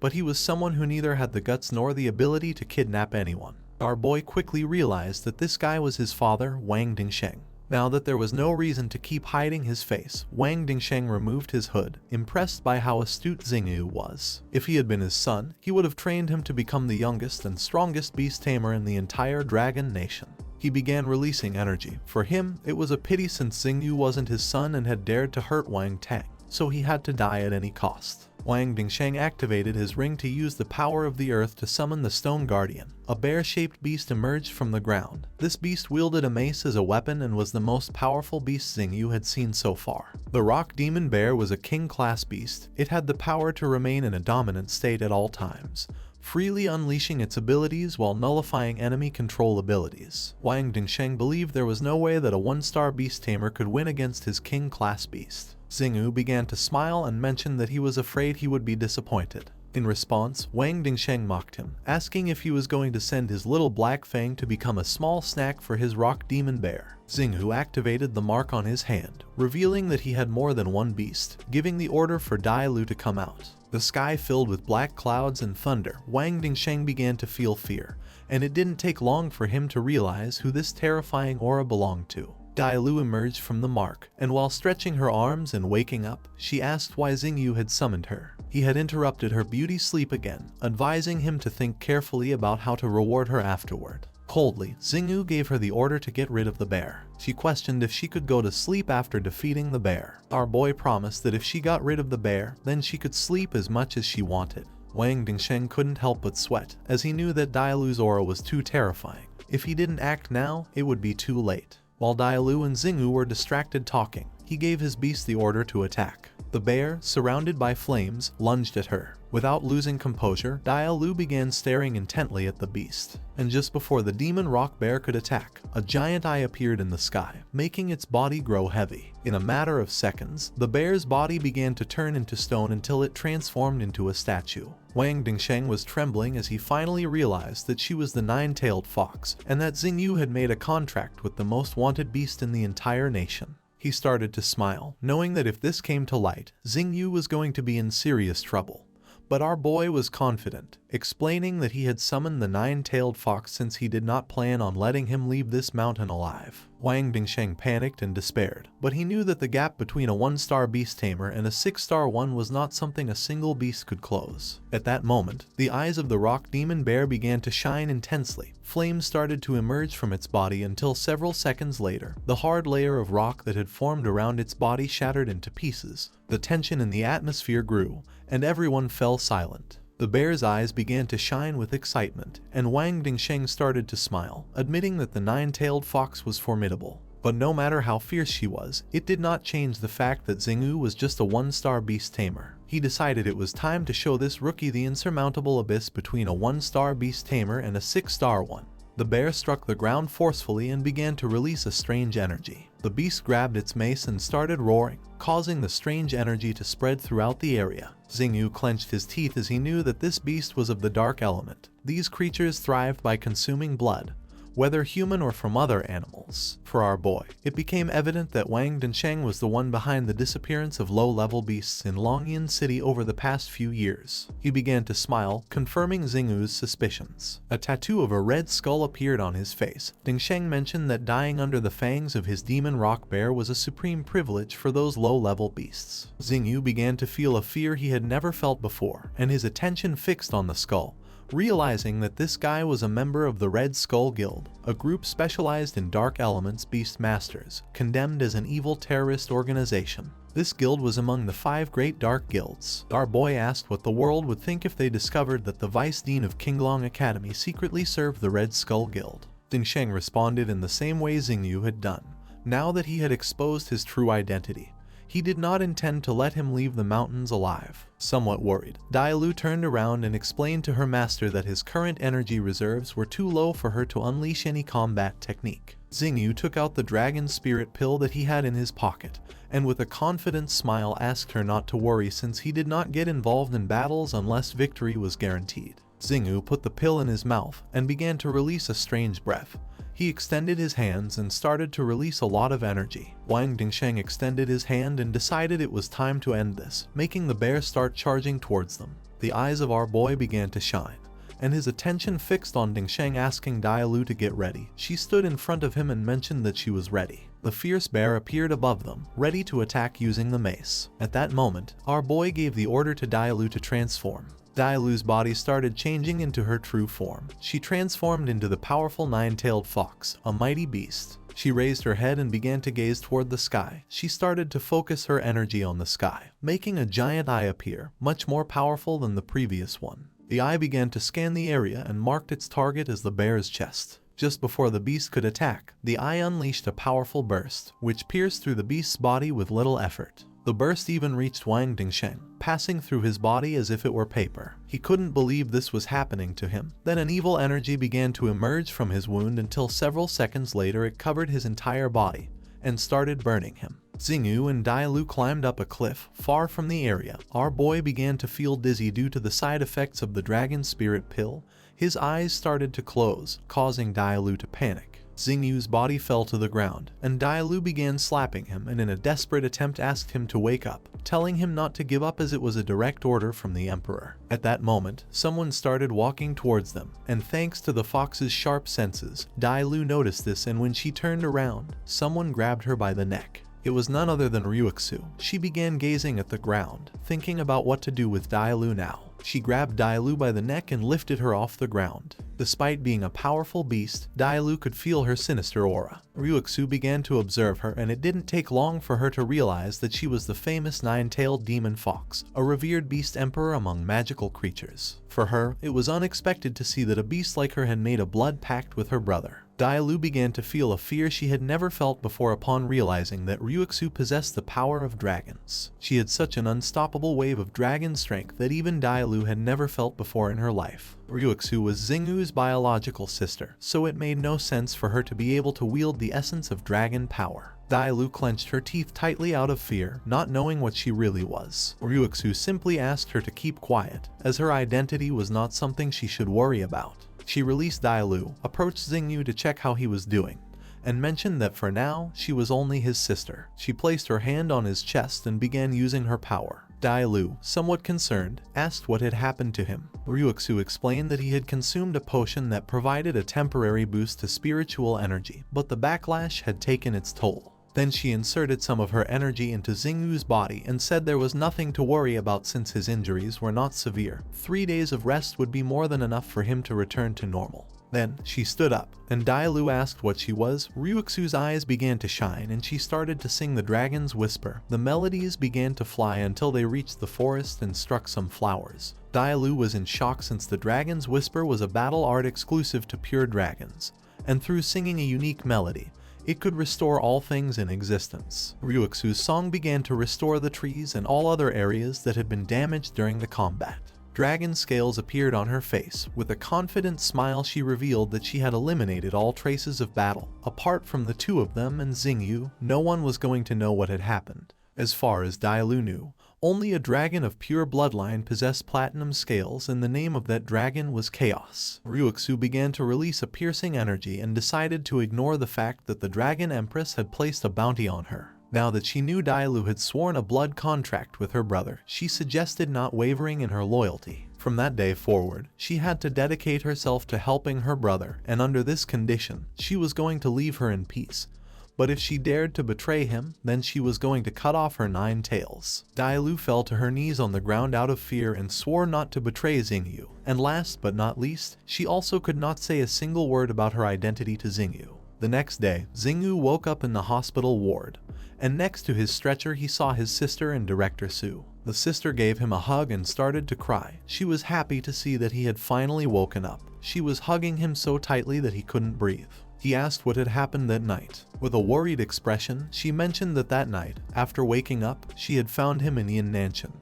but he was someone who neither had the guts nor the ability to kidnap anyone. Our boy quickly realized that this guy was his father, Wang Dingsheng. Now that there was no reason to keep hiding his face, Wang Dingsheng removed his hood, impressed by how astute Xingyu was. If he had been his son, he would have trained him to become the youngest and strongest beast tamer in the entire dragon nation. He began releasing energy. For him, it was a pity since Xingyu wasn't his son and had dared to hurt Wang Tang, so he had to die at any cost. Wang Dingsheng activated his ring to use the power of the earth to summon the Stone Guardian. A bear-shaped beast emerged from the ground. This beast wielded a mace as a weapon and was the most powerful beast Xingyu had seen so far. The Rock Demon Bear was a king-class beast. It had the power to remain in a dominant state at all times, freely unleashing its abilities while nullifying enemy control abilities. Wang Dingsheng believed there was no way that a one-star beast tamer could win against his king-class beast. Xingyu began to smile and mentioned that he was afraid he would be disappointed. In response, Wang Dingsheng mocked him, asking if he was going to send his little black fang to become a small snack for his rock demon bear. Xingyu activated the mark on his hand, revealing that he had more than one beast, giving the order for Dai Lu to come out. The sky filled with black clouds and thunder. Wang Dingsheng began to feel fear, and it didn't take long for him to realize who this terrifying aura belonged to. Dai Lu emerged from the mark, and while stretching her arms and waking up, she asked why Xingyu had summoned her. He had interrupted her beauty sleep again, advising him to think carefully about how to reward her afterward. Coldly, Xingyu gave her the order to get rid of the bear. She questioned if she could go to sleep after defeating the bear. Our boy promised that if she got rid of the bear, then she could sleep as much as she wanted. Wang Dingsheng couldn't help but sweat, as he knew that Dai Lu's aura was too terrifying. If he didn't act now, it would be too late. While Dai Lu and Xingyu were distracted talking, he gave his beast the order to attack. The bear, surrounded by flames, lunged at her. Without losing composure, Dai Lu began staring intently at the beast. And just before the demon rock bear could attack, a giant eye appeared in the sky, making its body grow heavy. In a matter of seconds, the bear's body began to turn into stone until it transformed into a statue. Wang Dingsheng was trembling as he finally realized that she was the nine-tailed fox, and that Xingyu had made a contract with the most wanted beast in the entire nation. He started to smile, knowing that if this came to light, Xingyu was going to be in serious trouble. But our boy was confident, explaining that he had summoned the nine-tailed fox since he did not plan on letting him leave this mountain alive. Wang Dingsheng panicked and despaired, but he knew that the gap between a one-star beast tamer and a six-star one was not something a single beast could close. At that moment, the eyes of the rock demon bear began to shine intensely. Flames started to emerge from its body until several seconds later, the hard layer of rock that had formed around its body shattered into pieces. The tension in the atmosphere grew, and everyone fell silent. The bear's eyes began to shine with excitement, and Wang Dingsheng started to smile, admitting that the nine-tailed fox was formidable. But no matter how fierce she was, it did not change the fact that Xingyu was just a one-star beast tamer. He decided it was time to show this rookie the insurmountable abyss between a one-star beast tamer and a six-star one. The bear struck the ground forcefully and began to release a strange energy. The beast grabbed its mace and started roaring, causing the strange energy to spread throughout the area. Xingyu clenched his teeth as he knew that this beast was of the dark element. These creatures thrived by consuming blood, whether human or from other animals. For our boy, it became evident that Wang Dingsheng was the one behind the disappearance of low-level beasts in Longyan City over the past few years. He began to smile, confirming Xingu's suspicions. A tattoo of a red skull appeared on his face. Dingsheng mentioned that dying under the fangs of his demon rock bear was a supreme privilege for those low-level beasts. Xingu began to feel a fear he had never felt before, and his attention fixed on the skull, realizing that this guy was a member of the Red Skull Guild, a group specialized in dark elements beast masters, condemned as an evil terrorist organization. This guild was among the 5 great dark guilds. Our boy asked what the world would think if they discovered that the vice dean of Qinglong Academy secretly served the Red Skull Guild. Dingsheng responded in the same way Xingyu had done. Now that he had exposed his true identity, he did not intend to let him leave the mountains alive. Somewhat worried, Dailu turned around and explained to her master that his current energy reserves were too low for her to unleash any combat technique. Xingyu took out the dragon spirit pill that he had in his pocket, and with a confident smile asked her not to worry since he did not get involved in battles unless victory was guaranteed. Xingyu put the pill in his mouth and began to release a strange breath. He extended his hands and started to release a lot of energy. Wang Dingsheng extended his hand and decided it was time to end this, making the bear start charging towards them. The eyes of our boy began to shine, and his attention fixed on Dingsheng, asking Dailu to get ready. She stood in front of him and mentioned that she was ready. The fierce bear appeared above them, ready to attack using the mace. At that moment, our boy gave the order to Dailu to transform. Dailu's body started changing into her true form. She transformed into the powerful 9-tailed fox, a mighty beast. She raised her head and began to gaze toward the sky. She started to focus her energy on the sky, making a giant eye appear, much more powerful than the previous one. The eye began to scan the area and marked its target as the bear's chest. Just before the beast could attack, the eye unleashed a powerful burst, which pierced through the beast's body with little effort. The burst even reached Wang Dingsheng, passing through his body as if it were paper. He couldn't believe this was happening to him. Then an evil energy began to emerge from his wound until several seconds later it covered his entire body and started burning him. Xingyu and Dailu climbed up a cliff far from the area. Our boy began to feel dizzy due to the side effects of the dragon spirit pill. His eyes started to close, causing Dailu to panic. Xingyu's body fell to the ground, and Dailu began slapping him and in a desperate attempt asked him to wake up, telling him not to give up as it was a direct order from the emperor. At that moment, someone started walking towards them, and thanks to the fox's sharp senses, Dailu noticed this, and when she turned around, someone grabbed her by the neck. It was none other than Ryuxu. She began gazing at the ground, thinking about what to do with Dailu now. She grabbed Dailu by the neck and lifted her off the ground. Despite being a powerful beast, Dailu could feel her sinister aura. Ryuxu began to observe her, and it didn't take long for her to realize that she was the famous 9-tailed demon fox, a revered beast emperor among magical creatures. For her, it was unexpected to see that a beast like her had made a blood pact with her brother. Dailu began to feel a fear she had never felt before upon realizing that Ryuxu possessed the power of dragons. She had such an unstoppable wave of dragon strength that even Dailu had never felt before in her life. Ryuxu was Xingu's biological sister, so it made no sense for her to be able to wield the essence of dragon power. Dailu clenched her teeth tightly out of fear, not knowing what she really was. Ryuxu simply asked her to keep quiet, as her identity was not something she should worry about. She released Dailu, approached Xingyu to check how he was doing, and mentioned that for now, she was only his sister. She placed her hand on his chest and began using her power. Dailu, somewhat concerned, asked what had happened to him. Ryuxu explained that he had consumed a potion that provided a temporary boost to spiritual energy, but the backlash had taken its toll. Then she inserted some of her energy into Xingyu's body and said there was nothing to worry about since his injuries were not severe. 3 days of rest would be more than enough for him to return to normal. Then, she stood up, and Dailu asked what she was. Ryuxu's eyes began to shine and she started to sing the Dragon's Whisper. The melodies began to fly until they reached the forest and struck some flowers. Dailu was in shock since the Dragon's Whisper was a battle art exclusive to pure dragons, and through singing a unique melody, it could restore all things in existence. Ryuxu's song began to restore the trees and all other areas that had been damaged during the combat. Dragon scales appeared on her face. With a confident smile, she revealed that she had eliminated all traces of battle. Apart from the two of them and Xingyu, no one was going to know what had happened. As far as Dailu knew, Only a dragon of pure bloodline possessed platinum scales, and the name of that dragon was Chaos. Ryuxu began to release a piercing energy and decided to ignore the fact that the Dragon Empress had placed a bounty on her. Now that she knew Dailu had sworn a blood contract with her brother, she suggested not wavering in her loyalty. From that day forward, she had to dedicate herself to helping her brother, and under this condition, she was going to leave her in peace. But if she dared to betray him, then she was going to cut off her 9 tails. Dailu fell to her knees on the ground out of fear and swore not to betray Xingyu. And last but not least, she also could not say a single word about her identity to Xingyu. The next day, Xingyu woke up in the hospital ward, and next to his stretcher he saw his sister and Director Su. The sister gave him a hug and started to cry. She was happy to see that he had finally woken up. She was hugging him so tightly that he couldn't breathe. He asked what had happened that night. With a worried expression, she mentioned that night, after waking up, she had found him in Yin Nanshan.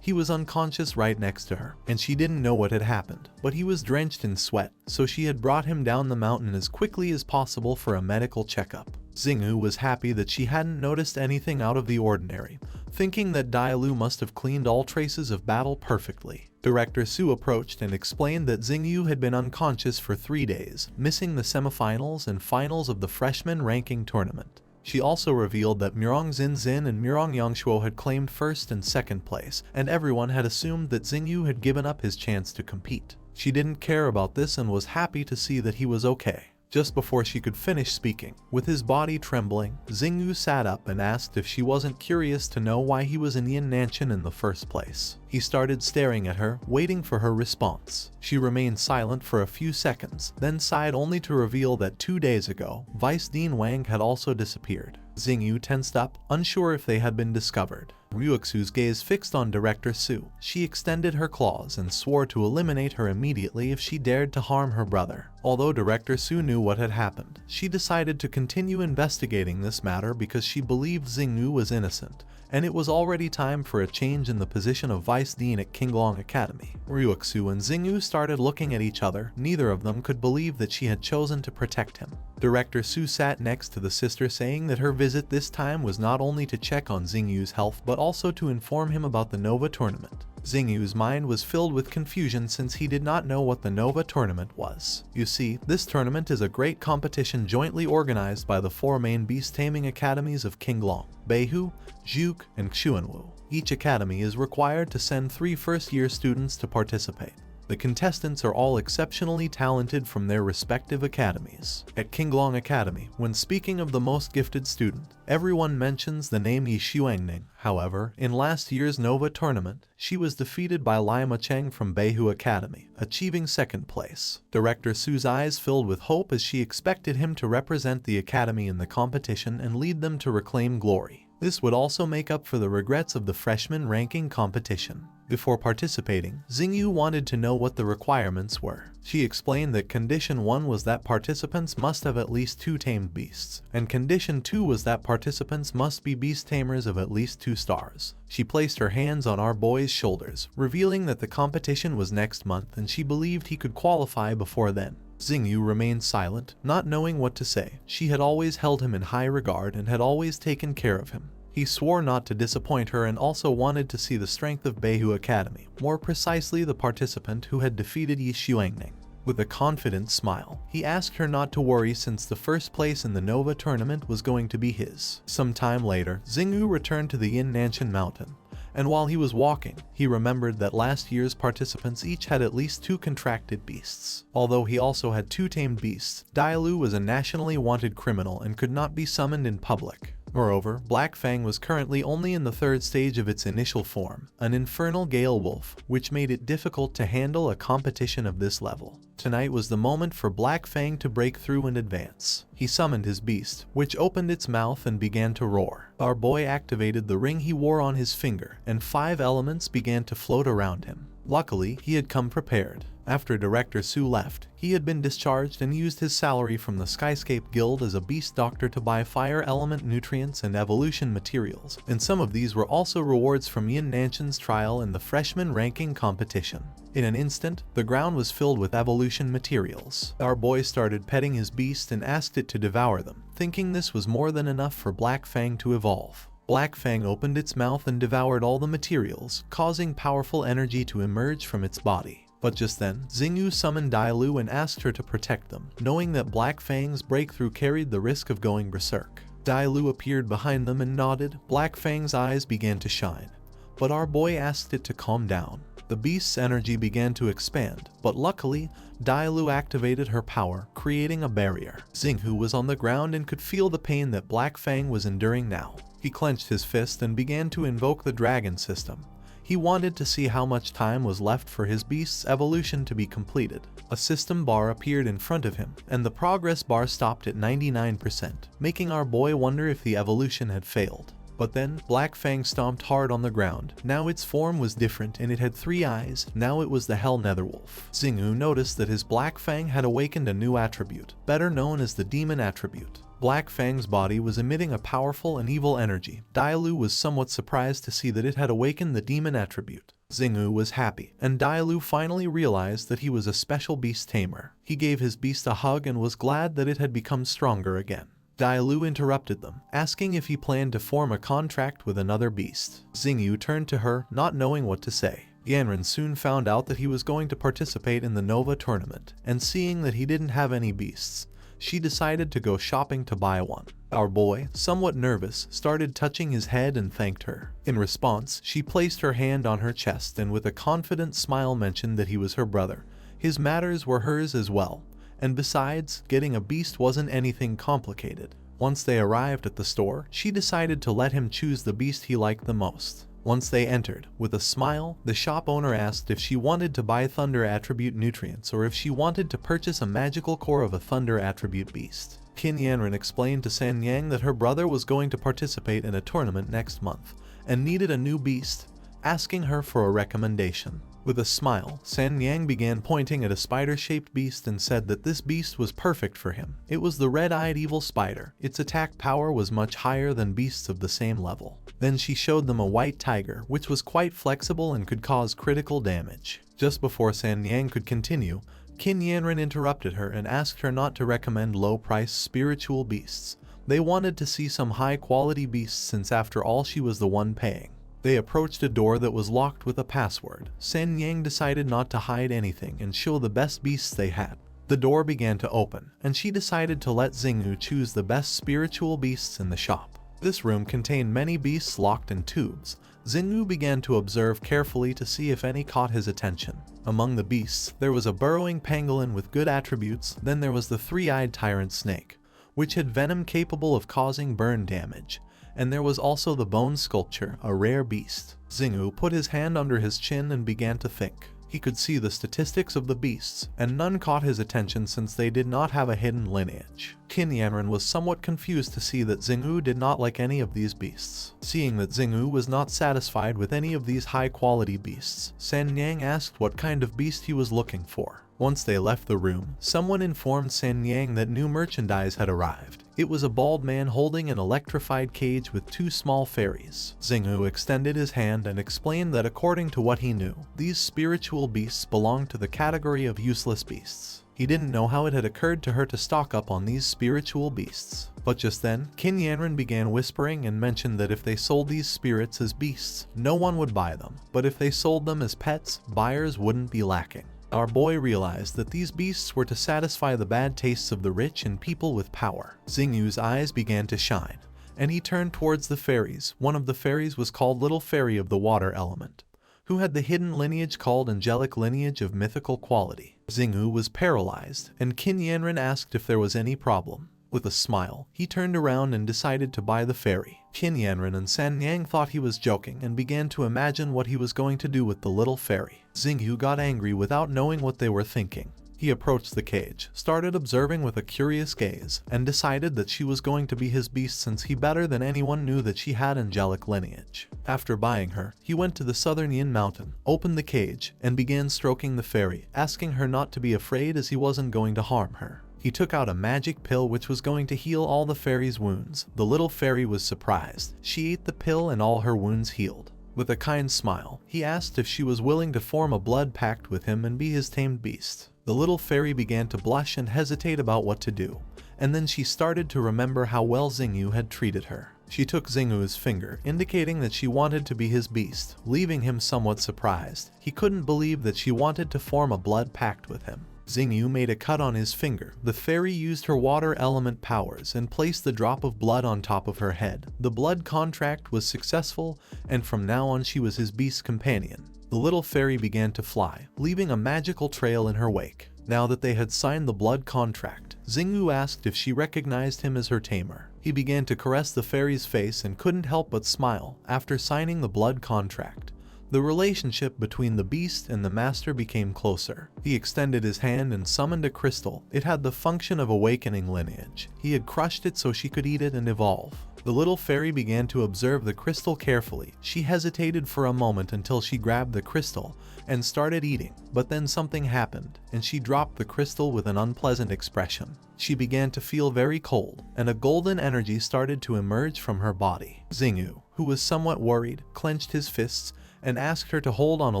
He was unconscious right next to her, and she didn't know what had happened, but he was drenched in sweat, so she had brought him down the mountain as quickly as possible for a medical checkup. Xingyu was happy that she hadn't noticed anything out of the ordinary, thinking that Dailu must have cleaned all traces of battle perfectly. Director Su approached and explained that Xingyu had been unconscious for 3 days, missing the semifinals and finals of the freshman ranking tournament. She also revealed that Murong Xinxin and Murong Yangshuo had claimed 1st and 2nd place, and everyone had assumed that Xingyu had given up his chance to compete. She didn't care about this and was happy to see that he was okay. Just before she could finish speaking, with his body trembling, Xingyu sat up and asked if she wasn't curious to know why he was in Yin Nanshan in the first place. He started staring at her, waiting for her response. She remained silent for a few seconds, then sighed only to reveal that 2 days ago, Vice Dean Wang had also disappeared. Xingyu tensed up, unsure if they had been discovered. Ryuxu's gaze fixed on Director Su. She extended her claws and swore to eliminate her immediately if she dared to harm her brother. Although Director Su knew what had happened, she decided to continue investigating this matter because she believed Xingyu was innocent, and it was already time for a change in the position of Vice Dean at Qinglong Academy. Ryuxu and Xingyu started looking at each other. Neither of them could believe that she had chosen to protect him. Director Su sat next to the sister, saying that her visit this time was not only to check on Xingyu's health but also to inform him about the Nova tournament. Xingyu's mind was filled with confusion since he did not know what the Nova tournament was. You see, this tournament is a great competition jointly organized by the 4 main beast-taming academies of Qinglong, Beihu, Zhuge, and Xuanwu. Each academy is required to send 3 first-year students to participate. The contestants are all exceptionally talented from their respective academies. At Qinglong Academy, when speaking of the most gifted student, everyone mentions the name Yi Xuangning. However, in last year's Nova tournament, she was defeated by Lima Cheng from Beihu Academy, achieving 2nd place. Director Su's eyes filled with hope as she expected him to represent the academy in the competition and lead them to reclaim glory. This would also make up for the regrets of the freshman ranking competition. Before participating, Xingyu wanted to know what the requirements were. She explained that Condition 1 was that participants must have at least 2 tamed beasts, and Condition 2 was that participants must be beast tamers of at least 2 stars. She placed her hands on our boy's shoulders, revealing that the competition was next month and she believed he could qualify before then. Xingyu remained silent, not knowing what to say. She had always held him in high regard and had always taken care of him. He swore not to disappoint her and also wanted to see the strength of Beihu Academy, more precisely the participant who had defeated Yi Xuangning. With a confident smile, he asked her not to worry since the 1st place in the Nova tournament was going to be his. Some time later, Xingyu returned to the Yin Nanshan mountain, and while he was walking, he remembered that last year's participants each had at least 2 contracted beasts. Although he also had 2 tamed beasts, Dailu was a nationally wanted criminal and could not be summoned in public. Moreover, Black Fang was currently only in the 3rd stage of its initial form, an infernal gale wolf, which made it difficult to handle a competition of this level. Tonight was the moment for Black Fang to break through and advance. He summoned his beast, which opened its mouth and began to roar. Our boy activated the ring he wore on his finger, and 5 elements began to float around him. Luckily, he had come prepared. After Director Su left, he had been discharged and used his salary from the Skyscape Guild as a beast doctor to buy fire element nutrients and evolution materials, and some of these were also rewards from Yin Nanshan's trial in the freshman ranking competition. In an instant, the ground was filled with evolution materials. Our boy started petting his beast and asked it to devour them, thinking this was more than enough for Black Fang to evolve. Black Fang opened its mouth and devoured all the materials, causing powerful energy to emerge from its body. But just then, Xingyu summoned Dailu and asked her to protect them, knowing that Black Fang's breakthrough carried the risk of going berserk. Dailu appeared behind them and nodded. Black Fang's eyes began to shine, but our boy asked it to calm down. The beast's energy began to expand, but luckily, Dailu activated her power, creating a barrier. Xingyu was on the ground and could feel the pain that Black Fang was enduring now. He clenched his fist and began to invoke the dragon system. He wanted to see how much time was left for his beast's evolution to be completed. A system bar appeared in front of him, and the progress bar stopped at 99%, making our boy wonder if the evolution had failed. But then, Black Fang stomped hard on the ground. Now its form was different and it had 3 eyes. Now it was the Hell Netherwolf. Xingyu noticed that his Black Fang had awakened a new attribute, better known as the Demon attribute. Black Fang's body was emitting a powerful and evil energy. Dailu was somewhat surprised to see that it had awakened the Demon attribute. Xingyu was happy, and Dailu finally realized that he was a special beast tamer. He gave his beast a hug and was glad that it had become stronger again. Dailu interrupted them, asking if he planned to form a contract with another beast. Xingyu turned to her, not knowing what to say. Yanren soon found out that he was going to participate in the Nova tournament, and seeing that he didn't have any beasts, she decided to go shopping to buy one. Our boy, somewhat nervous, started touching his head and thanked her. In response, she placed her hand on her chest and with a confident smile mentioned that he was her brother. His matters were hers as well. And besides, getting a beast wasn't anything complicated. Once they arrived at the store, she decided to let him choose the beast he liked the most. Once they entered, with a smile, the shop owner asked if she wanted to buy Thunder attribute nutrients or if she wanted to purchase a magical core of a Thunder attribute beast. Qin Yanren explained to San Yang that her brother was going to participate in a tournament next month and needed a new beast, asking her for a recommendation. With a smile, San Yang began pointing at a spider-shaped beast and said that this beast was perfect for him. It was the red-eyed evil spider. Its attack power was much higher than beasts of the same level. Then she showed them a white tiger, which was quite flexible and could cause critical damage. Just before San Yang could continue, Qin Yanren interrupted her and asked her not to recommend low-priced spiritual beasts. They wanted to see some high-quality beasts since after all she was the one paying. They approached a door that was locked with a password. San Yang decided not to hide anything and show the best beasts they had. The door began to open, and she decided to let Xingyu choose the best spiritual beasts in the shop. This room contained many beasts locked in tubes. Xingyu began to observe carefully to see if any caught his attention. Among the beasts, there was a burrowing pangolin with good attributes. Then there was the 3-eyed tyrant snake, which had venom capable of causing burn damage. And there was also the bone sculpture, a rare beast. Xingyu put his hand under his chin and began to think. He could see the statistics of the beasts, and none caught his attention since they did not have a hidden lineage. Qin Yanren was somewhat confused to see that Xingyu did not like any of these beasts. Seeing that Xingyu was not satisfied with any of these high-quality beasts, San Yang asked what kind of beast he was looking for. Once they left the room, someone informed San Yang that new merchandise had arrived. It was a bald man holding an electrified cage with 2 small fairies. Xingyu extended his hand and explained that according to what he knew, these spiritual beasts belonged to the category of useless beasts. He didn't know how it had occurred to her to stock up on these spiritual beasts. But just then, Qin Yanren began whispering and mentioned that if they sold these spirits as beasts, no one would buy them. But if they sold them as pets, buyers wouldn't be lacking. Our boy realized that these beasts were to satisfy the bad tastes of the rich and people with power. Xingyu's eyes began to shine, and he turned towards the fairies. One of the fairies was called Little Fairy of the Water Element, who had the hidden lineage called Angelic Lineage of Mythical Quality. Xingyu was paralyzed, and Qin Yanren asked if there was any problem. With a smile, he turned around and decided to buy the fairy. Qin Yanren and San Yang thought he was joking and began to imagine what he was going to do with the little fairy. Xingyu got angry without knowing what they were thinking. He approached the cage, started observing with a curious gaze, and decided that she was going to be his beast since he better than anyone knew that she had angelic lineage. After buying her, he went to the southern Yin mountain, opened the cage, and began stroking the fairy, asking her not to be afraid as he wasn't going to harm her. He took out a magic pill which was going to heal all the fairy's wounds. The little fairy was surprised. She ate the pill and all her wounds healed. With a kind smile, he asked if she was willing to form a blood pact with him and be his tamed beast. The little fairy began to blush and hesitate about what to do, and then she started to remember how well Xingyu had treated her. She took Xingu's finger, indicating that she wanted to be his beast, leaving him somewhat surprised. He couldn't believe that she wanted to form a blood pact with him. Xingyu made a cut on his finger. The fairy used her water element powers and placed the drop of blood on top of her head. The blood contract was successful, and from now on she was his beast companion. The little fairy began to fly, leaving a magical trail in her wake. Now that they had signed the blood contract, Xingyu asked if she recognized him as her tamer. He began to caress the fairy's face and couldn't help but smile. After signing the blood contract, the relationship between the beast and the master became closer. He extended his hand and summoned a crystal. It had the function of awakening lineage. He had crushed it so she could eat it and evolve. The little fairy began to observe the crystal carefully. She hesitated for a moment until she grabbed the crystal and started eating, but then something happened, and she dropped the crystal with an unpleasant expression. She began to feel very cold, and a golden energy started to emerge from her body. Xingyu, who was somewhat worried, clenched his fists and asked her to hold on a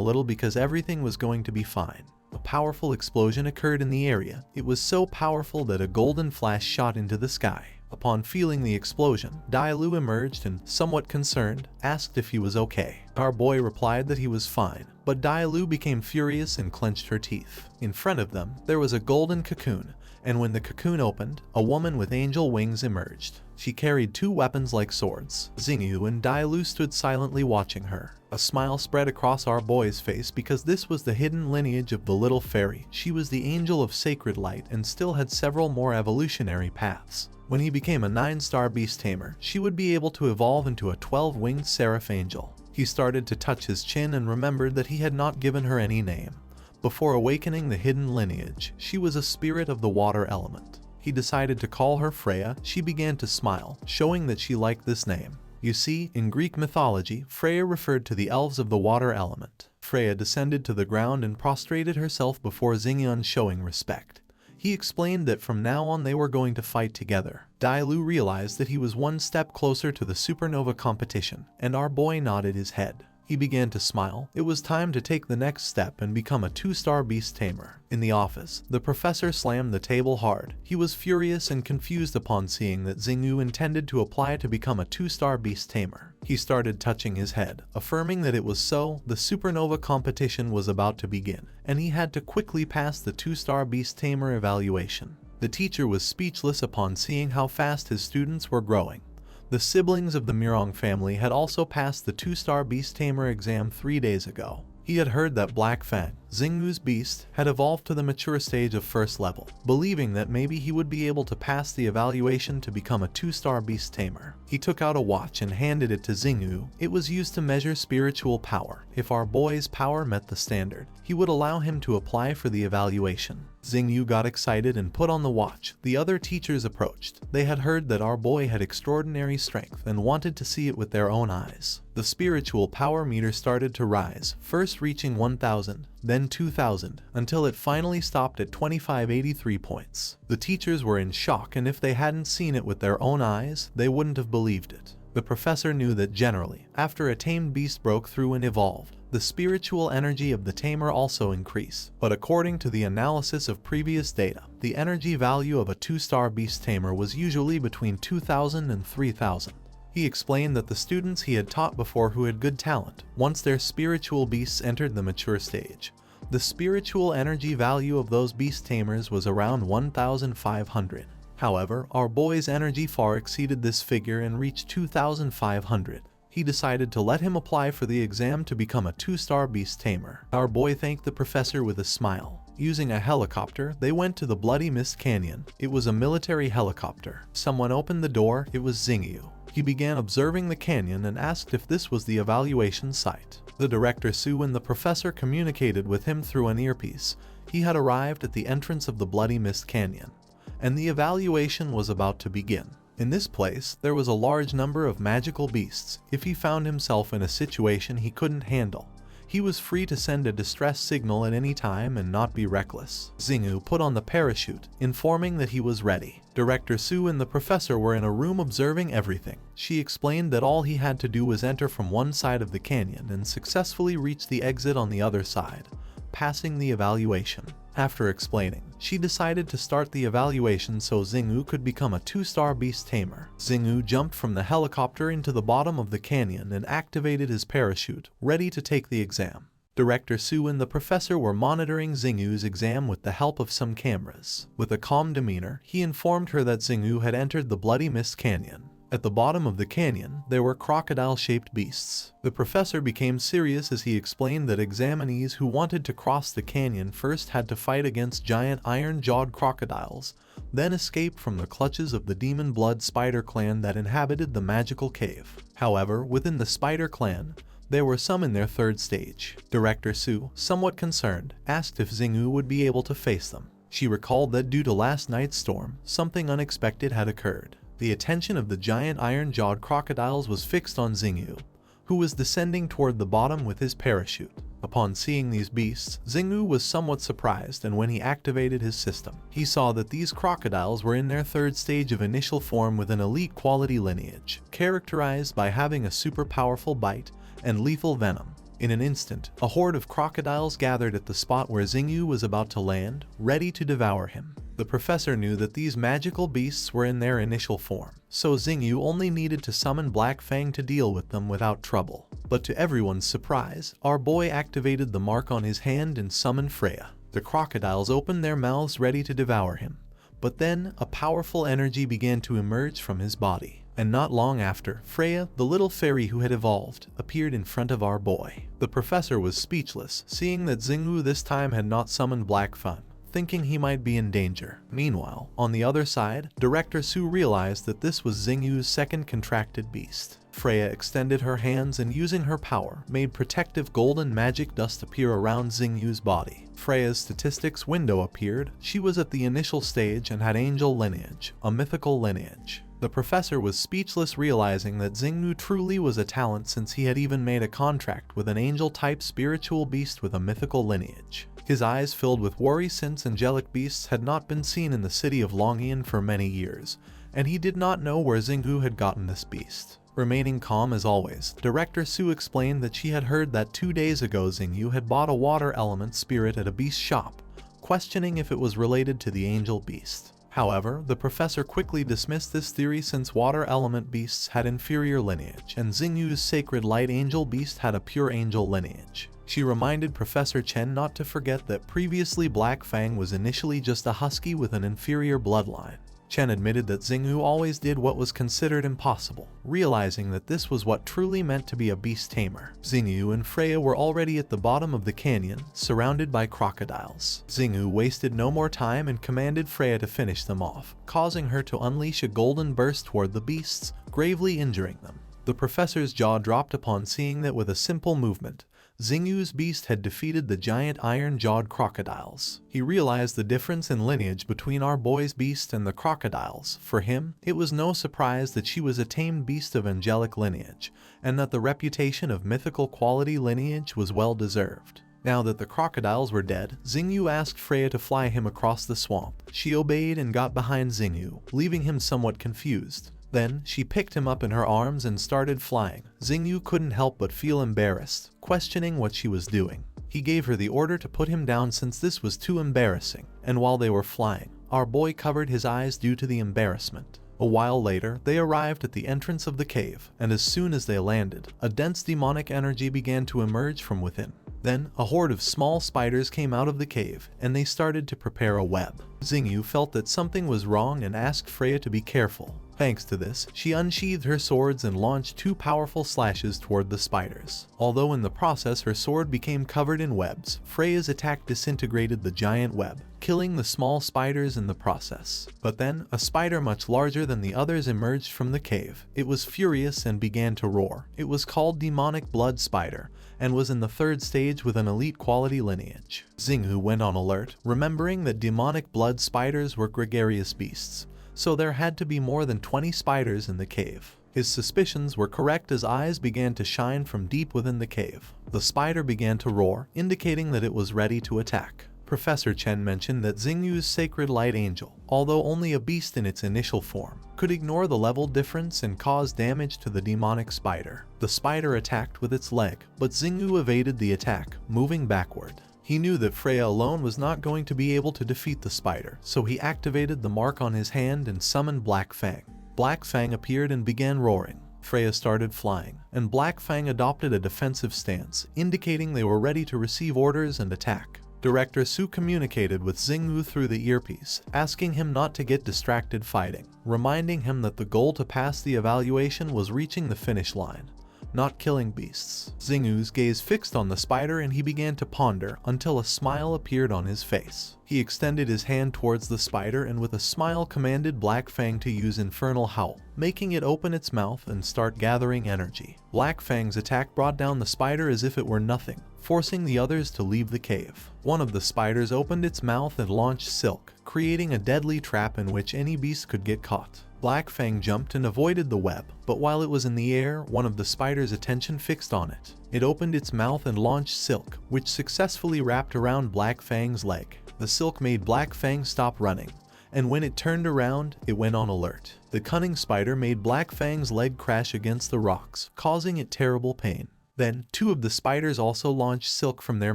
little because everything was going to be fine. A powerful explosion occurred in the area. It was so powerful that a golden flash shot into the sky. Upon feeling the explosion, Dailu emerged and, somewhat concerned, asked if he was okay. Our boy replied that he was fine, but Dailu became furious and clenched her teeth. In front of them, there was a golden cocoon, and when the cocoon opened, a woman with angel wings emerged. She carried two weapons like swords. Xingyu and Dailu stood silently watching her. A smile spread across our boy's face because this was the hidden lineage of the little fairy. She was the angel of sacred light and still had several more evolutionary paths. When he became a 9-star beast tamer, she would be able to evolve into a 12-winged seraph angel. He started to touch his chin and remembered that he had not given her any name. Before awakening the hidden lineage, she was a spirit of the water element. He decided to call her Freya. She began to smile, showing that she liked this name. You see, in Greek mythology, Freya referred to the elves of the water element. Freya descended to the ground and prostrated herself before Xingyan, showing respect. He explained that from now on they were going to fight together. Dailu realized that he was one step closer to the supernova competition, and our boy nodded his head. He began to smile. It was time to take the next step and become a 2-star beast tamer. In the office, the professor slammed the table hard. He was furious and confused upon seeing that Xingyu intended to apply to become a 2-star beast tamer. He started touching his head, affirming that it was so. The supernova competition was about to begin, and he had to quickly pass the 2-star beast tamer evaluation. The teacher was speechless upon seeing how fast his students were growing. The siblings of the Mirong family had also passed the 2-star beast tamer exam 3 days ago. He had heard that Black Fang, Xingu's beast, had evolved to the mature stage of 1st level, believing that maybe he would be able to pass the evaluation to become a 2-star beast tamer. He took out a watch and handed it to Xingyu. It was used to measure spiritual power. If our boy's power met the standard, he would allow him to apply for the evaluation. Xingyu got excited and put on the watch. The other teachers approached. They had heard that our boy had extraordinary strength and wanted to see it with their own eyes. The spiritual power meter started to rise, first reaching 1,000, then 2,000, until it finally stopped at 2583 points. The teachers were in shock, and if they hadn't seen it with their own eyes, they wouldn't have believed it. The professor knew that generally, after a tamed beast broke through and evolved, the spiritual energy of the tamer also increased. But according to the analysis of previous data, the energy value of a 2-star beast tamer was usually between 2,000 and 3,000. He explained that the students he had taught before who had good talent, once their spiritual beasts entered the mature stage, the spiritual energy value of those beast tamers was around 1,500. However, our boy's energy far exceeded this figure and reached 2,500. He decided to let him apply for the exam to become a 2-star beast tamer. Our boy thanked the professor with a smile. Using a helicopter, they went to the Bloody Mist Canyon. It was a military helicopter. Someone opened the door. It was Xingyu. He began observing the canyon and asked if this was the evaluation site. The director Su and the professor communicated with him through an earpiece. He had arrived at the entrance of the Bloody Mist Canyon, and the evaluation was about to begin. In this place, there was a large number of magical beasts. If he found himself in a situation he couldn't handle, he was free to send a distress signal at any time and not be reckless. Xingyu put on the parachute, informing that he was ready. Director Su and the professor were in a room observing everything. She explained that all he had to do was enter from one side of the canyon and successfully reach the exit on the other side. passing the evaluation. After explaining, she decided to start the evaluation so Xingyu could become a 2-star beast tamer. Xingyu jumped from the helicopter into the bottom of the canyon and activated his parachute, ready to take the exam. Director Su and the professor were monitoring Xingyu's exam with the help of some cameras. With a calm demeanor, he informed her that Xingyu had entered the Bloody Mist Canyon. At the bottom of the canyon, there were crocodile-shaped beasts. The professor became serious as he explained that examinees who wanted to cross the canyon first had to fight against giant iron-jawed crocodiles, then escape from the clutches of the demon blood spider clan that inhabited the magical cave. However, within the spider clan, there were some in their 3rd stage. Director Su, somewhat concerned, asked if Xingyu would be able to face them. She recalled that due to last night's storm, something unexpected had occurred. The attention of the giant iron-jawed crocodiles was fixed on Xingyu, who was descending toward the bottom with his parachute. Upon seeing these beasts, Xingyu was somewhat surprised, and when he activated his system, he saw that these crocodiles were in their 3rd stage of initial form with an elite quality lineage, characterized by having a super powerful bite and lethal venom. In an instant, a horde of crocodiles gathered at the spot where Xingyu was about to land, ready to devour him. The professor knew that these magical beasts were in their initial form, so Xingyu only needed to summon Black Fang to deal with them without trouble. But to everyone's surprise, our boy activated the mark on his hand and summoned Freya. The crocodiles opened their mouths ready to devour him, but then a powerful energy began to emerge from his body. And not long after, Freya, the little fairy who had evolved, appeared in front of our boy. The professor was speechless, seeing that Xingyu this time had not summoned Black Fang, thinking he might be in danger. Meanwhile, on the other side, Director Su realized that this was Xingyu's 2nd contracted beast. Freya extended her hands and, using her power, made protective golden magic dust appear around Xingyu's body. Freya's statistics window appeared. She was at the initial stage and had angel lineage, a mythical lineage. The professor was speechless, realizing that Xingyu truly was a talent since he had even made a contract with an angel-type spiritual beast with a mythical lineage. His eyes filled with worry since angelic beasts had not been seen in the city of Longyan for many years, and he did not know where Xingyu had gotten this beast. Remaining calm as always, Director Su explained that she had heard that 2 days ago Xingyu had bought a water element spirit at a beast shop, questioning if it was related to the angel beast. However, the professor quickly dismissed this theory since water element beasts had inferior lineage, and Xingyu's sacred light angel beast had a pure angel lineage. She reminded Professor Chen not to forget that previously Black Fang was initially just a husky with an inferior bloodline. Chen admitted that Xingyu always did what was considered impossible, realizing that this was what truly meant to be a beast tamer. Xingyu and Freya were already at the bottom of the canyon, surrounded by crocodiles. Xingyu wasted no more time and commanded Freya to finish them off, causing her to unleash a golden burst toward the beasts, gravely injuring them. The professor's jaw dropped upon seeing that with a simple movement, Xingyu's beast had defeated the giant iron-jawed crocodiles. He realized the difference in lineage between our boy's beast and the crocodiles. For him, it was no surprise that she was a tamed beast of angelic lineage, and that the reputation of mythical quality lineage was well deserved. Now that the crocodiles were dead, Xingyu asked Freya to fly him across the swamp. She obeyed and got behind Xingyu, leaving him somewhat confused. Then, she picked him up in her arms and started flying. Xingyu couldn't help but feel embarrassed, questioning what she was doing. He gave her the order to put him down since this was too embarrassing, and while they were flying, our boy covered his eyes due to the embarrassment. A while later, they arrived at the entrance of the cave, and as soon as they landed, a dense demonic energy began to emerge from within. Then, a horde of small spiders came out of the cave, and they started to prepare a web. Xingyu felt that something was wrong and asked Freya to be careful. Thanks to this, she unsheathed her swords and launched 2 powerful slashes toward the spiders. Although in the process her sword became covered in webs, Freya's attack disintegrated the giant web, killing the small spiders in the process. But then, a spider much larger than the others emerged from the cave. It was furious and began to roar. It was called Demonic Blood Spider, and was in the 3rd stage with an elite quality lineage. Xingyu went on alert, remembering that demonic blood spiders were gregarious beasts, so there had to be more than 20 spiders in the cave. His suspicions were correct as eyes began to shine from deep within the cave. The spider began to roar, indicating that it was ready to attack. Professor Chen mentioned that Xingyu's sacred light angel, although only a beast in its initial form, could ignore the level difference and cause damage to the demonic spider. The spider attacked with its leg, but Xingyu evaded the attack, moving backward. He knew that Freya alone was not going to be able to defeat the spider, so he activated the mark on his hand and summoned Black Fang. Black Fang appeared and began roaring. Freya started flying, and Black Fang adopted a defensive stance, indicating they were ready to receive orders and attack. Director Su communicated with Xingwu through the earpiece, asking him not to get distracted fighting, reminding him that the goal to pass the evaluation was reaching the finish line, not killing beasts. Xingwu's gaze fixed on the spider and he began to ponder until a smile appeared on his face. He extended his hand towards the spider and with a smile commanded Black Fang to use Infernal Howl, making it open its mouth and start gathering energy. Black Fang's attack brought down the spider as if it were nothing, forcing the others to leave the cave. One of the spiders opened its mouth and launched silk, creating a deadly trap in which any beast could get caught. Black Fang jumped and avoided the web, but while it was in the air, one of the spider's attention fixed on it. It opened its mouth and launched silk, which successfully wrapped around Black Fang's leg. The silk made Black Fang stop running, and when it turned around, it went on alert. The cunning spider made Black Fang's leg crash against the rocks, causing it terrible pain. Then, two of the spiders also launched silk from their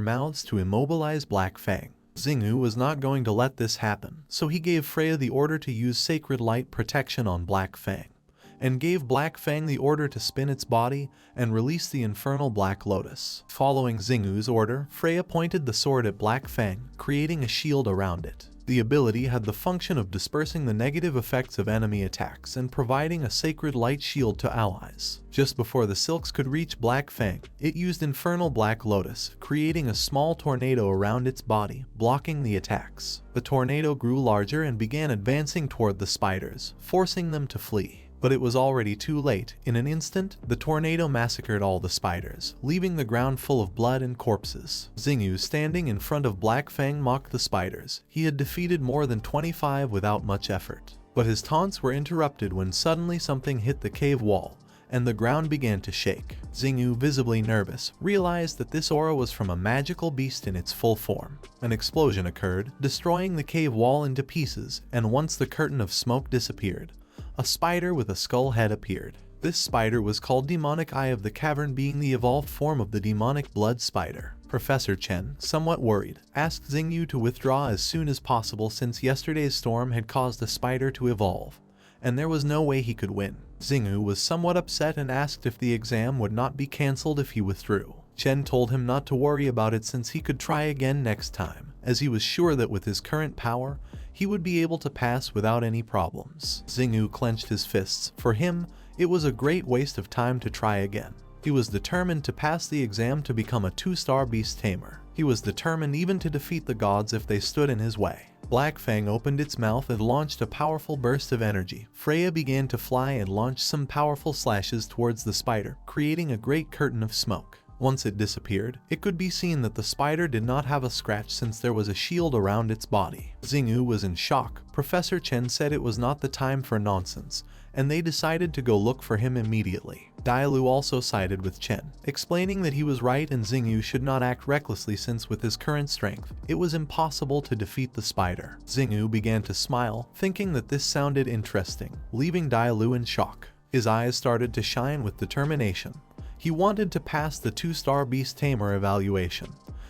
mouths to immobilize Black Fang. Xingwu was not going to let this happen, so he gave Freya the order to use Sacred Light Protection on Black Fang, and gave Black Fang the order to spin its body and release the Infernal Black Lotus. Following Xingwu's order, Freya pointed the sword at Black Fang, creating a shield around it. The ability had the function of dispersing the negative effects of enemy attacks and providing a sacred light shield to allies. Just before the silks could reach Black Fang, it used Infernal Black Lotus, creating a small tornado around its body, blocking the attacks. The tornado grew larger and began advancing toward the spiders, forcing them to flee. But it was already too late. In an instant, the tornado massacred all the spiders, leaving the ground full of blood and corpses. Xingwu, standing in front of Black Fang, mocked the spiders. He had defeated more than 25 without much effort. But his taunts were interrupted when suddenly something hit the cave wall, and the ground began to shake. Xingwu, visibly nervous, realized that this aura was from a magical beast in its full form. An explosion occurred, destroying the cave wall into pieces, and once the curtain of smoke disappeared, a spider with a skull head appeared. This spider was called Demonic Eye of the Cavern, being the evolved form of the demonic blood spider. Professor Chen, somewhat worried, asked Xingwu to withdraw as soon as possible since yesterday's storm had caused the spider to evolve, and there was no way he could win. Xingwu was somewhat upset and asked if the exam would not be cancelled if he withdrew. Chen told him not to worry about it since he could try again next time, as he was sure that with his current power, he would be able to pass without any problems. Xingwu clenched his fists. For him, it was a great waste of time to try again. He was determined to pass the exam to become a 2-star beast tamer. He was determined even to defeat the gods if they stood in his way. Black Fang opened its mouth and launched a powerful burst of energy. Freya began to fly and launched some powerful slashes towards the spider, creating a great curtain of smoke. Once it disappeared, it could be seen that the spider did not have a scratch since there was a shield around its body. Xingwu was in shock. Professor Chen said it was not the time for nonsense, and they decided to go look for him immediately. Dailu also sided with Chen, explaining that he was right and Xingwu should not act recklessly since with his current strength, it was impossible to defeat the spider. Xingwu began to smile, thinking that this sounded interesting, leaving Dailu in shock. His eyes started to shine with determination. He wanted to pass the 2-star beast tamer evaluation.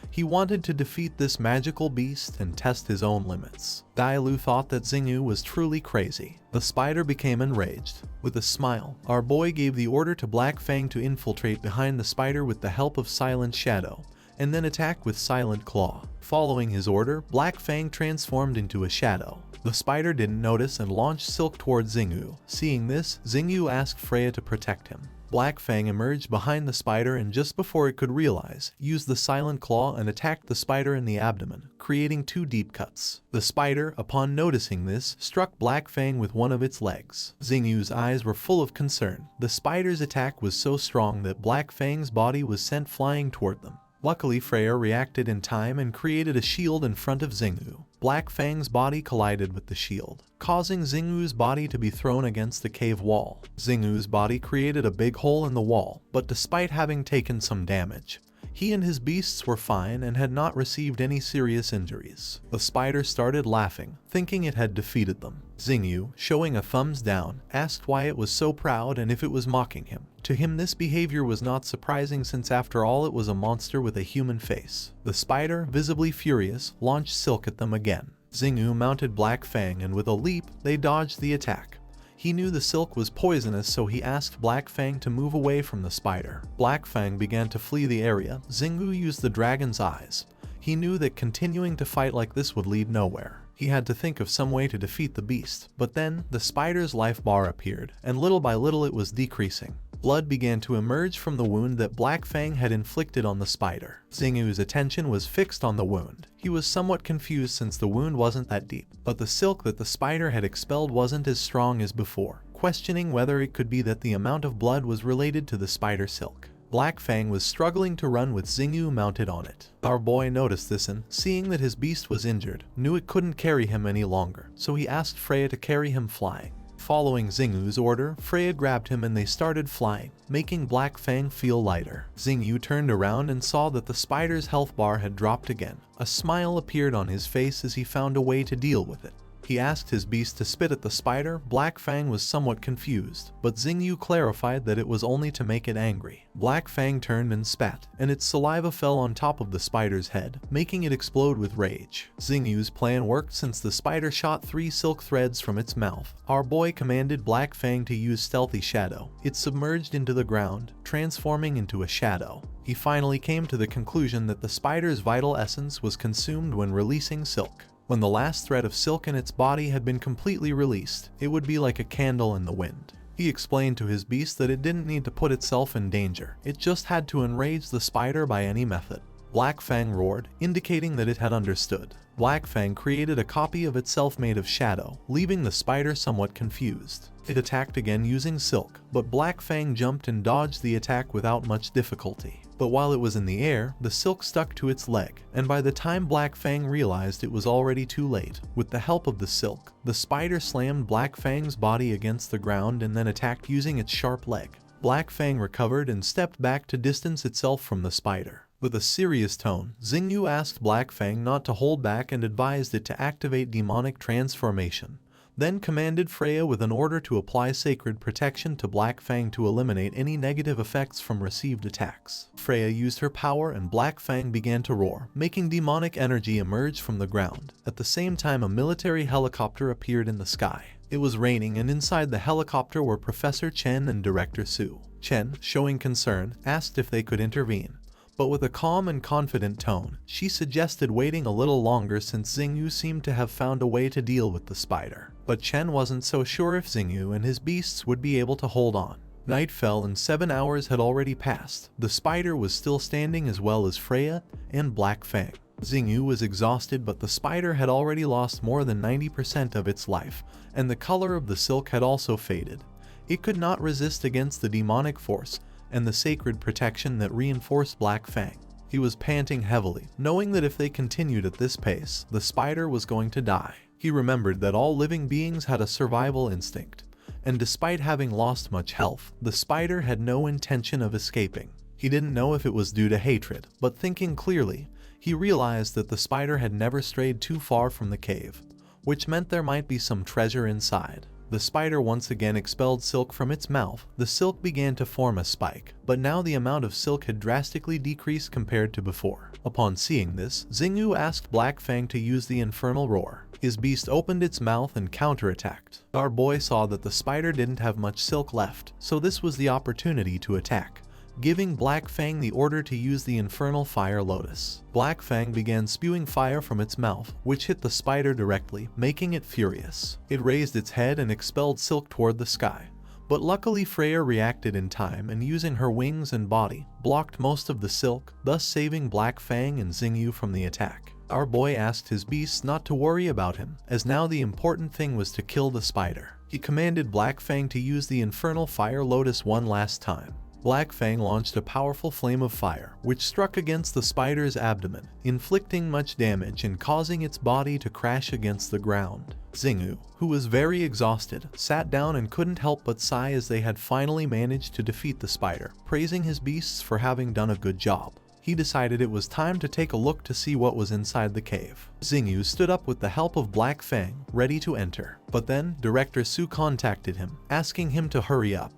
He wanted to defeat this magical beast and test his own limits. Dailu thought that Xingwu was truly crazy. The spider became enraged. With a smile, our boy gave the order to Black Fang to infiltrate behind the spider with the help of Silent Shadow, and then attack with Silent Claw. Following his order, Black Fang transformed into a shadow. The spider didn't notice and launched silk towards Xingwu. Seeing this, Xingwu asked Freya to protect him. Black Fang emerged behind the spider and just before it could realize, used the Silent Claw and attacked the spider in the abdomen, creating 2 deep cuts. The spider, upon noticing this, struck Black Fang with one of its legs. Xingwu's eyes were full of concern. The spider's attack was so strong that Black Fang's body was sent flying toward them. Luckily, Freya reacted in time and created a shield in front of Xingwu. Black Fang's body collided with the shield, causing Xingwu's body to be thrown against the cave wall. Xingwu's body created a big hole in the wall, but despite having taken some damage, He and his beasts were fine and had not received any serious injuries. The spider started laughing, thinking it had defeated them. Xingyu, showing a thumbs down, asked why it was so proud and if it was mocking him. To him, this behavior was not surprising since after all it was a monster with a human face. The spider, visibly furious, launched silk at them again. Xingyu mounted Black Fang and with a leap, they dodged the attack. He knew the silk was poisonous, so he asked Black Fang to move away from the spider. Black Fang began to flee the area. Xingyu used the dragon's eyes. He knew that continuing to fight like this would lead nowhere. He had to think of some way to defeat the beast. But then, the spider's life bar appeared, and little by little it was decreasing. Blood began to emerge from the wound that Black Fang had inflicted on the spider. Xingyu's attention was fixed on the wound. He was somewhat confused since the wound wasn't that deep, but the silk that the spider had expelled wasn't as strong as before, questioning whether it could be that the amount of blood was related to the spider silk. Black Fang was struggling to run with Xingyu mounted on it. Our boy noticed this and, seeing that his beast was injured, knew it couldn't carry him any longer, so he asked Freya to carry him flying. Following Xingyu's order, Freya grabbed him and they started flying, making Black Fang feel lighter. Xingyu turned around and saw that the spider's health bar had dropped again. A smile appeared on his face as he found a way to deal with it. He asked his beast to spit at the spider. Black Fang was somewhat confused, but Xingyu clarified that it was only to make it angry. Black Fang turned and spat, and its saliva fell on top of the spider's head, making it explode with rage. Xingyu's plan worked since the spider shot 3 silk threads from its mouth. Our boy commanded Black Fang to use Stealthy Shadow. It submerged into the ground, transforming into a shadow. He finally came to the conclusion that the spider's vital essence was consumed when releasing silk. When the last thread of silk in its body had been completely released, it would be like a candle in the wind. He explained to his beast that it didn't need to put itself in danger, it just had to enrage the spider by any method. Black Fang roared, indicating that it had understood. Black Fang created a copy of itself made of shadow, leaving the spider somewhat confused. It attacked again using silk, but Black Fang jumped and dodged the attack without much difficulty. But while it was in the air, the silk stuck to its leg, and by the time Black Fang realized it was already too late. With the help of the silk, the spider slammed Black Fang's body against the ground and then attacked using its sharp leg. Black Fang recovered and stepped back to distance itself from the spider. With a serious tone, Xingyu asked Black Fang not to hold back and advised it to activate demonic transformation. Then commanded Freya with an order to apply sacred protection to Black Fang to eliminate any negative effects from received attacks. Freya used her power and Black Fang began to roar, making demonic energy emerge from the ground. At the same time, a military helicopter appeared in the sky. It was raining, and inside the helicopter were Professor Chen and Director Su. Chen, showing concern, asked if they could intervene. But with a calm and confident tone, she suggested waiting a little longer since Xingyu seemed to have found a way to deal with the spider. But Chen wasn't so sure if Xingyu and his beasts would be able to hold on. Night fell and 7 hours had already passed. The spider was still standing as well as Freya and Black Fang. Xingyu was exhausted, but the spider had already lost more than 90% of its life, and the color of the silk had also faded. It could not resist against the demonic force and the sacred protection that reinforced Black Fang. He was panting heavily, knowing that if they continued at this pace, the spider was going to die. He remembered that all living beings had a survival instinct, and despite having lost much health, the spider had no intention of escaping. He didn't know if it was due to hatred, but thinking clearly, he realized that the spider had never strayed too far from the cave, which meant there might be some treasure inside. The spider once again expelled silk from its mouth. The silk began to form a spike, but now the amount of silk had drastically decreased compared to before. Upon seeing this, Xingyu asked Black Fang to use the infernal roar. His beast opened its mouth and counterattacked. Our boy saw that the spider didn't have much silk left, so this was the opportunity to attack, giving Black Fang the order to use the infernal fire lotus. Black Fang began spewing fire from its mouth, which hit the spider directly, making it furious. It raised its head and expelled silk toward the sky. But luckily Freya reacted in time and using her wings and body, blocked most of the silk, thus saving Black Fang and Xingyu from the attack. Our boy asked his beasts not to worry about him, as now the important thing was to kill the spider. He commanded Black Fang to use the infernal fire lotus one last time. Black Fang launched a powerful flame of fire, which struck against the spider's abdomen, inflicting much damage and causing its body to crash against the ground. Xingyu, who was very exhausted, sat down and couldn't help but sigh as they had finally managed to defeat the spider, praising his beasts for having done a good job. he decided it was time to take a look to see what was inside the cave. Xingyu stood up with the help of Black Fang, ready to enter. But then, Director Su contacted him, asking him to hurry up.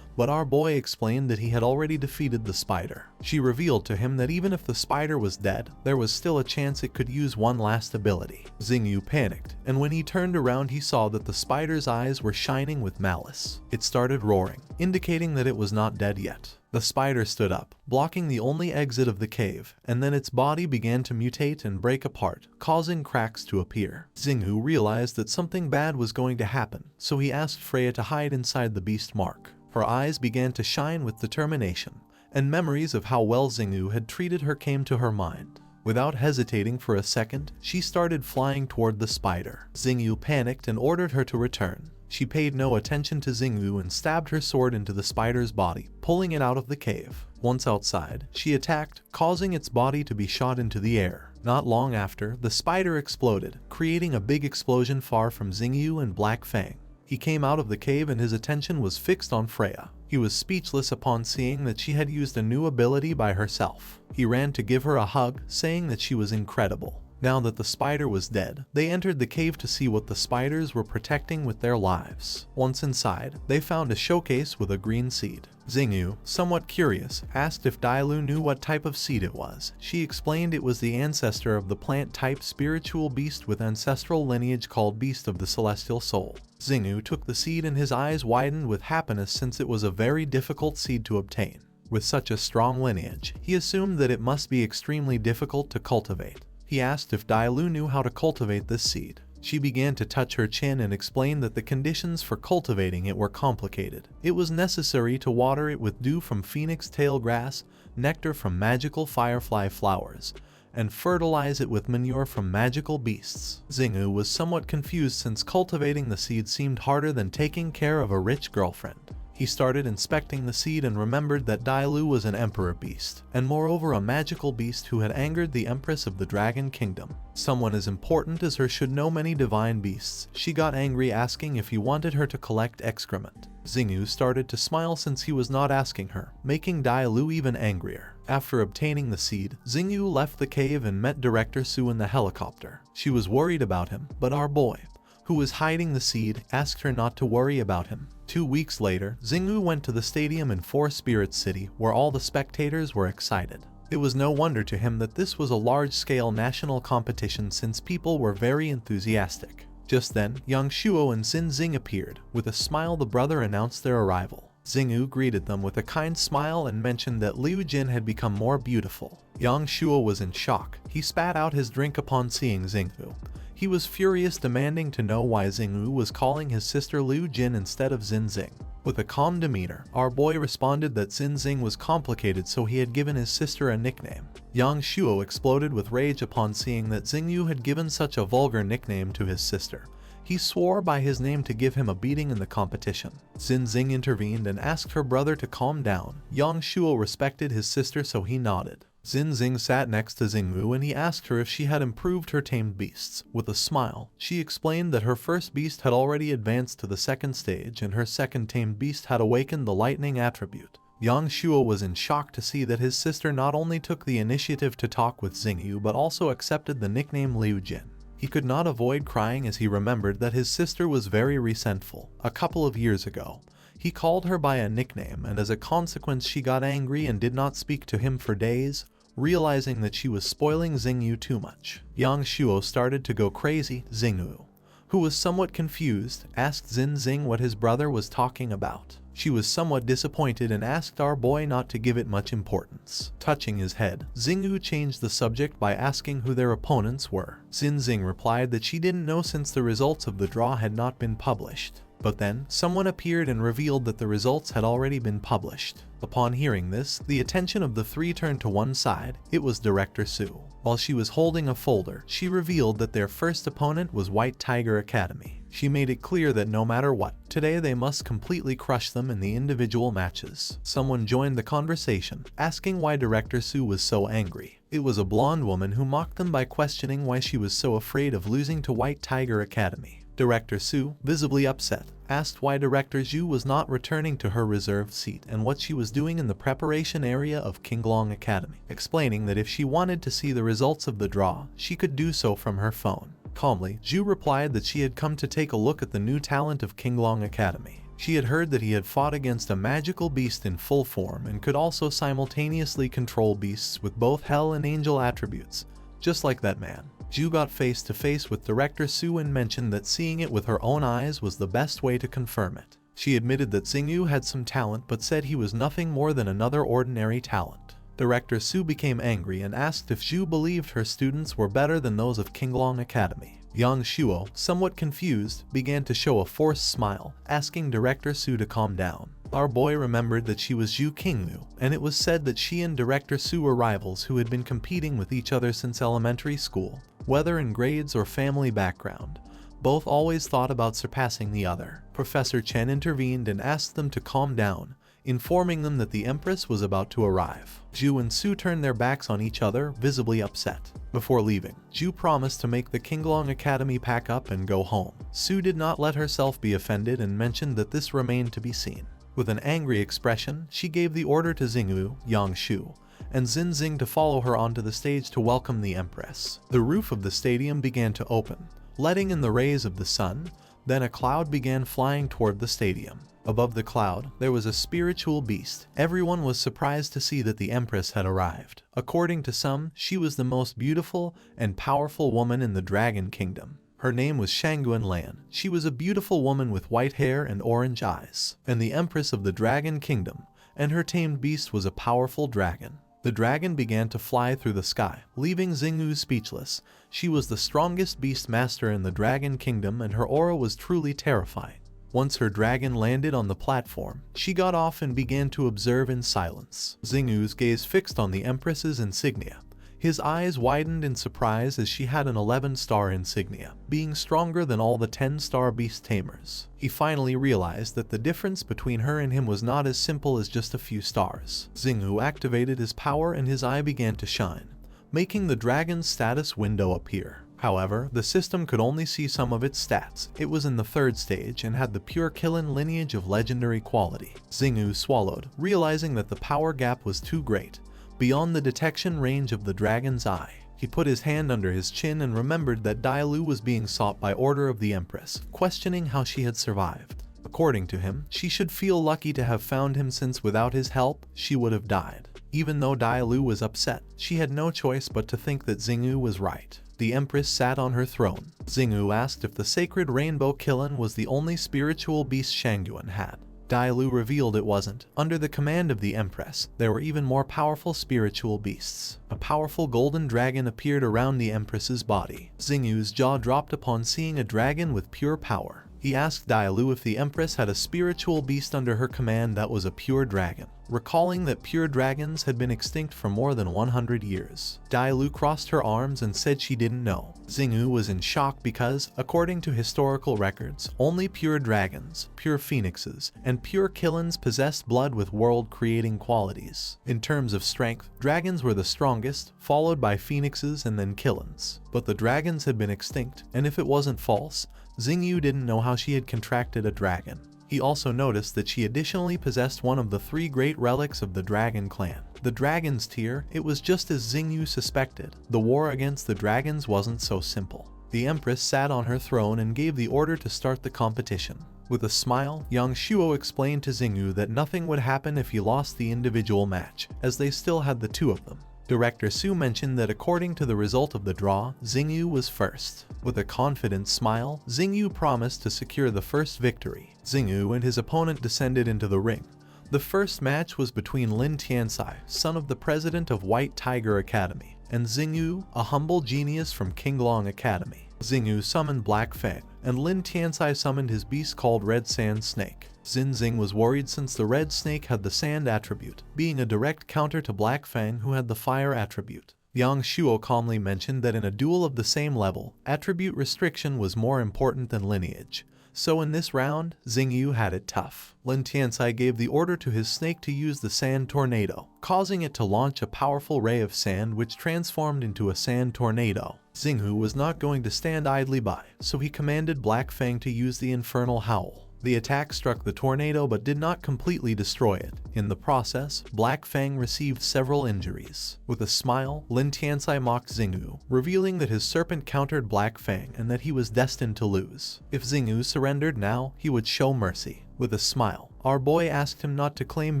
But our boy explained that he had already defeated the spider. She revealed to him that even if the spider was dead, there was still a chance it could use one last ability. Xingyu panicked, and when he turned around he saw that the spider's eyes were shining with malice. It started roaring, indicating that it was not dead yet. The spider stood up, blocking the only exit of the cave, and then its body began to mutate and break apart, causing cracks to appear. Xingyu realized that something bad was going to happen, so he asked Freya to hide inside the beast mark. Her eyes began to shine with determination, and memories of how well Xingyu had treated her came to her mind. Without hesitating for a second, she started flying toward the spider. Xingyu panicked and ordered her to return. She paid no attention to Xingyu and stabbed her sword into the spider's body, pulling it out of the cave. Once outside, she attacked, causing its body to be shot into the air. Not long after, the spider exploded, creating a big explosion far from Xingyu and Black Fang. He came out of the cave and his attention was fixed on Freya. He was speechless upon seeing that she had used a new ability by herself. He ran to give her a hug, saying that she was incredible. Now that the spider was dead, they entered the cave to see what the spiders were protecting with their lives. Once inside, they found a showcase with a green seed. Xingyu, somewhat curious, asked if Dailu knew what type of seed it was. She explained it was the ancestor of the plant-type spiritual beast with ancestral lineage called Beast of the Celestial Soul. Xingyu took the seed and his eyes widened with happiness since it was a very difficult seed to obtain. With such a strong lineage, he assumed that it must be extremely difficult to cultivate. He asked if Dailu knew how to cultivate this seed. She began to touch her chin and explained that the conditions for cultivating it were complicated. It was necessary to water it with dew from phoenix tail grass, nectar from magical firefly flowers, and fertilize it with manure from magical beasts. Xingyu was somewhat confused since cultivating the seed seemed harder than taking care of a rich girlfriend. He started inspecting the seed and remembered that Dailu was an emperor beast, and moreover a magical beast who had angered the empress of the Dragon Kingdom. Someone as important as her should know many divine beasts. She got angry asking if he wanted her to collect excrement. Xingyu started to smile since he was not asking her, making Dailu even angrier. After obtaining the seed, Xingyu left the cave and met Director Su in the helicopter. She was worried about him, but our boy, who was hiding the seed, asked her not to worry about him. 2 weeks later, Xingyu went to the stadium in Four Spirits City where all the spectators were excited. It was no wonder to him that this was a large-scale national competition since people were very enthusiastic. Just then, young Shuo and Xin Xing appeared. With a smile the brother announced their arrival. Xingyu greeted them with a kind smile and mentioned that Liu Jin had become more beautiful. Young Shuo was in shock. He spat out his drink upon seeing Xingyu. He was furious, demanding to know why Xingyu was calling his sister Liu Jin instead of Xin Xing. With a calm demeanor, our boy responded that Xin Xing was complicated, so he had given his sister a nickname. Yang Shuo exploded with rage upon seeing that Xingyu had given such a vulgar nickname to his sister. He swore by his name to give him a beating in the competition. Xin Xing intervened and asked her brother to calm down. Yang Shuo respected his sister, so he nodded. Xin Xing sat next to Xingyu and he asked her if she had improved her tamed beasts. With a smile, she explained that her first beast had already advanced to the second stage and her second tamed beast had awakened the lightning attribute. Yang Shuo was in shock to see that his sister not only took the initiative to talk with Xingyu but also accepted the nickname Liu Jin. He could not avoid crying as he remembered that his sister was very resentful. A couple of years ago, he called her by a nickname and as a consequence she got angry and did not speak to him for days, realizing that she was spoiling Xingyu too much. Yang Shuo started to go crazy. Xingyu, who was somewhat confused, asked Xin Xing what his brother was talking about. She was somewhat disappointed and asked our boy not to give it much importance. Touching his head, Xingyu changed the subject by asking who their opponents were. Xin Xing replied that she didn't know since the results of the draw had not been published. But then, someone appeared and revealed that the results had already been published. Upon hearing this, the attention of the three turned to one side. It was Director Su. While she was holding a folder, she revealed that their first opponent was White Tiger Academy. She made it clear that no matter what, today they must completely crush them in the individual matches. Someone joined the conversation, asking why Director Su was so angry. It was a blonde woman who mocked them by questioning why she was so afraid of losing to White Tiger Academy. Director Su, visibly upset, asked why Director Zhu was not returning to her reserved seat and what she was doing in the preparation area of Qinglong Academy, explaining that if she wanted to see the results of the draw, she could do so from her phone. Calmly, Zhu replied that she had come to take a look at the new talent of Qinglong Academy. She had heard that he had fought against a magical beast in full form and could also simultaneously control beasts with both hell and angel attributes, just like that man. Zhu got face to face with Director Su and mentioned that seeing it with her own eyes was the best way to confirm it. She admitted that Xingyu had some talent but said he was nothing more than another ordinary talent. Director Su became angry and asked if Zhu believed her students were better than those of Qinglong Academy. Yang Shuo, somewhat confused, began to show a forced smile, asking Director Su to calm down. Our boy remembered that she was Zhu Qinglu, and it was said that she and Director Su were rivals who had been competing with each other since elementary school. Whether in grades or family background, both always thought about surpassing the other. Professor Chen intervened and asked them to calm down, informing them that the Empress was about to arrive. Zhu and Su turned their backs on each other, visibly upset. Before leaving, Zhu promised to make the Qinglong Academy pack up and go home. Su did not let herself be offended and mentioned that this remained to be seen. With an angry expression, she gave the order to Xingyu, Yang Shu, and Xinxing to follow her onto the stage to welcome the Empress. The roof of the stadium began to open, letting in the rays of the sun. Then a cloud began flying toward the stadium. Above the cloud, there was a spiritual beast. Everyone was surprised to see that the Empress had arrived. According to some, she was the most beautiful and powerful woman in the Dragon Kingdom. Her name was Shangguan Lan. She was a beautiful woman with white hair and orange eyes, and the Empress of the Dragon Kingdom, and her tamed beast was a powerful dragon. The dragon began to fly through the sky, leaving Xingyu speechless. She was the strongest beast master in the Dragon Kingdom and her aura was truly terrifying. Once her dragon landed on the platform, she got off and began to observe in silence. Xingyu's gaze fixed on the Empress's insignia. His eyes widened in surprise as she had an 11-star insignia, being stronger than all the 10-star beast tamers. He finally realized that the difference between her and him was not as simple as just a few stars. Xingyu activated his power and his eye began to shine, making the dragon's status window appear. However, the system could only see some of its stats. It was in the 3rd stage and had the pure Qilin lineage of legendary quality. Xingyu swallowed, realizing that the power gap was too great, beyond the detection range of the dragon's eye. He put his hand under his chin and remembered that Dailu was being sought by order of the Empress, questioning how she had survived. According to him, she should feel lucky to have found him since without his help, she would have died. Even though Dailu was upset, she had no choice but to think that Xingyu was right. The Empress sat on her throne. Xingyu asked if the sacred rainbow Qilin was the only spiritual beast Shangguan had. Dailu revealed it wasn't. Under the command of the Empress, there were even more powerful spiritual beasts. A powerful golden dragon appeared around the Empress's body. Xingyu's jaw dropped upon seeing a dragon with pure power. He asked Dailu if the Empress had a spiritual beast under her command that was a pure dragon, recalling that pure dragons had been extinct for more than 100 years. Dailu crossed her arms and said she didn't know. Xingyu was in shock because, according to historical records, only pure dragons, pure phoenixes, and pure Qilins possessed blood with world-creating qualities. In terms of strength, dragons were the strongest, followed by phoenixes and then Qilins. But the dragons had been extinct, and if it wasn't false, Xingyu didn't know how she had contracted a dragon. He also noticed that she additionally possessed one of the 3 great relics of the Dragon Clan. The Dragon's Tear, it was just as Xingyu suspected. The war against the dragons wasn't so simple. The Empress sat on her throne and gave the order to start the competition. With a smile, Yang Shuo explained to Xingyu that nothing would happen if he lost the individual match, as they still had the 2 of them. Director Su mentioned that according to the result of the draw, Xingyu was first. With a confident smile, Xingyu promised to secure the first victory. Xingyu and his opponent descended into the ring. The first match was between Lin Tianxai, son of the president of White Tiger Academy, and Xingyu, a humble genius from Qinglong Academy. Xingyu summoned Black Fang, and Lin Tianxai summoned his beast called Red Sand Snake. Xinxing was worried since the red snake had the sand attribute, being a direct counter to Black Fang who had the fire attribute. Yang Shuo calmly mentioned that in a duel of the same level, attribute restriction was more important than lineage. So in this round, Xingyu had it tough. Lin Tianxai gave the order to his snake to use the sand tornado, causing it to launch a powerful ray of sand which transformed into a sand tornado. Xinghu was not going to stand idly by, so he commanded Black Fang to use the infernal howl. The attack struck the tornado but did not completely destroy it. In the process, Black Fang received several injuries. With a smile, Lin Tianxai mocked Xinghu, revealing that his serpent countered Black Fang and that he was destined to lose. If Xinghu surrendered now, he would show mercy. With a smile, our boy asked him not to claim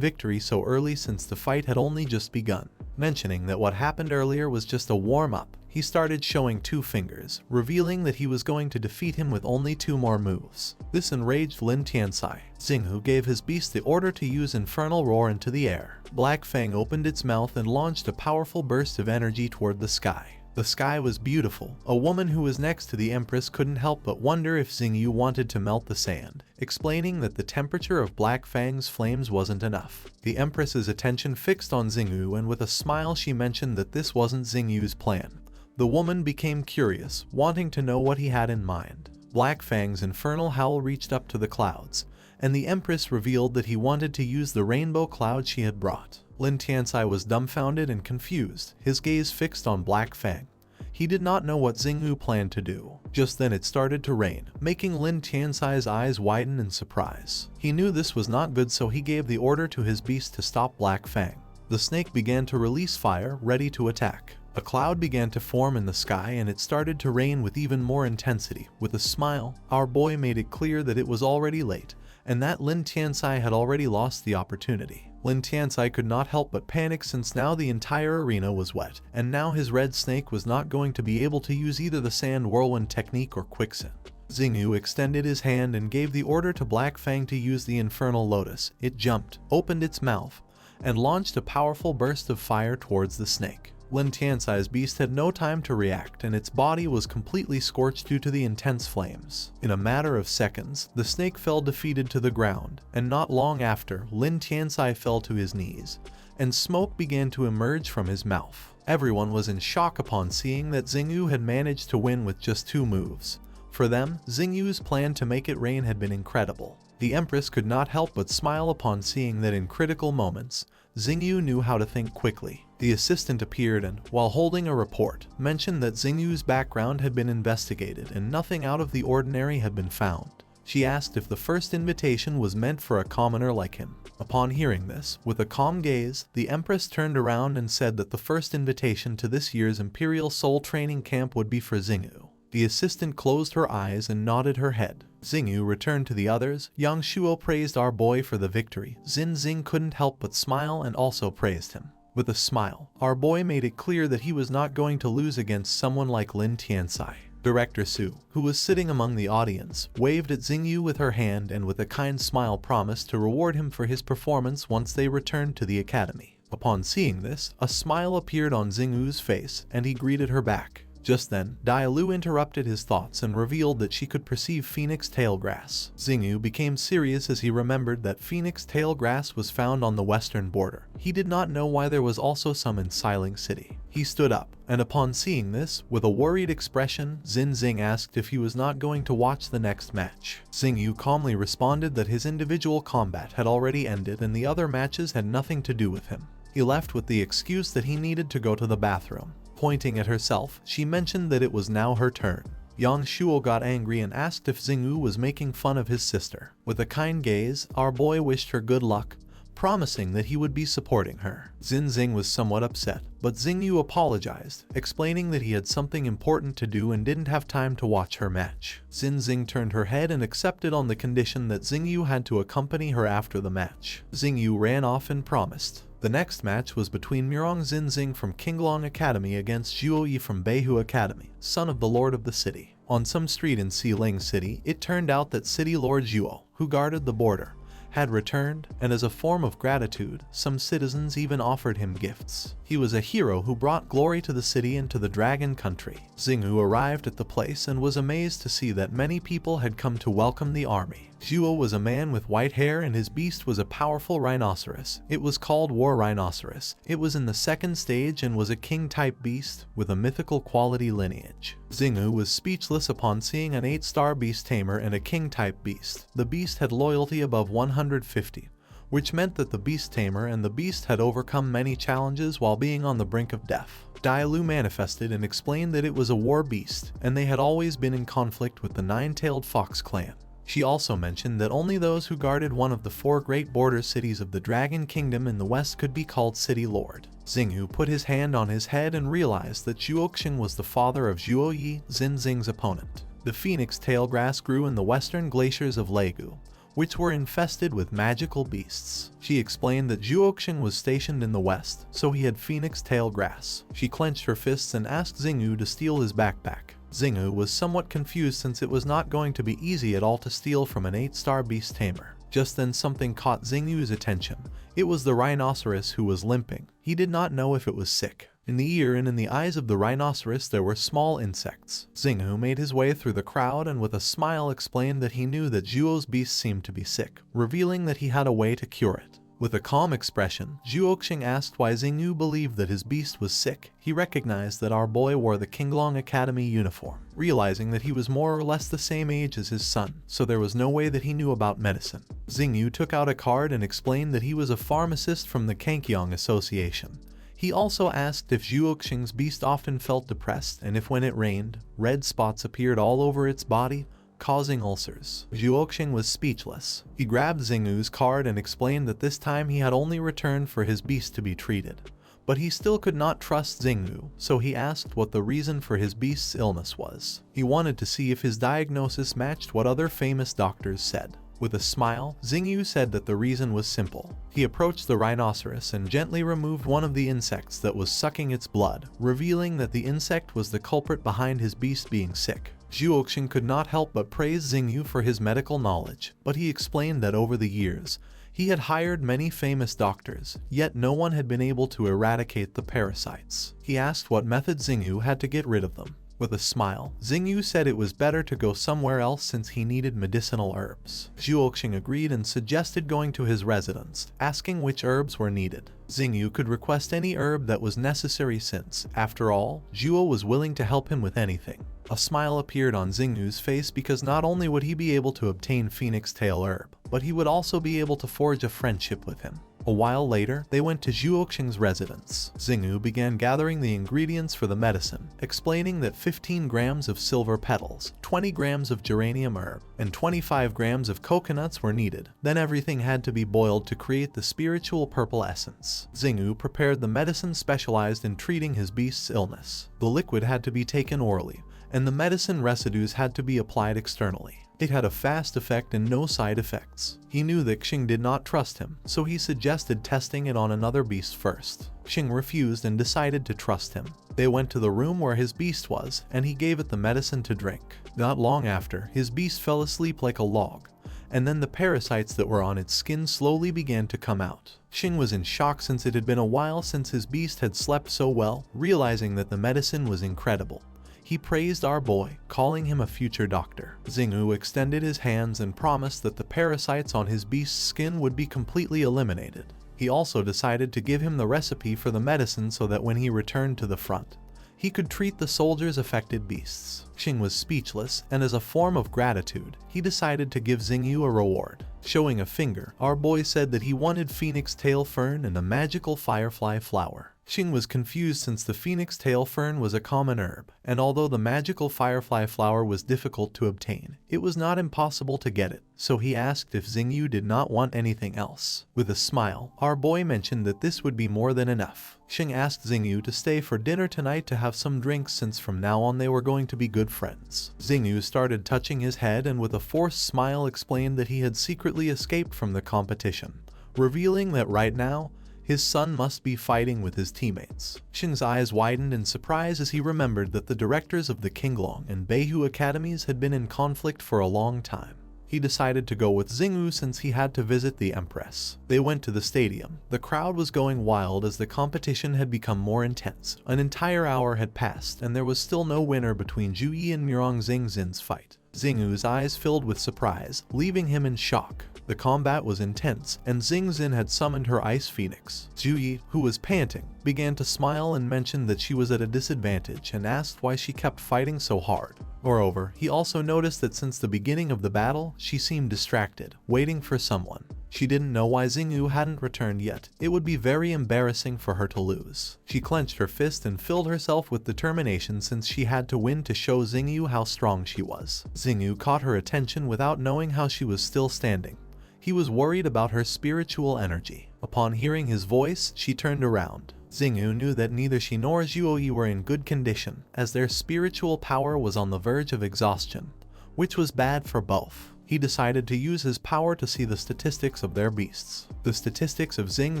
victory so early since the fight had only just begun. Mentioning that what happened earlier was just a warm-up, he started showing 2 fingers, revealing that he was going to defeat him with only 2 more moves. This enraged Lin Tianxai. Xinghu gave his beast the order to use Infernal Roar into the air. Black Fang opened its mouth and launched a powerful burst of energy toward the sky. The sky was beautiful. A woman who was next to the Empress couldn't help but wonder if Xinghu wanted to melt the sand, explaining that the temperature of Black Fang's flames wasn't enough. The Empress's attention fixed on Xinghu, and with a smile she mentioned that this wasn't Xinghu's plan. The woman became curious, wanting to know what he had in mind. Black Fang's infernal howl reached up to the clouds, and the Empress revealed that he wanted to use the rainbow cloud she had brought. Lin Tianxai was dumbfounded and confused, his gaze fixed on Black Fang. He did not know what Xinghu planned to do. Just then it started to rain, making Lin Tianxai's eyes widen in surprise. He knew this was not good, so he gave the order to his beast to stop Black Fang. The snake began to release fire, ready to attack. A cloud began to form in the sky and it started to rain with even more intensity. With a smile, our boy made it clear that it was already late, and that Lin Tianxai had already lost the opportunity. Lin Tianxai could not help but panic since now the entire arena was wet, and now his red snake was not going to be able to use either the sand whirlwind technique or quicksand. Xinghu extended his hand and gave the order to Black Fang to use the infernal lotus. It jumped, opened its mouth, and launched a powerful burst of fire towards the snake. Lin Tianxai's beast had no time to react, and its body was completely scorched due to the intense flames. In a matter of seconds, the snake fell defeated to the ground, and not long after, Lin Tianxai fell to his knees, and smoke began to emerge from his mouth. Everyone was in shock upon seeing that Xinghu had managed to win with just 2 moves. For them, Xinghu's plan to make it rain had been incredible. The Empress could not help but smile upon seeing that in critical moments, Xinghu knew how to think quickly. The assistant appeared and, while holding a report, mentioned that Xinghu's background had been investigated and nothing out of the ordinary had been found. She asked if the first invitation was meant for a commoner like him. Upon hearing this, with a calm gaze, the Empress turned around and said that the first invitation to this year's Imperial Soul Training Camp would be for Xinghu. The assistant closed her eyes and nodded her head. Xinghu returned to the others. Yang Shuo praised our boy for the victory. Xin Xing couldn't help but smile and also praised him. With a smile, our boy made it clear that he was not going to lose against someone like Lin Tianxai. Director Su, who was sitting among the audience, waved at Xinghu with her hand and with a kind smile promised to reward him for his performance once they returned to the academy. Upon seeing this, a smile appeared on Xinghu's face and he greeted her back. Just then, Dai Lu interrupted his thoughts and revealed that she could perceive phoenix tail grass. Xinghu became serious as he remembered that phoenix tail grass was found on the western border. He did not know why there was also some in Xiling City. He stood up, and upon seeing this, with a worried expression, Xin Xing asked if he was not going to watch the next match. Xinghu calmly responded that his individual combat had already ended and the other matches had nothing to do with him. He left with the excuse that he needed to go to the bathroom. Pointing at herself, she mentioned that it was now her turn. Yang Shuo got angry and asked if Xinghu was making fun of his sister. With a kind gaze, our boy wished her good luck, promising that he would be supporting her. Xin Xing was somewhat upset, but Xinghu apologized, explaining that he had something important to do and didn't have time to watch her match. Xin Xing turned her head and accepted on the condition that Xinghu had to accompany her after the match. Xinghu ran off and promised. The next match was between Murong Xinxing from Qinglong Academy against Zhuo Yi from Beihu Academy, son of the Lord of the City. On some street in Xiling City, it turned out that City Lord Zhuo, who guarded the border, had returned, and as a form of gratitude, some citizens even offered him gifts. He was a hero who brought glory to the city and to the Dragon Country. Xinghu arrived at the place and was amazed to see that many people had come to welcome the army. Zhuo was a man with white hair and his beast was a powerful rhinoceros. It was called War Rhinoceros. It was in the second stage and was a king-type beast with a mythical quality lineage. Xinghu was speechless upon seeing an 8-star beast tamer and a king-type beast. The beast had loyalty above 150, which meant that the beast tamer and the beast had overcome many challenges while being on the brink of death. Dailu manifested and explained that it was a war beast, and they had always been in conflict with the nine-tailed fox clan. She also mentioned that only those who guarded one of the 4 great border cities of the Dragon Kingdom in the west could be called City Lord. Xinghu put his hand on his head and realized that Zhuoxing was the father of Zhuoyi, Xinzing's opponent. The phoenix tail grass grew in the western glaciers of Legu, which were infested with magical beasts. She explained that Zhuoxing was stationed in the west, so he had phoenix tail grass. She clenched her fists and asked Xinghu to steal his backpack. Xinghu was somewhat confused since it was not going to be easy at all to steal from an 8-star beast tamer. Just then something caught Xinghu's attention. It was the rhinoceros who was limping. He did not know if it was sick. In the ear and in the eyes of the rhinoceros there were small insects. Xinghu made his way through the crowd and with a smile explained that he knew that Zhuo's beast seemed to be sick, revealing that he had a way to cure it. With a calm expression, Zhuoxing asked why Xinghu believed that his beast was sick. He recognized that our boy wore the Qinglong Academy uniform, realizing that he was more or less the same age as his son, so there was no way that he knew about medicine. Xinghu took out a card and explained that he was a pharmacist from the Kankyong Association. He also asked if Zhuoxing's beast often felt depressed and if when it rained, red spots appeared all over its body, causing ulcers. Zhuoxing was speechless. He grabbed Xinghu's card and explained that this time he had only returned for his beast to be treated. But he still could not trust Xinghu, so he asked what the reason for his beast's illness was. He wanted to see if his diagnosis matched what other famous doctors said. With a smile, Xinghu said that the reason was simple. He approached the rhinoceros and gently removed one of the insects that was sucking its blood, revealing that the insect was the culprit behind his beast being sick. Zhuoxing could not help but praise Xinghu for his medical knowledge, but he explained that over the years, he had hired many famous doctors, yet no one had been able to eradicate the parasites. He asked what method Xinghu had to get rid of them. With a smile, Xinghu said it was better to go somewhere else since he needed medicinal herbs. Zhuoxing agreed and suggested going to his residence, asking which herbs were needed. Xinghu could request any herb that was necessary since, after all, Zhuo was willing to help him with anything. A smile appeared on Xinghu's face because not only would he be able to obtain Phoenix Tail Herb, but he would also be able to forge a friendship with him. A while later, they went to Zhuoxing's residence. Xinghu began gathering the ingredients for the medicine, explaining that 15 grams of silver petals, 20 grams of geranium herb, and 25 grams of coconuts were needed. Then everything had to be boiled to create the spiritual purple essence. Xinghu prepared the medicine specialized in treating his beast's illness. The liquid had to be taken orally, and the medicine residues had to be applied externally. It had a fast effect and no side effects. He knew that Xing did not trust him, so he suggested testing it on another beast first. Xing refused and decided to trust him. They went to the room where his beast was, and he gave it the medicine to drink. Not long after, his beast fell asleep like a log, and then the parasites that were on its skin slowly began to come out. Xing was in shock since it had been a while since his beast had slept so well, realizing that the medicine was incredible. He praised our boy, calling him a future doctor. Xinghu extended his hands and promised that the parasites on his beast's skin would be completely eliminated. He also decided to give him the recipe for the medicine so that when he returned to the front, he could treat the soldiers' affected beasts. Xing was speechless, and as a form of gratitude, he decided to give Xinghu a reward. Showing a finger, our boy said that he wanted Phoenix Tail Fern and a magical firefly flower. Xing was confused since the Phoenix Tail Fern was a common herb, and although the magical firefly flower was difficult to obtain, it was not impossible to get it, so he asked if Xinghu did not want anything else. With a smile, our boy mentioned that this would be more than enough. Xing asked Xinghu to stay for dinner tonight to have some drinks since from now on they were going to be good friends. Xinghu started touching his head and with a forced smile explained that he had secretly escaped from the competition, revealing that right now, his son must be fighting with his teammates. Xing's eyes widened in surprise as he remembered that the directors of the Qinglong and Beihu academies had been in conflict for a long time. He decided to go with Xinghu since he had to visit the Empress. They went to the stadium. The crowd was going wild as the competition had become more intense. An entire hour had passed and there was still no winner between Zhu Yi and Murong Xingzin's fight. Xinghu's eyes filled with surprise, leaving him in shock. The combat was intense, and Xingzin had summoned her Ice Phoenix. Zhu Yi, who was panting, began to smile and mentioned that she was at a disadvantage and asked why she kept fighting so hard. Moreover, he also noticed that since the beginning of the battle, she seemed distracted, waiting for someone. She didn't know why Xingyu hadn't returned yet. It would be very embarrassing for her to lose. She clenched her fist and filled herself with determination since she had to win to show Xingyu how strong she was. Xingyu caught her attention without knowing how she was still standing. He was worried about her spiritual energy. Upon hearing his voice, she turned around. Xingyu knew that neither she nor Zhuoyi were in good condition, as their spiritual power was on the verge of exhaustion, which was bad for both. He decided to use his power to see the statistics of their beasts. The statistics of Xing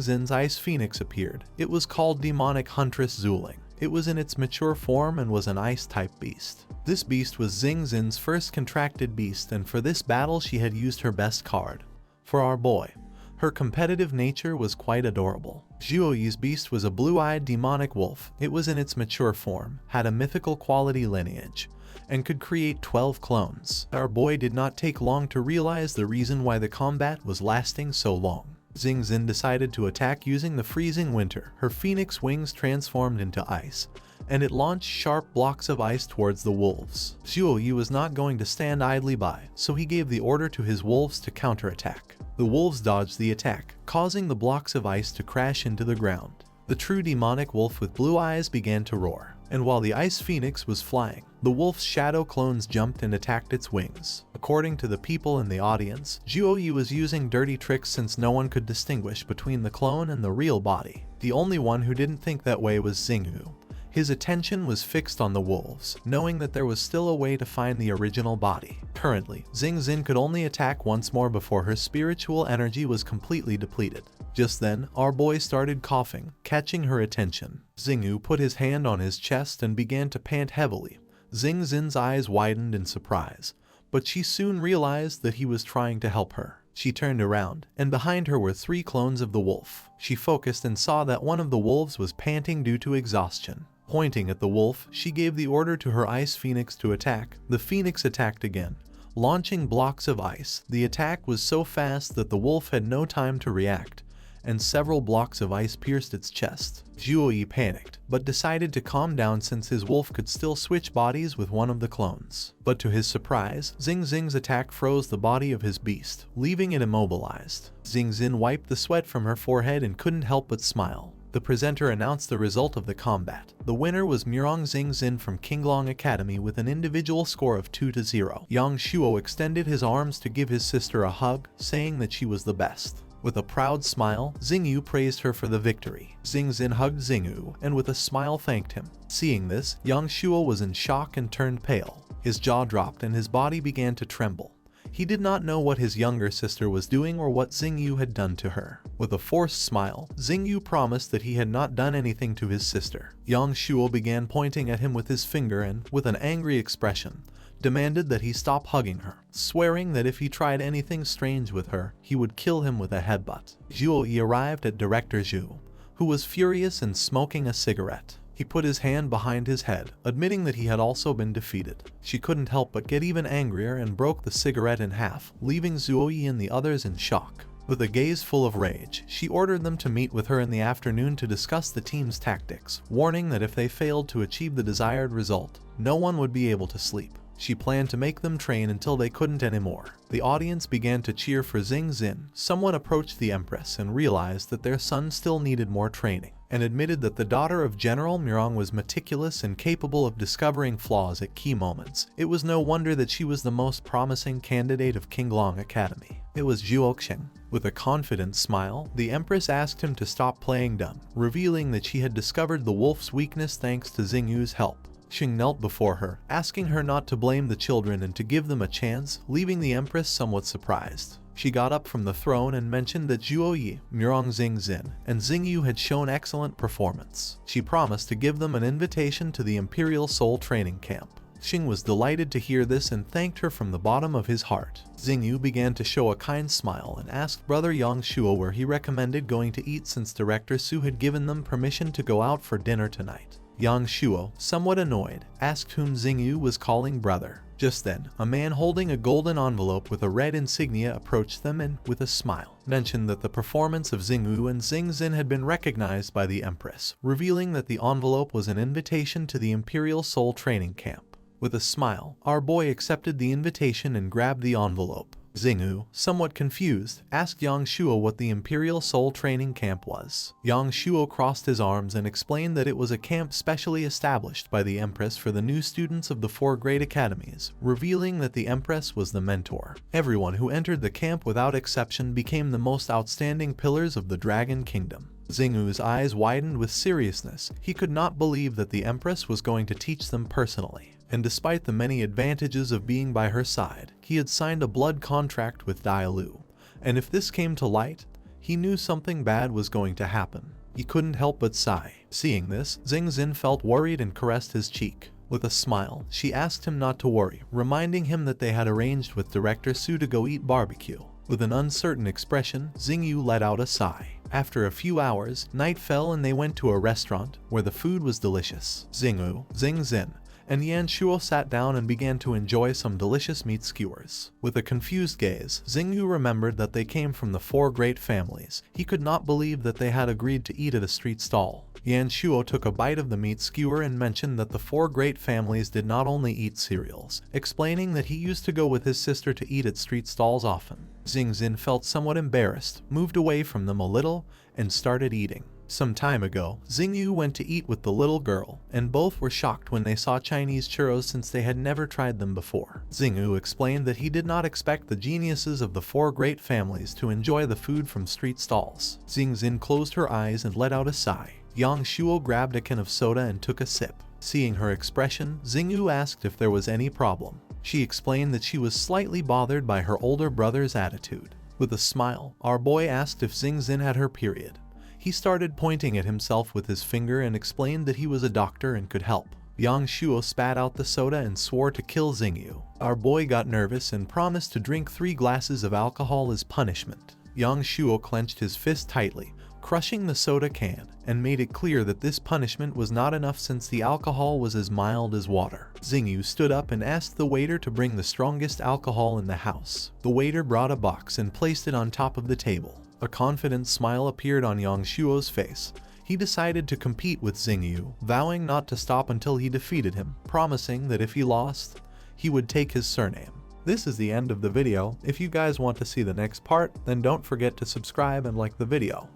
Zin's ice phoenix appeared. It was called Demonic Huntress Zuling. It was in its mature form and was an ice-type beast. This beast was Xing Zin's first contracted beast, and for this battle she had used her best card. For our boy, her competitive nature was quite adorable. Zhuoyi's beast was a blue-eyed demonic wolf. It was in its mature form, had a mythical quality lineage, and could create 12 clones. Our boy did not take long to realize the reason why the combat was lasting so long. Xing Zin decided to attack using the freezing winter. Her phoenix wings transformed into ice, and it launched sharp blocks of ice towards the wolves. Zhuoyi was not going to stand idly by, so he gave the order to his wolves to counterattack. The wolves dodged the attack, causing the blocks of ice to crash into the ground. The true demonic wolf with blue eyes began to roar, and while the ice phoenix was flying, the wolf's shadow clones jumped and attacked its wings. According to the people in the audience, Zhuoyi was using dirty tricks since no one could distinguish between the clone and the real body. The only one who didn't think that way was Xingyu. His attention was fixed on the wolves, knowing that there was still a way to find the original body. Currently, Xing Zin could only attack once more before her spiritual energy was completely depleted. Just then, our boy started coughing, catching her attention. Xingyu put his hand on his chest and began to pant heavily. Xing Zin's eyes widened in surprise, but she soon realized that he was trying to help her. She turned around, and behind her were 3 clones of the wolf. She focused and saw that one of the wolves was panting due to exhaustion. Pointing at the wolf, she gave the order to her ice phoenix to attack. The phoenix attacked again, launching blocks of ice. The attack was so fast that the wolf had no time to react, and several blocks of ice pierced its chest. Zhuoyi panicked, but decided to calm down since his wolf could still switch bodies with one of the clones. But to his surprise, Xing Zing's attack froze the body of his beast, leaving it immobilized. Xing Zin wiped the sweat from her forehead and couldn't help but smile. The presenter announced the result of the combat. The winner was Murong Xing Zin from Qinglong Academy with an individual score of 2-0. Yang Shuo extended his arms to give his sister a hug, saying that she was the best. With a proud smile, Xingyu praised her for the victory. Xing Zin hugged Xingyu and with a smile thanked him. Seeing this, Yang Shuo was in shock and turned pale. His jaw dropped and his body began to tremble. He did not know what his younger sister was doing or what Xingyu had done to her. With a forced smile, Xingyu promised that he had not done anything to his sister. Yang Shuo began pointing at him with his finger and, with an angry expression, demanded that he stop hugging her, swearing that if he tried anything strange with her, he would kill him with a headbutt. Zhuoyi arrived at Director Zhu, who was furious and smoking a cigarette. He put his hand behind his head, admitting that he had also been defeated. She couldn't help but get even angrier and broke the cigarette in half, leaving Zhuoyi and the others in shock. With a gaze full of rage, she ordered them to meet with her in the afternoon to discuss the team's tactics, warning that if they failed to achieve the desired result, no one would be able to sleep. She planned to make them train until they couldn't anymore. The audience began to cheer for Xing Zin. Someone approached the Empress and realized that their son still needed more training, and admitted that the daughter of General Murong was meticulous and capable of discovering flaws at key moments. It was no wonder that she was the most promising candidate of Qinglong Academy. It was Zhuoxing. With a confident smile, the Empress asked him to stop playing dumb, revealing that she had discovered the wolf's weakness thanks to Xingyu's help. Xing knelt before her, asking her not to blame the children and to give them a chance, leaving the Empress somewhat surprised. She got up from the throne and mentioned that Zhuoyi, Murong Xing Zin, and Xingyu had shown excellent performance. She promised to give them an invitation to the Imperial Soul Training Camp. Xing was delighted to hear this and thanked her from the bottom of his heart. Xingyu began to show a kind smile and asked Brother Yang Shuo where he recommended going to eat since Director Su had given them permission to go out for dinner tonight. Yang Shuo, somewhat annoyed, asked whom Xingyu was calling brother. Just then, a man holding a golden envelope with a red insignia approached them and, with a smile, mentioned that the performance of Xingyu and Xing Zin had been recognized by the Empress, revealing that the envelope was an invitation to the Imperial Soul Training Camp. With a smile, our boy accepted the invitation and grabbed the envelope. Xingyu, somewhat confused, asked Yang Shuo what the Imperial Soul Training Camp was. Yang Shuo crossed his arms and explained that it was a camp specially established by the Empress for the new students of the 4 great academies, revealing that the Empress was the mentor. Everyone who entered the camp without exception became the most outstanding pillars of the Dragon Kingdom. Xingyu's eyes widened with seriousness. He could not believe that the Empress was going to teach them personally. And despite the many advantages of being by her side, he had signed a blood contract with Dai Lu. And if this came to light, he knew something bad was going to happen. He couldn't help but sigh. Seeing this, Xingzin felt worried and caressed his cheek. With a smile, she asked him not to worry, reminding him that they had arranged with Director Su to go eat barbecue. With an uncertain expression, Xingyu let out a sigh. After a few hours, night fell and they went to a restaurant where the food was delicious. Xingyu, Xingzin, and Yan Shuo sat down and began to enjoy some delicious meat skewers. With a confused gaze, Xingyu remembered that they came from the 4 great families. He could not believe that they had agreed to eat at a street stall. Yan Shuo took a bite of the meat skewer and mentioned that the 4 great families did not only eat cereals, explaining that he used to go with his sister to eat at street stalls often. Xingzin felt somewhat embarrassed, moved away from them a little, and started eating. Some time ago, Xingyu went to eat with the little girl, and both were shocked when they saw Chinese churros since they had never tried them before. Xingyu explained that he did not expect the geniuses of the 4 great families to enjoy the food from street stalls. Xingzin closed her eyes and let out a sigh. Yang Shuo grabbed a can of soda and took a sip. Seeing her expression, Xingyu asked if there was any problem. She explained that she was slightly bothered by her older brother's attitude. With a smile, our boy asked if Xingzin had her period. He started pointing at himself with his finger and explained that he was a doctor and could help. Yang Shuo spat out the soda and swore to kill Xingyu. Our boy got nervous and promised to drink 3 glasses of alcohol as punishment. Yang Shuo clenched his fist tightly, crushing the soda can, and made it clear that this punishment was not enough since the alcohol was as mild as water. Xingyu stood up and asked the waiter to bring the strongest alcohol in the house. The waiter brought a box and placed it on top of the table. A confident smile appeared on Yang Shuo's face. He decided to compete with Xingyu, vowing not to stop until he defeated him, promising that if he lost, he would take his surname. This is the end of the video. If you guys want to see the next part, then don't forget to subscribe and like the video.